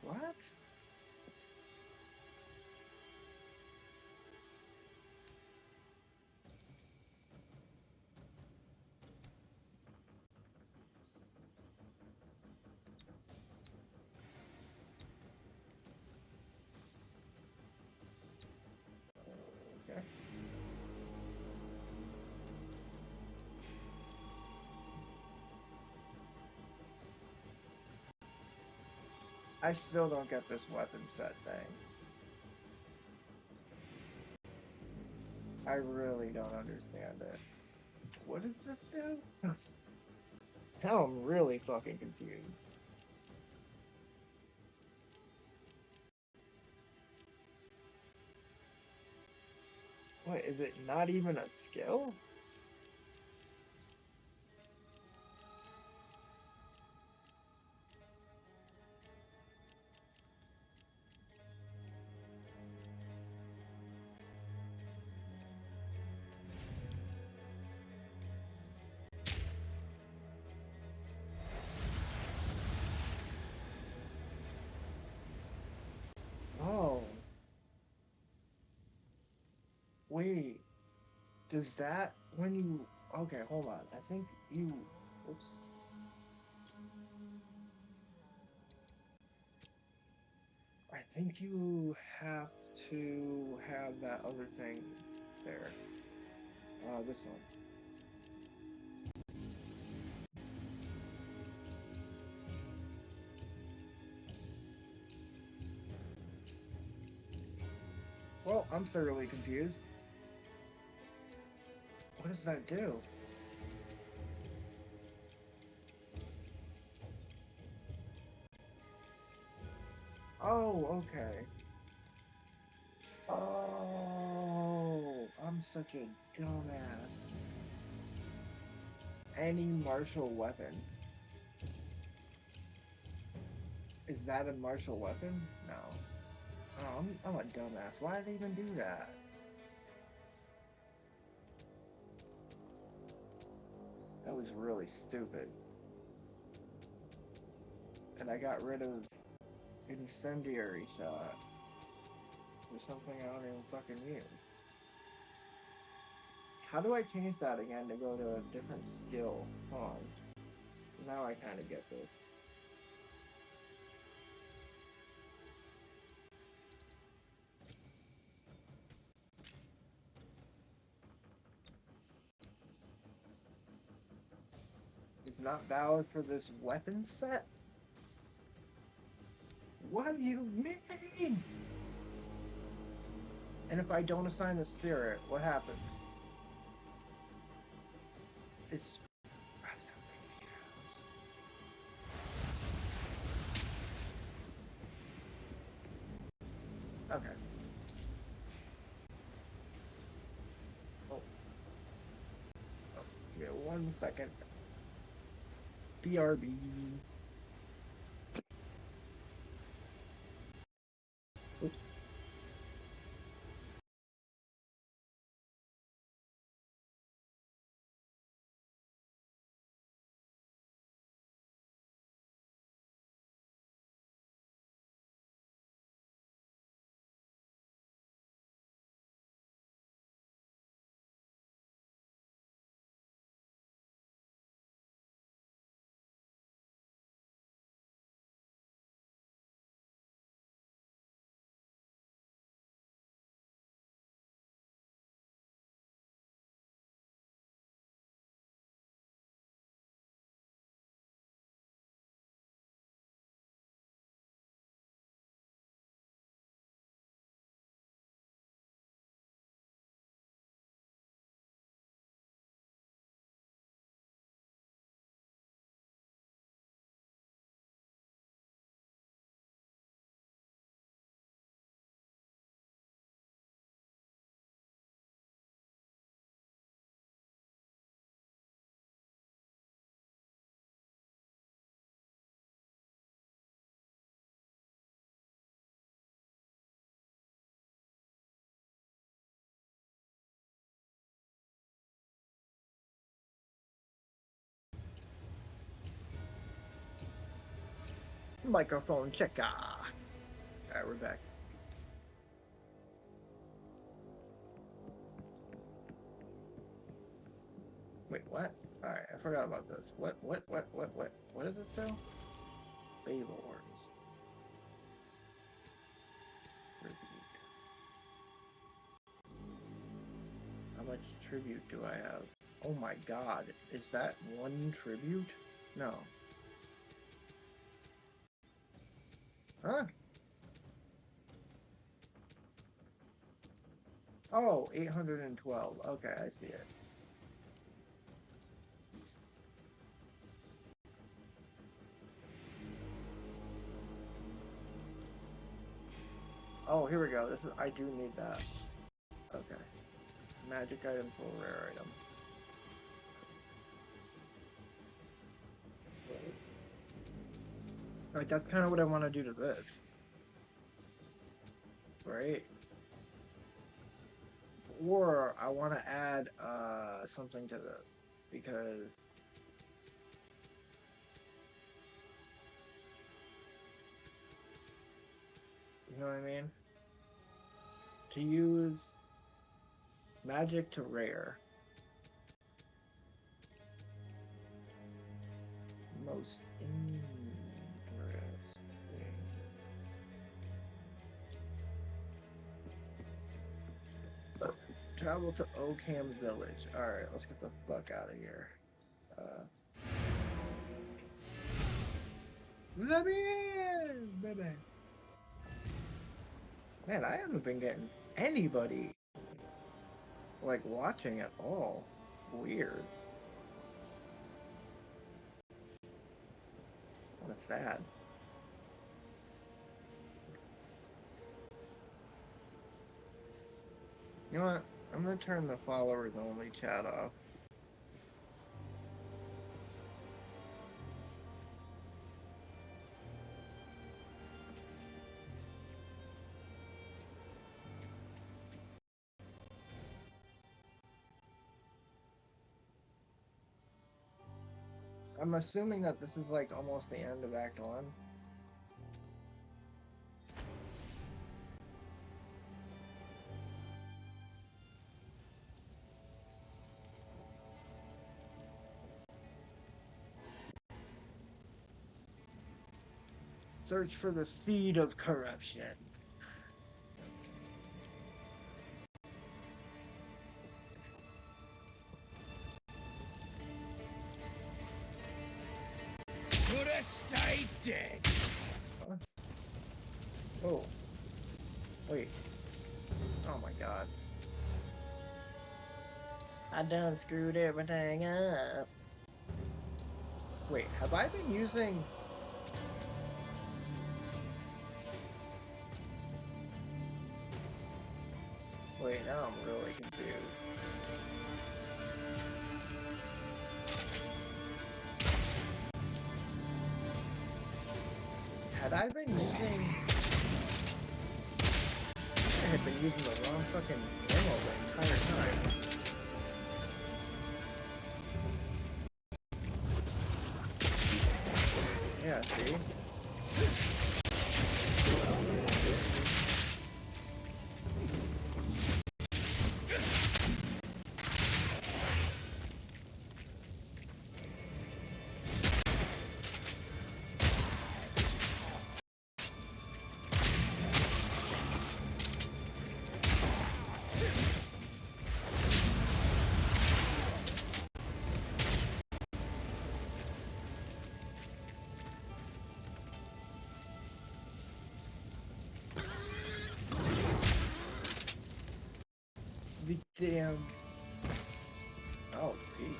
What? Okay. I still don't get this weapon set thing. I really don't understand it. What does this do? Now I'm really fucking confused. What, is it not even a skill? Oh. Wait. Does that, when you... Okay, hold on. I think you... Oops. I think you have to have that other thing there. This one. Well, I'm thoroughly confused. What does that do? Oh, okay. Oh, I'm such a dumbass. Any martial weapon. Is that a martial weapon? No. Oh, I'm a dumbass. Why did they even do that? That was really stupid. And I got rid of incendiary shot. Or something I don't even fucking use. How do I change that again to go to a different skill? Hold on. Now I kind of get this. It's not valid for this weapon set? What do you mean? And if I don't assign the spirit, what happens? It's... I'm so confused. Okay. Oh. Give me 1 second. BRB. Microphone checker. Alright, we're back. Wait, what? Alright, I forgot about this. What does this do? Baylords. How much tribute do I have? Oh my god, is that one tribute? No. Huh? Oh, 812. Okay, I see it. Oh, here we go. This is, I do need that. Okay. Magic item for rare item. Like, that's kind of what I want to do to this. Right? Or I want to add something to this. Because... You know what I mean? To use magic to rare. Most interesting. Travel to Oakham Village. Alright, let's get the fuck out of here. Let me in, baby. Man, I haven't been getting anybody like watching at all. Weird. Kind of sad. You know what? I'm gonna turn the followers only chat off. I'm assuming that this is like almost the end of Act 1. Search for the seed of corruption. Could have stayed dead. Huh? Oh. Wait. Oh my god. I done screwed everything up. Wait, have I been using... Wait, now I'm really confused. Had I been using... I had been using the wrong fucking ammo the entire time. Yeah, see? Damn. Oh, jeez.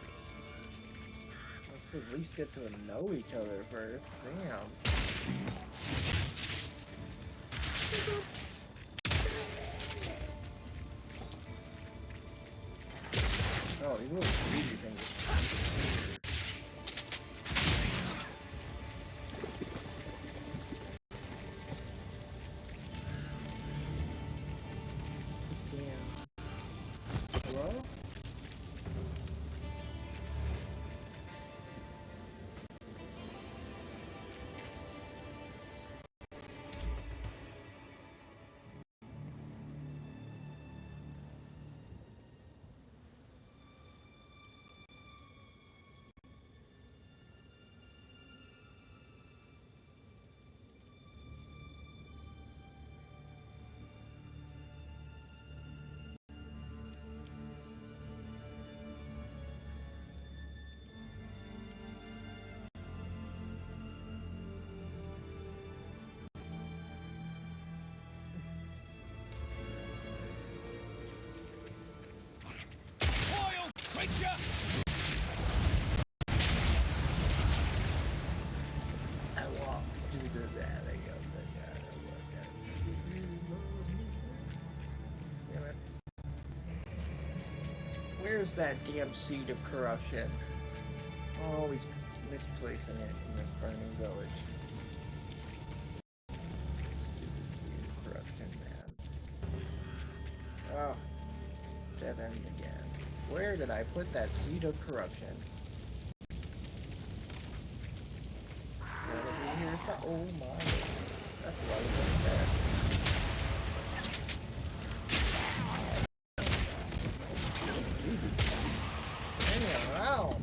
Let's at least get to know each other first. Damn. Oh, these little creepy things are weird. Damn. Hello? walks to the valley of the shadow. Damn it. Where's that damn seed of corruption? Always misplacing it in this burning village. Corruption, man. Oh, dead end again. Where did I put that seed of corruption? Gotta be here. Oh my. That's why we went there. Jesus. Hang around.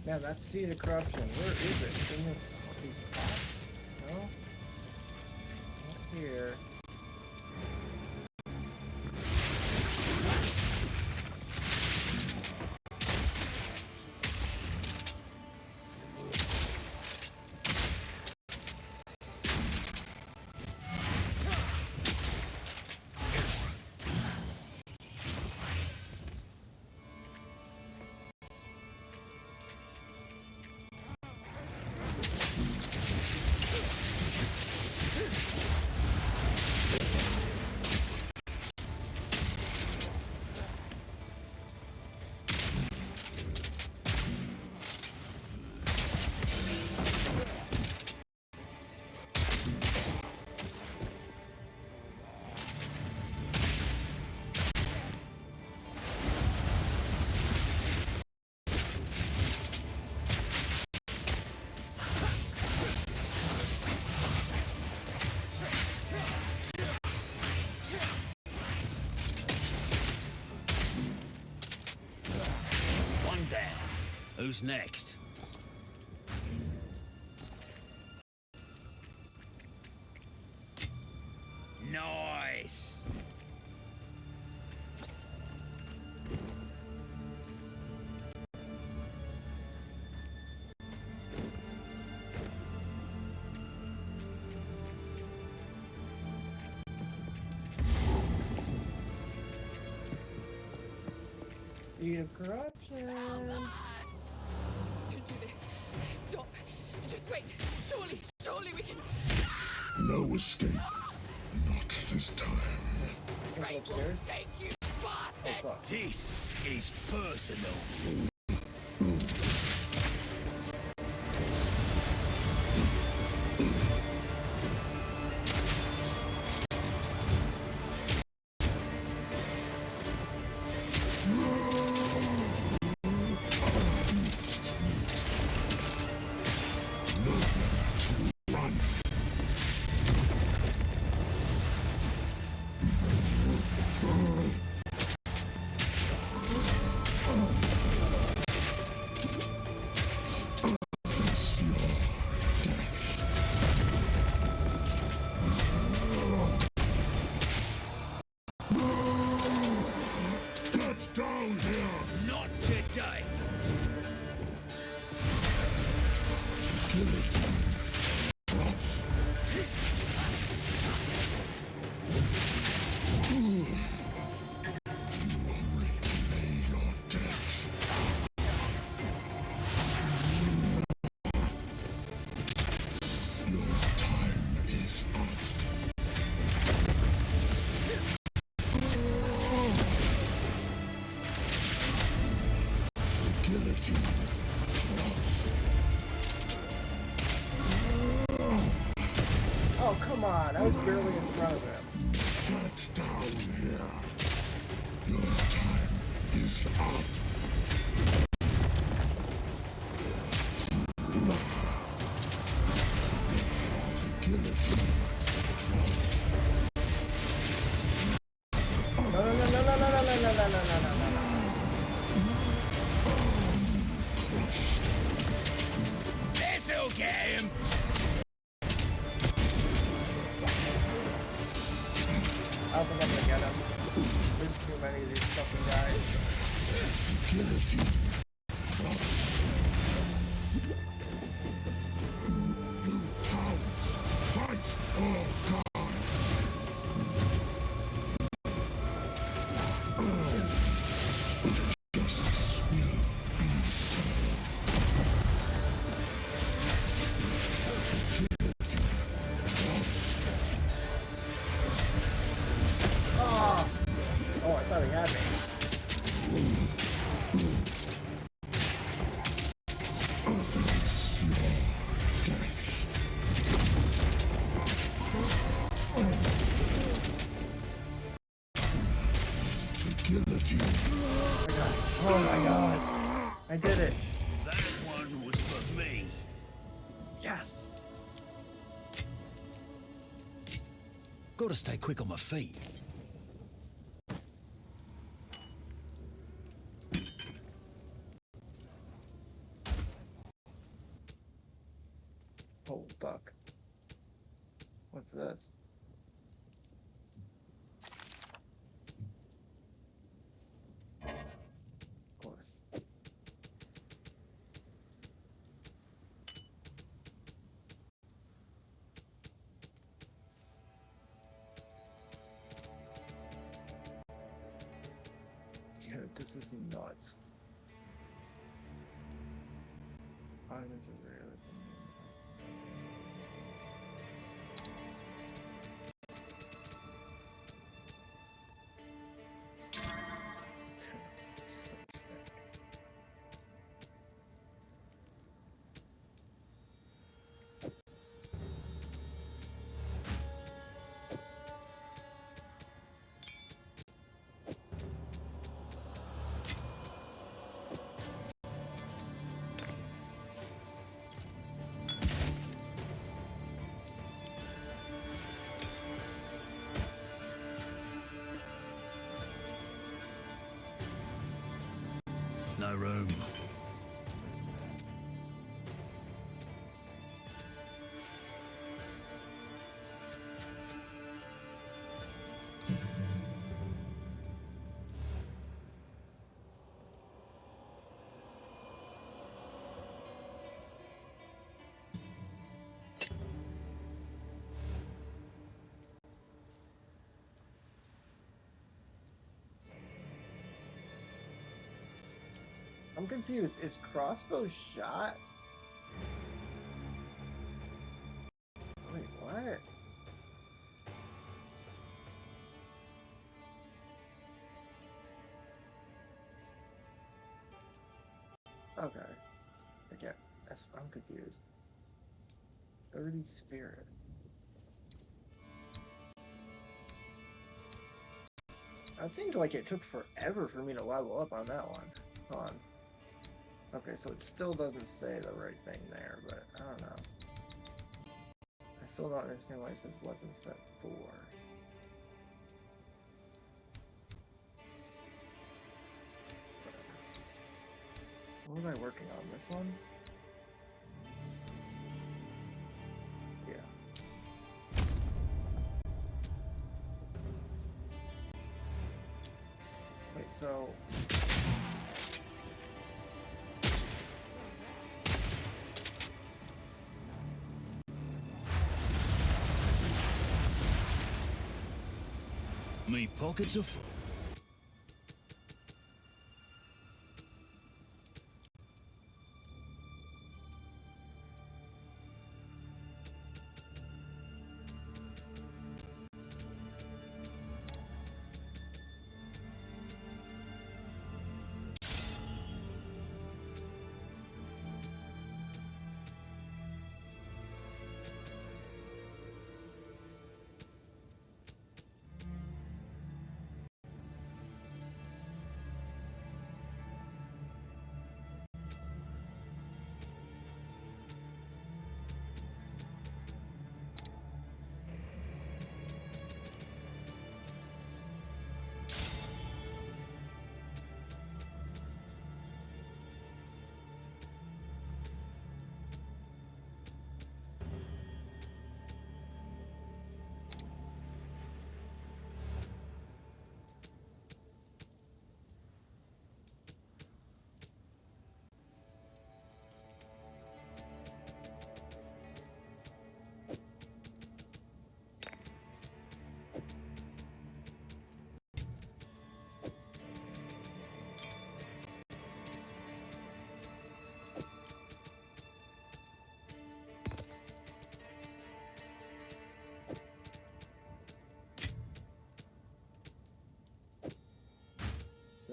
Man, that's seed of corruption. Where is it? In these pots? No? Not here. Who's next? Nice! Seed of corruption. Don't do this. Stop. Just wait. Surely we can. No escape. Not this time. Right, we'll take you, bastard! This is personal. Down here! Not today! Guillotine. Rots. You hungry to lay your death. Your time is up. Oh, come on. I was barely in front of him. Get down here. Your time is up. The guillotine. No. This'll get him. I don't think I'm gonna get him. There's too many of these fucking guys. Guillotine. You cowards, fight or die. Justice will be served. Oh, I thought he had me. Face your death. The guillotine. Oh my god. I did it. That one was for me. Yes. Gotta stay quick on my feet. Oh, fuck. What's this? Of course. Dude, this is nuts. Diamonds are really so sick. No room. I'm confused. Is crossbow shot? Wait, what? Okay. Again, I'm confused. 30 spirit. It seemed like it took forever for me to level up on that one. Hold on. Okay, so it still doesn't say the right thing there, but I don't know. I still don't understand why it says weapon set 4. What was I working on? This one? Yeah. Wait, so... Me pockets are full.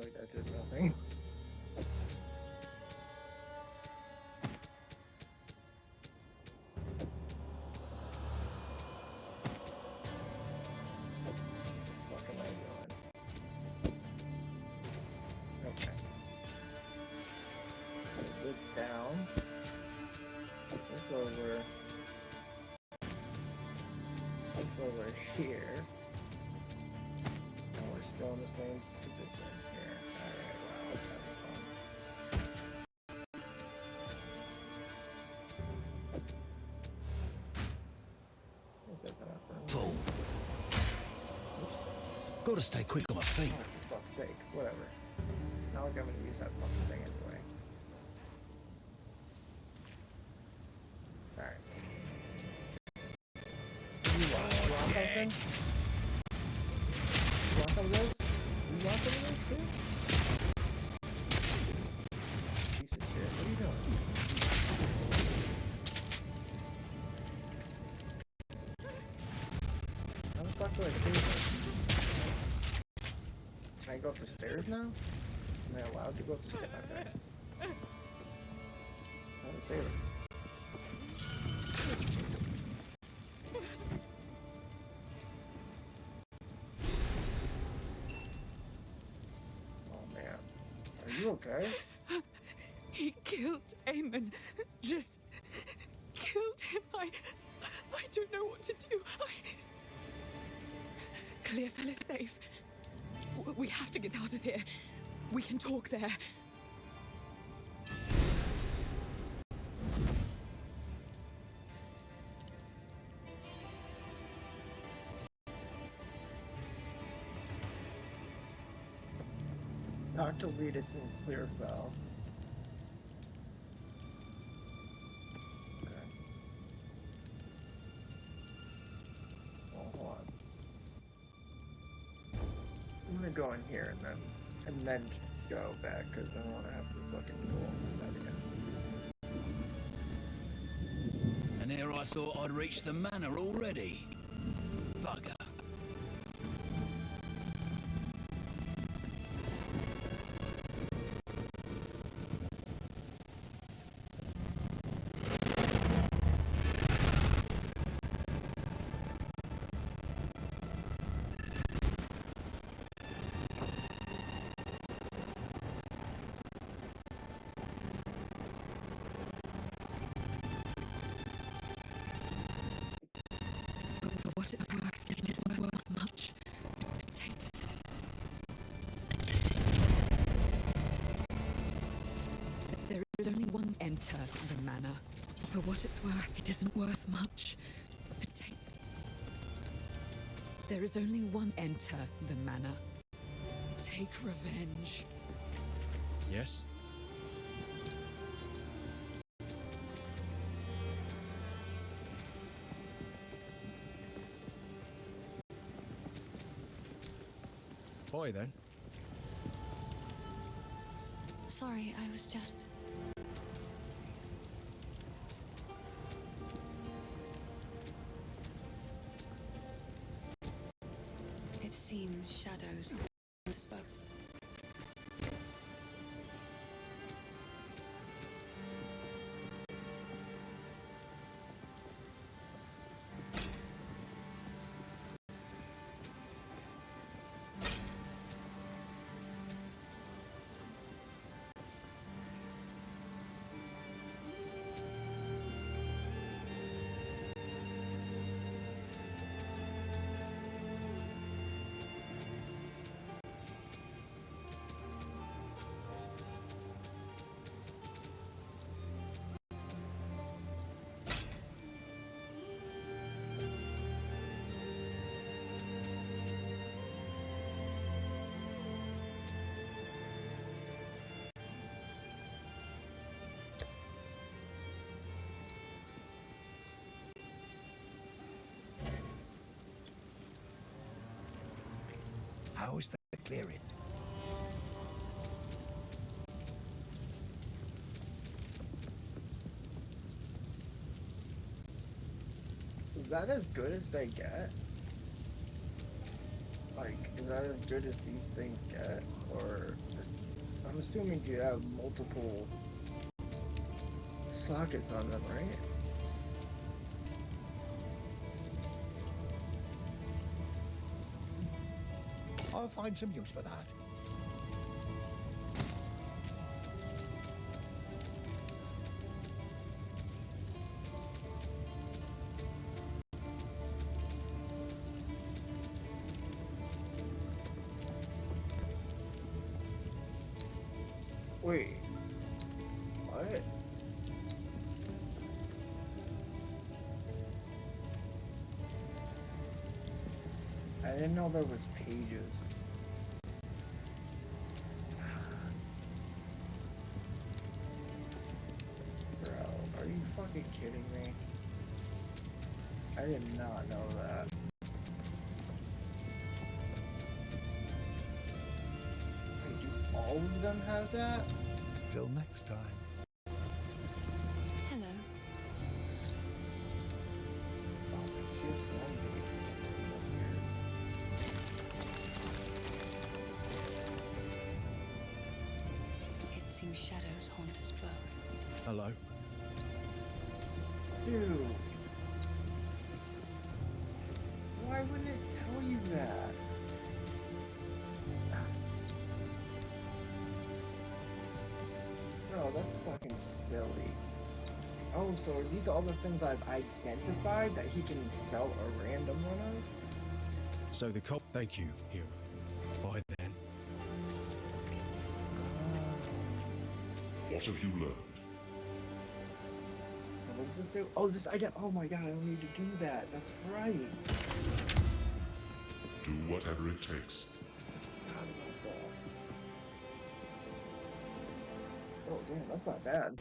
like that did nothing. What am I doing? Okay. Put this down. Put this over. This over here. And we're still in the same position here. Alright, wow, that's fun. Fool. Oops. Gotta stay quick on my feet. Oh, for fuck's sake. Whatever. Now I'm gonna use that fucking thing anyway. Alright. You want something? You want some of this? You want some of this too? Piece of shit. What are you doing? How the fuck do I save this? Can I go up the stairs now? Am I allowed to go up the stairs? Okay. How do I save it? Oh man. Are you okay? He killed Eamon. Just killed him. I don't know what to do. Clearfell is safe. We have to get out of here. We can talk there. Dr. Reedus in Clearfell. Okay. Well, hold on. I'm gonna go in here and then go back because I don't want to have to fucking go over that again. And here I thought I'd reached the manor already. Bugger. For what it's worth, it isn't worth much. There is only one enter the manor. For what it's worth, it isn't worth much. There is only one enter the manor. Take revenge. Yes? Bye then. Sorry, I was just... It seems shadows haunt us both. How is that clearing? Is that as good as they get? Like, is that as good as these things get? Or assuming you have multiple sockets on them, right? I'll find some use for that. Wait. What? I didn't know there was pages. Bro, are you fucking kidding me? I did not know that. Wait, do all of them have that? Till next time. Hello. Oh, just one page. It seems shadows haunt us both. Hello. Dude. Why wouldn't it tell you that? Bro, that's fucking silly. Oh, so are these all the things I've identified that he can sell a random one of? So the cop. Thank you, hero. Bye then. What have you learned? What does this do? Oh, this I get. Oh my god, I don't need to do that. That's right. Do whatever it takes. Forgot about that. Oh damn, that's not bad.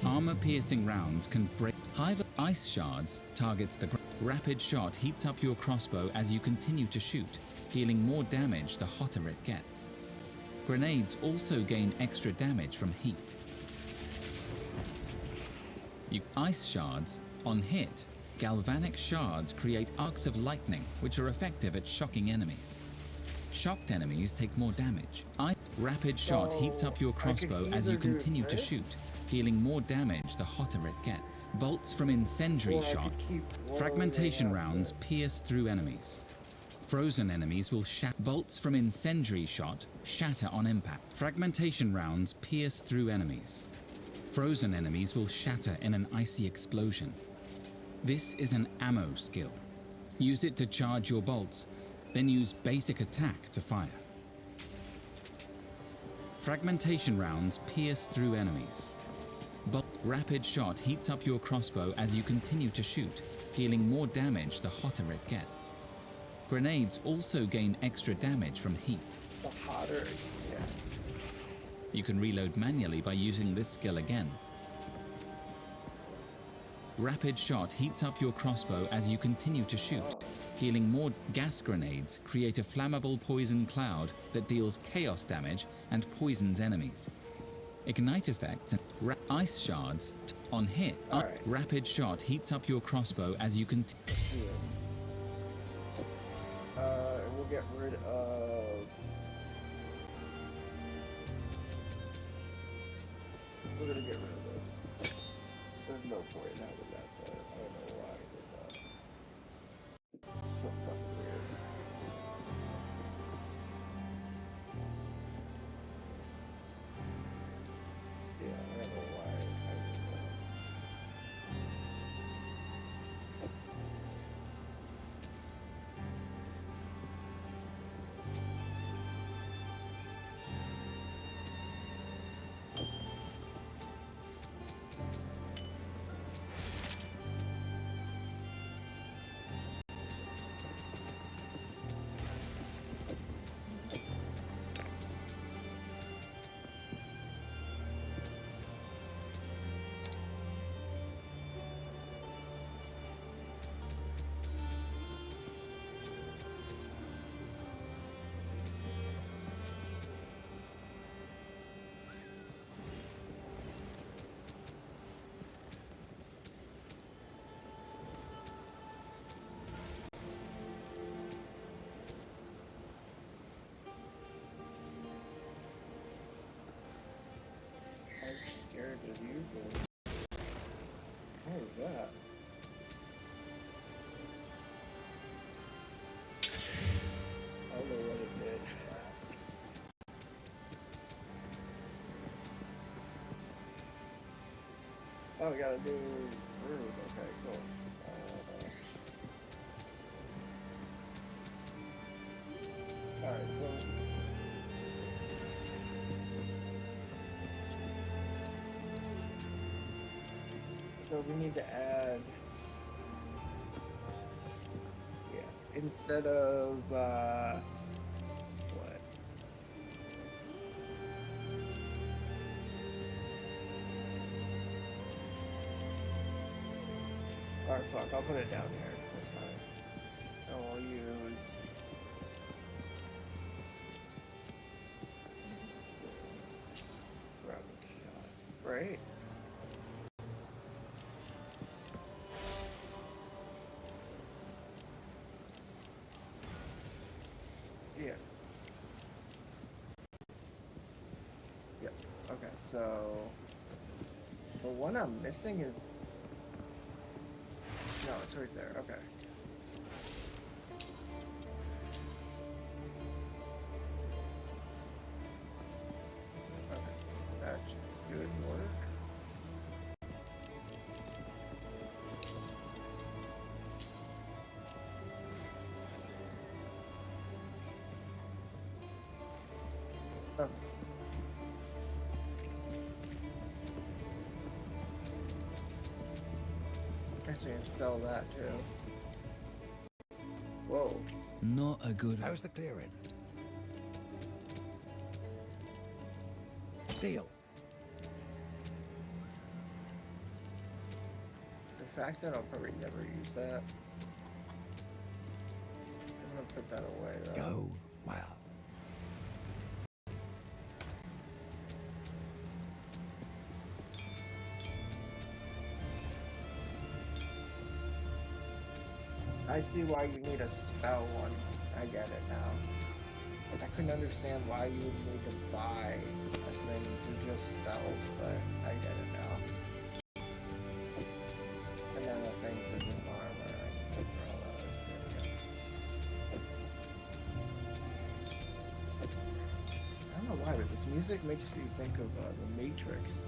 Armor-piercing rounds can break. Hive ice shards targets the rapid shot heats up your crossbow as you continue to shoot, dealing more damage the hotter it gets. Grenades also gain extra damage from heat. Ice shards, on hit, galvanic shards create arcs of lightning which are effective at shocking enemies. Shocked enemies take more damage. Rapid shot heats up your crossbow as you continue to shoot, dealing more damage the hotter it gets. Bolts from incendiary shot. Fragmentation rounds pierce through enemies. Frozen enemies will shatter. Bolts from incendiary shot shatter on impact. Fragmentation rounds pierce through enemies. Frozen enemies will shatter in an icy explosion. This is an ammo skill. Use it to charge your bolts, then use basic attack to fire. Fragmentation rounds pierce through enemies. Rapid shot heats up your crossbow as you continue to shoot, dealing more damage the hotter it gets. Grenades also gain extra damage from heat. The hotter it gets. You can reload manually by using this skill again. Rapid shot heats up your crossbow as you continue to shoot, dealing more. Gas grenades create a flammable poison cloud that deals chaos damage and poisons enemies. Ignite effects and ice shards on hit. Rapid shot heats up your crossbow as you can. We'll get rid of. We're gonna get rid of this. There's no point in having that, but I don't know why I did that. So fucking weird. Yeah, I don't know why I did that. that? I don't know what it did. Oh, we gotta do room. Okay, cool. Alright, so we need to add, yeah, instead of what? Alright, fuck, I'll put it down here this time. And we'll use this grabbing shot, right? Yeah. Yep. Okay, so the one I'm missing is, no, it's right there. Okay. Okay, that should work. Okay. Guess we can sell that too. Whoa. Not a good. How's the clearing? Deal. The fact that I'll probably never use that. I'm gonna put that away though. Go. Well. I see why you need a spell one. I get it now. Like, I couldn't understand why you would need to buy a thing for just spells, but I get it now. And then a thing for just armor and for all that other shit. I don't know why, but this music makes me think of The Matrix.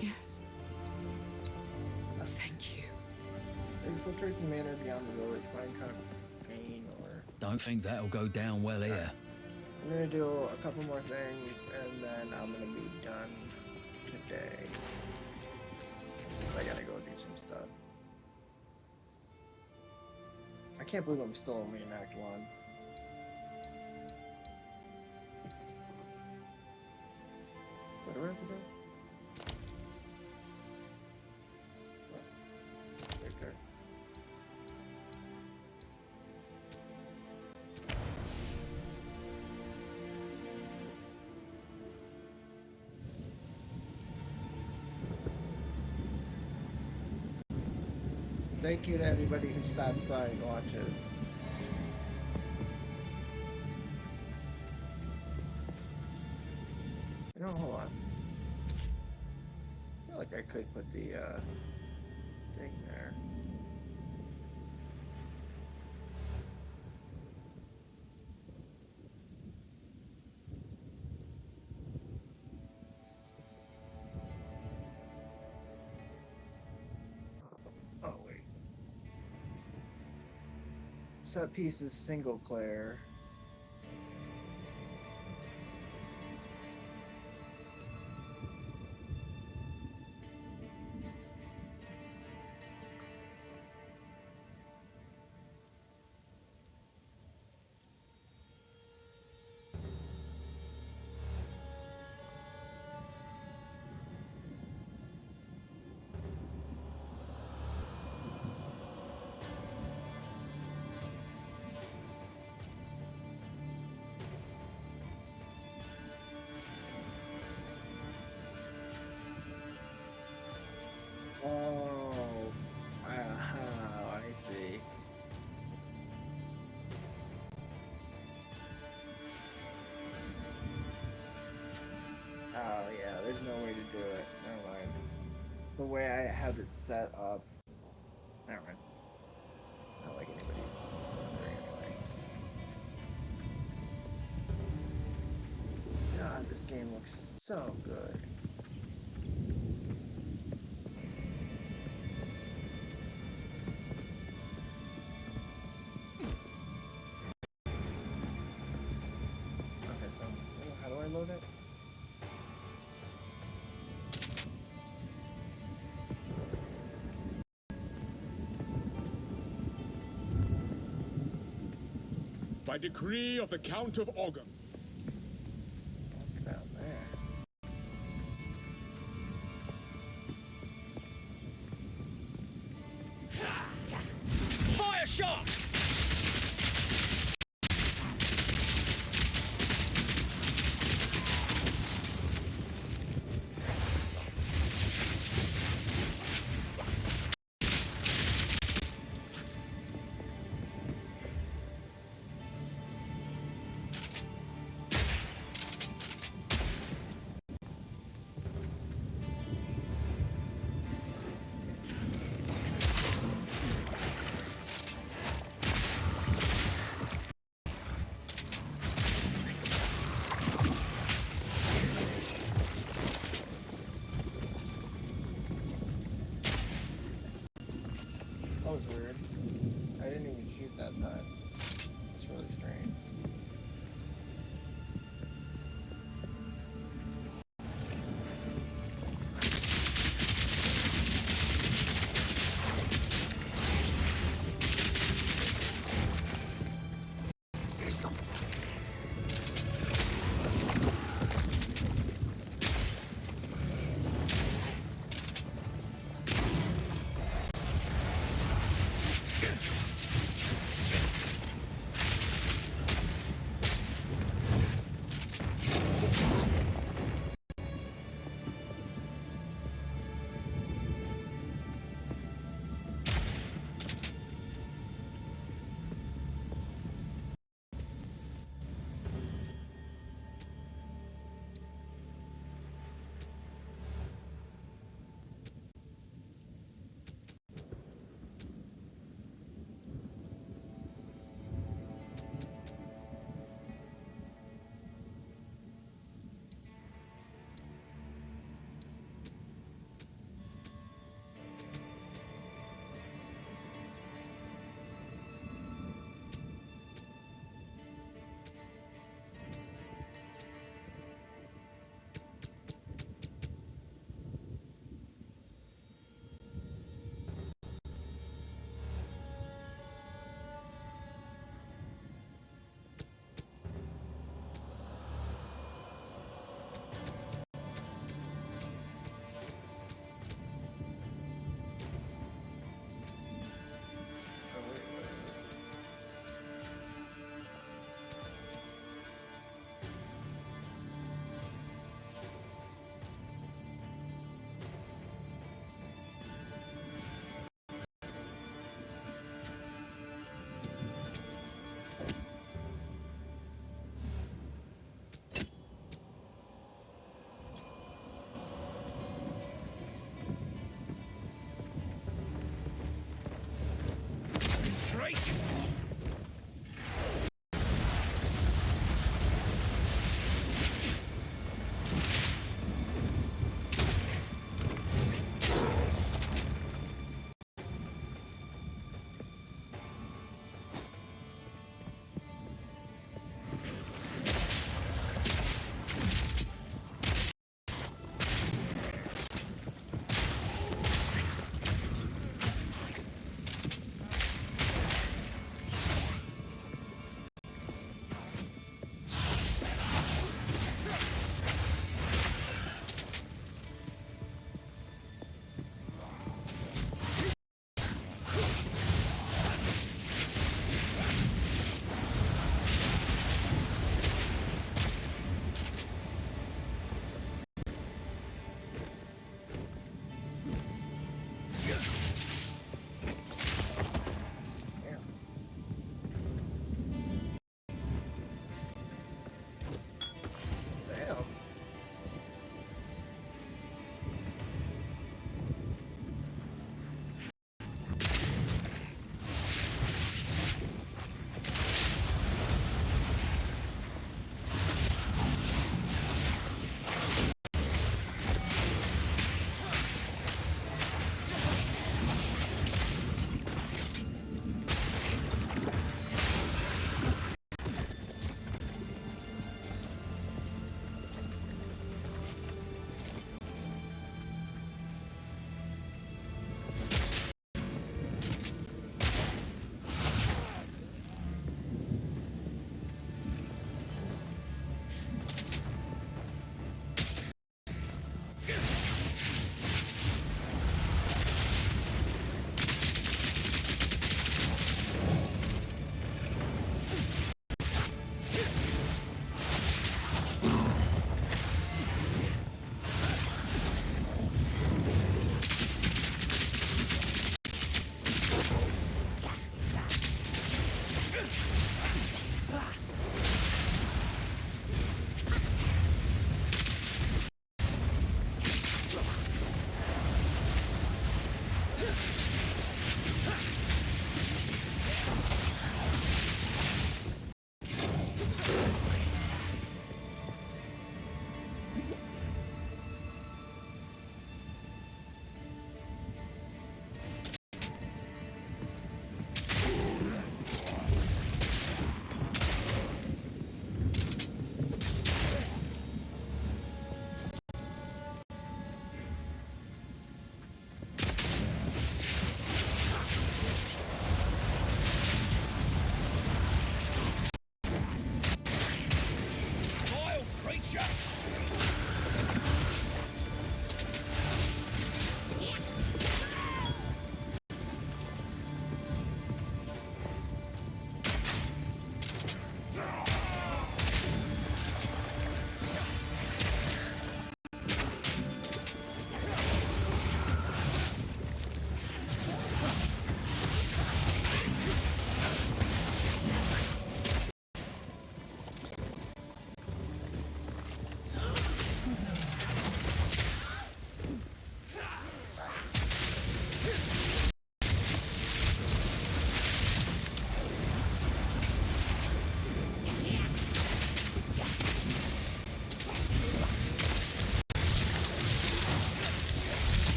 Yes. Thank you. Infiltrate the manor beyond the village, find kind of pain or... Don't think that'll go down well here. I'm gonna do a couple more things and then I'm gonna be done today. I gotta go do some stuff. I can't believe I'm still only in Act 1. What do I have to do? What? Right there. Thank you to everybody who stops by and watches. You know, hold on. I feel like I could put the thing there. Oh wait. Set piece is single player. the way I have it set up. Never mind. Not like anybody. Anyway. God, this game looks so good. Okay, so how do I load it? By decree of the Count of Ogum. What's down there? Fire shot!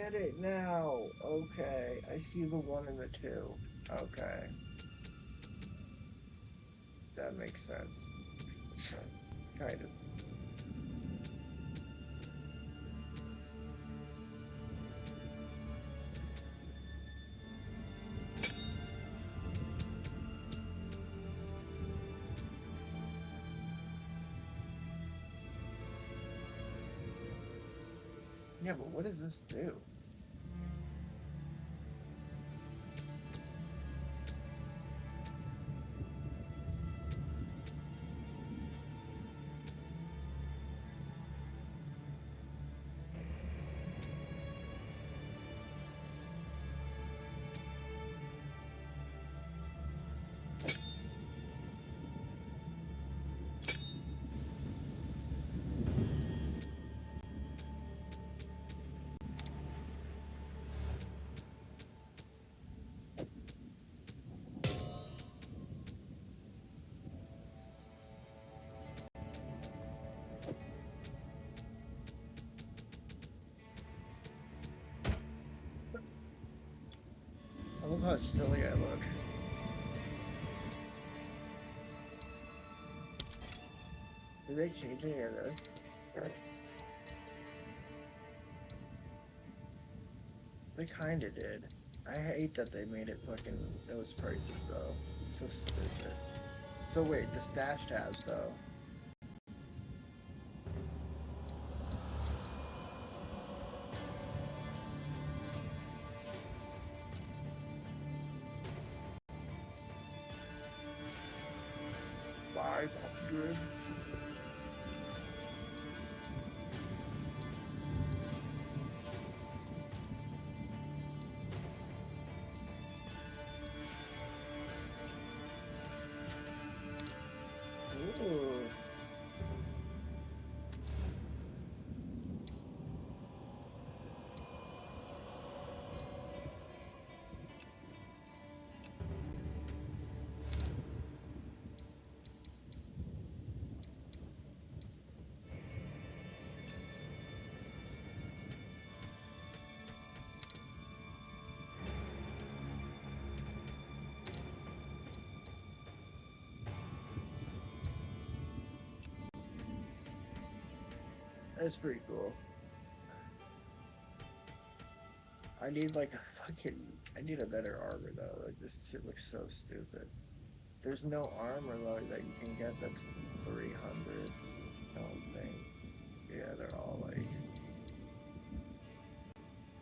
get it now. Okay, I see the 1 and the 2. Okay. That makes sense. Kind of. Yeah, but what does this do? I love how silly I look. Did they change any of this? They kinda did. I hate that they made it fucking those prices though. So stupid. So wait, the stash tabs though. $500. Ooh. That's pretty cool. I need like a fucking. I need a better armor though. Like this shit looks so stupid. There's no armor though that you can get that's 300. I don't think. Yeah, they're all like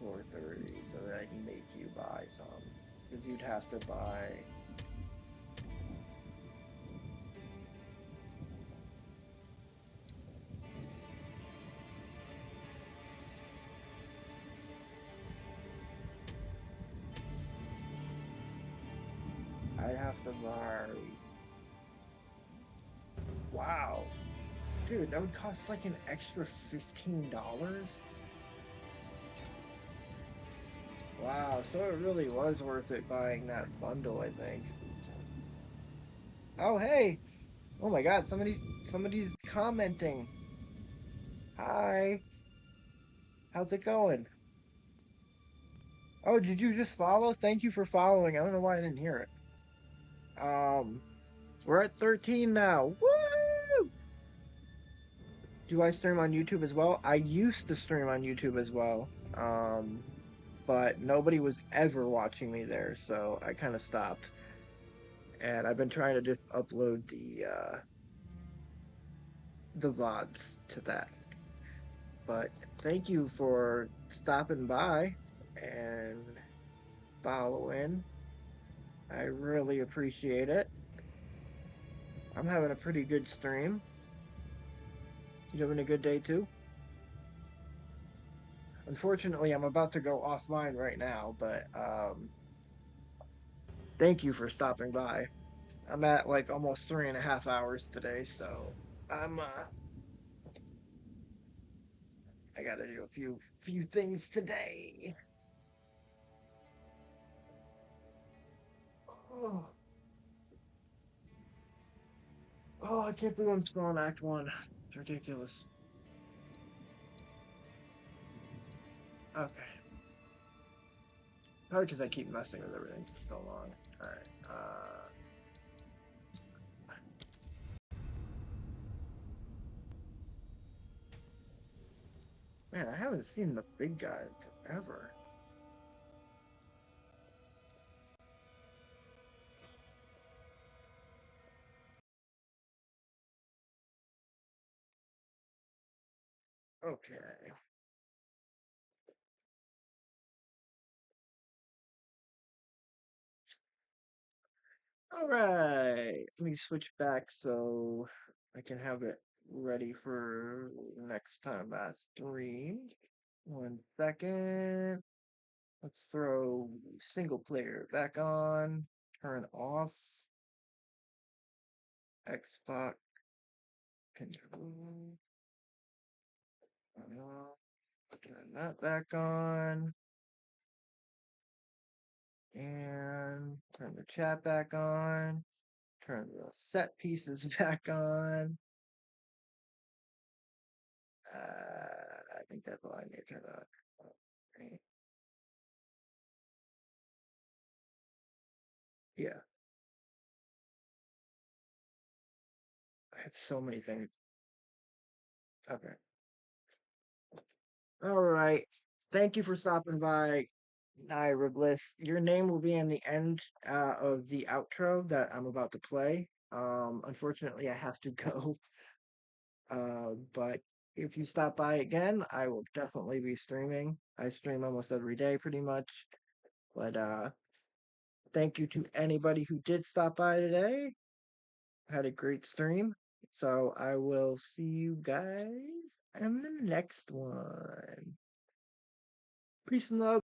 430, so that I can make you buy some. Because you'd have to buy. I'd have to buy. Wow. Dude, that would cost like an extra $15? Wow, so it really was worth it buying that bundle, I think. Oh, hey! Oh my god, somebody's commenting. Hi. How's it going? Oh, did you just follow? Thank you for following. I don't know why I didn't hear it. We're at 13 now. Woo! Do I stream on YouTube as well? I used to stream on YouTube as well. But nobody was ever watching me there, so I kind of stopped. And I've been trying to just upload the VODs to that. But thank you for stopping by and following. I really appreciate it. I'm having a pretty good stream. You having a good day too? Unfortunately, I'm about to go offline right now, but thank you for stopping by. I'm at like almost 3.5 hours today, so I'm I gotta do a few things today. Oh, oh, I can't believe I'm still on Act 1. It's ridiculous. Okay. Probably because I keep messing with everything for so long. Alright, man, I haven't seen the big guy forever. Okay. Alright. Let me switch back so I can have it ready for next time I stream. 1 second. Let's throw single player back on. Turn off Xbox control. Turn that back on. And turn the chat back on. Turn the set pieces back on. I think that's all I need to turn on. Okay. Yeah. I had so many things. Okay. All right. Thank you for stopping by, Naira Bliss. Your name will be in the end of the outro that I'm about to play. Unfortunately, I have to go. But if you stop by again, I will definitely be streaming. I stream almost every day, pretty much. But thank you to anybody who did stop by today. Had a great stream. So I will see you guys in the next one. Peace and love.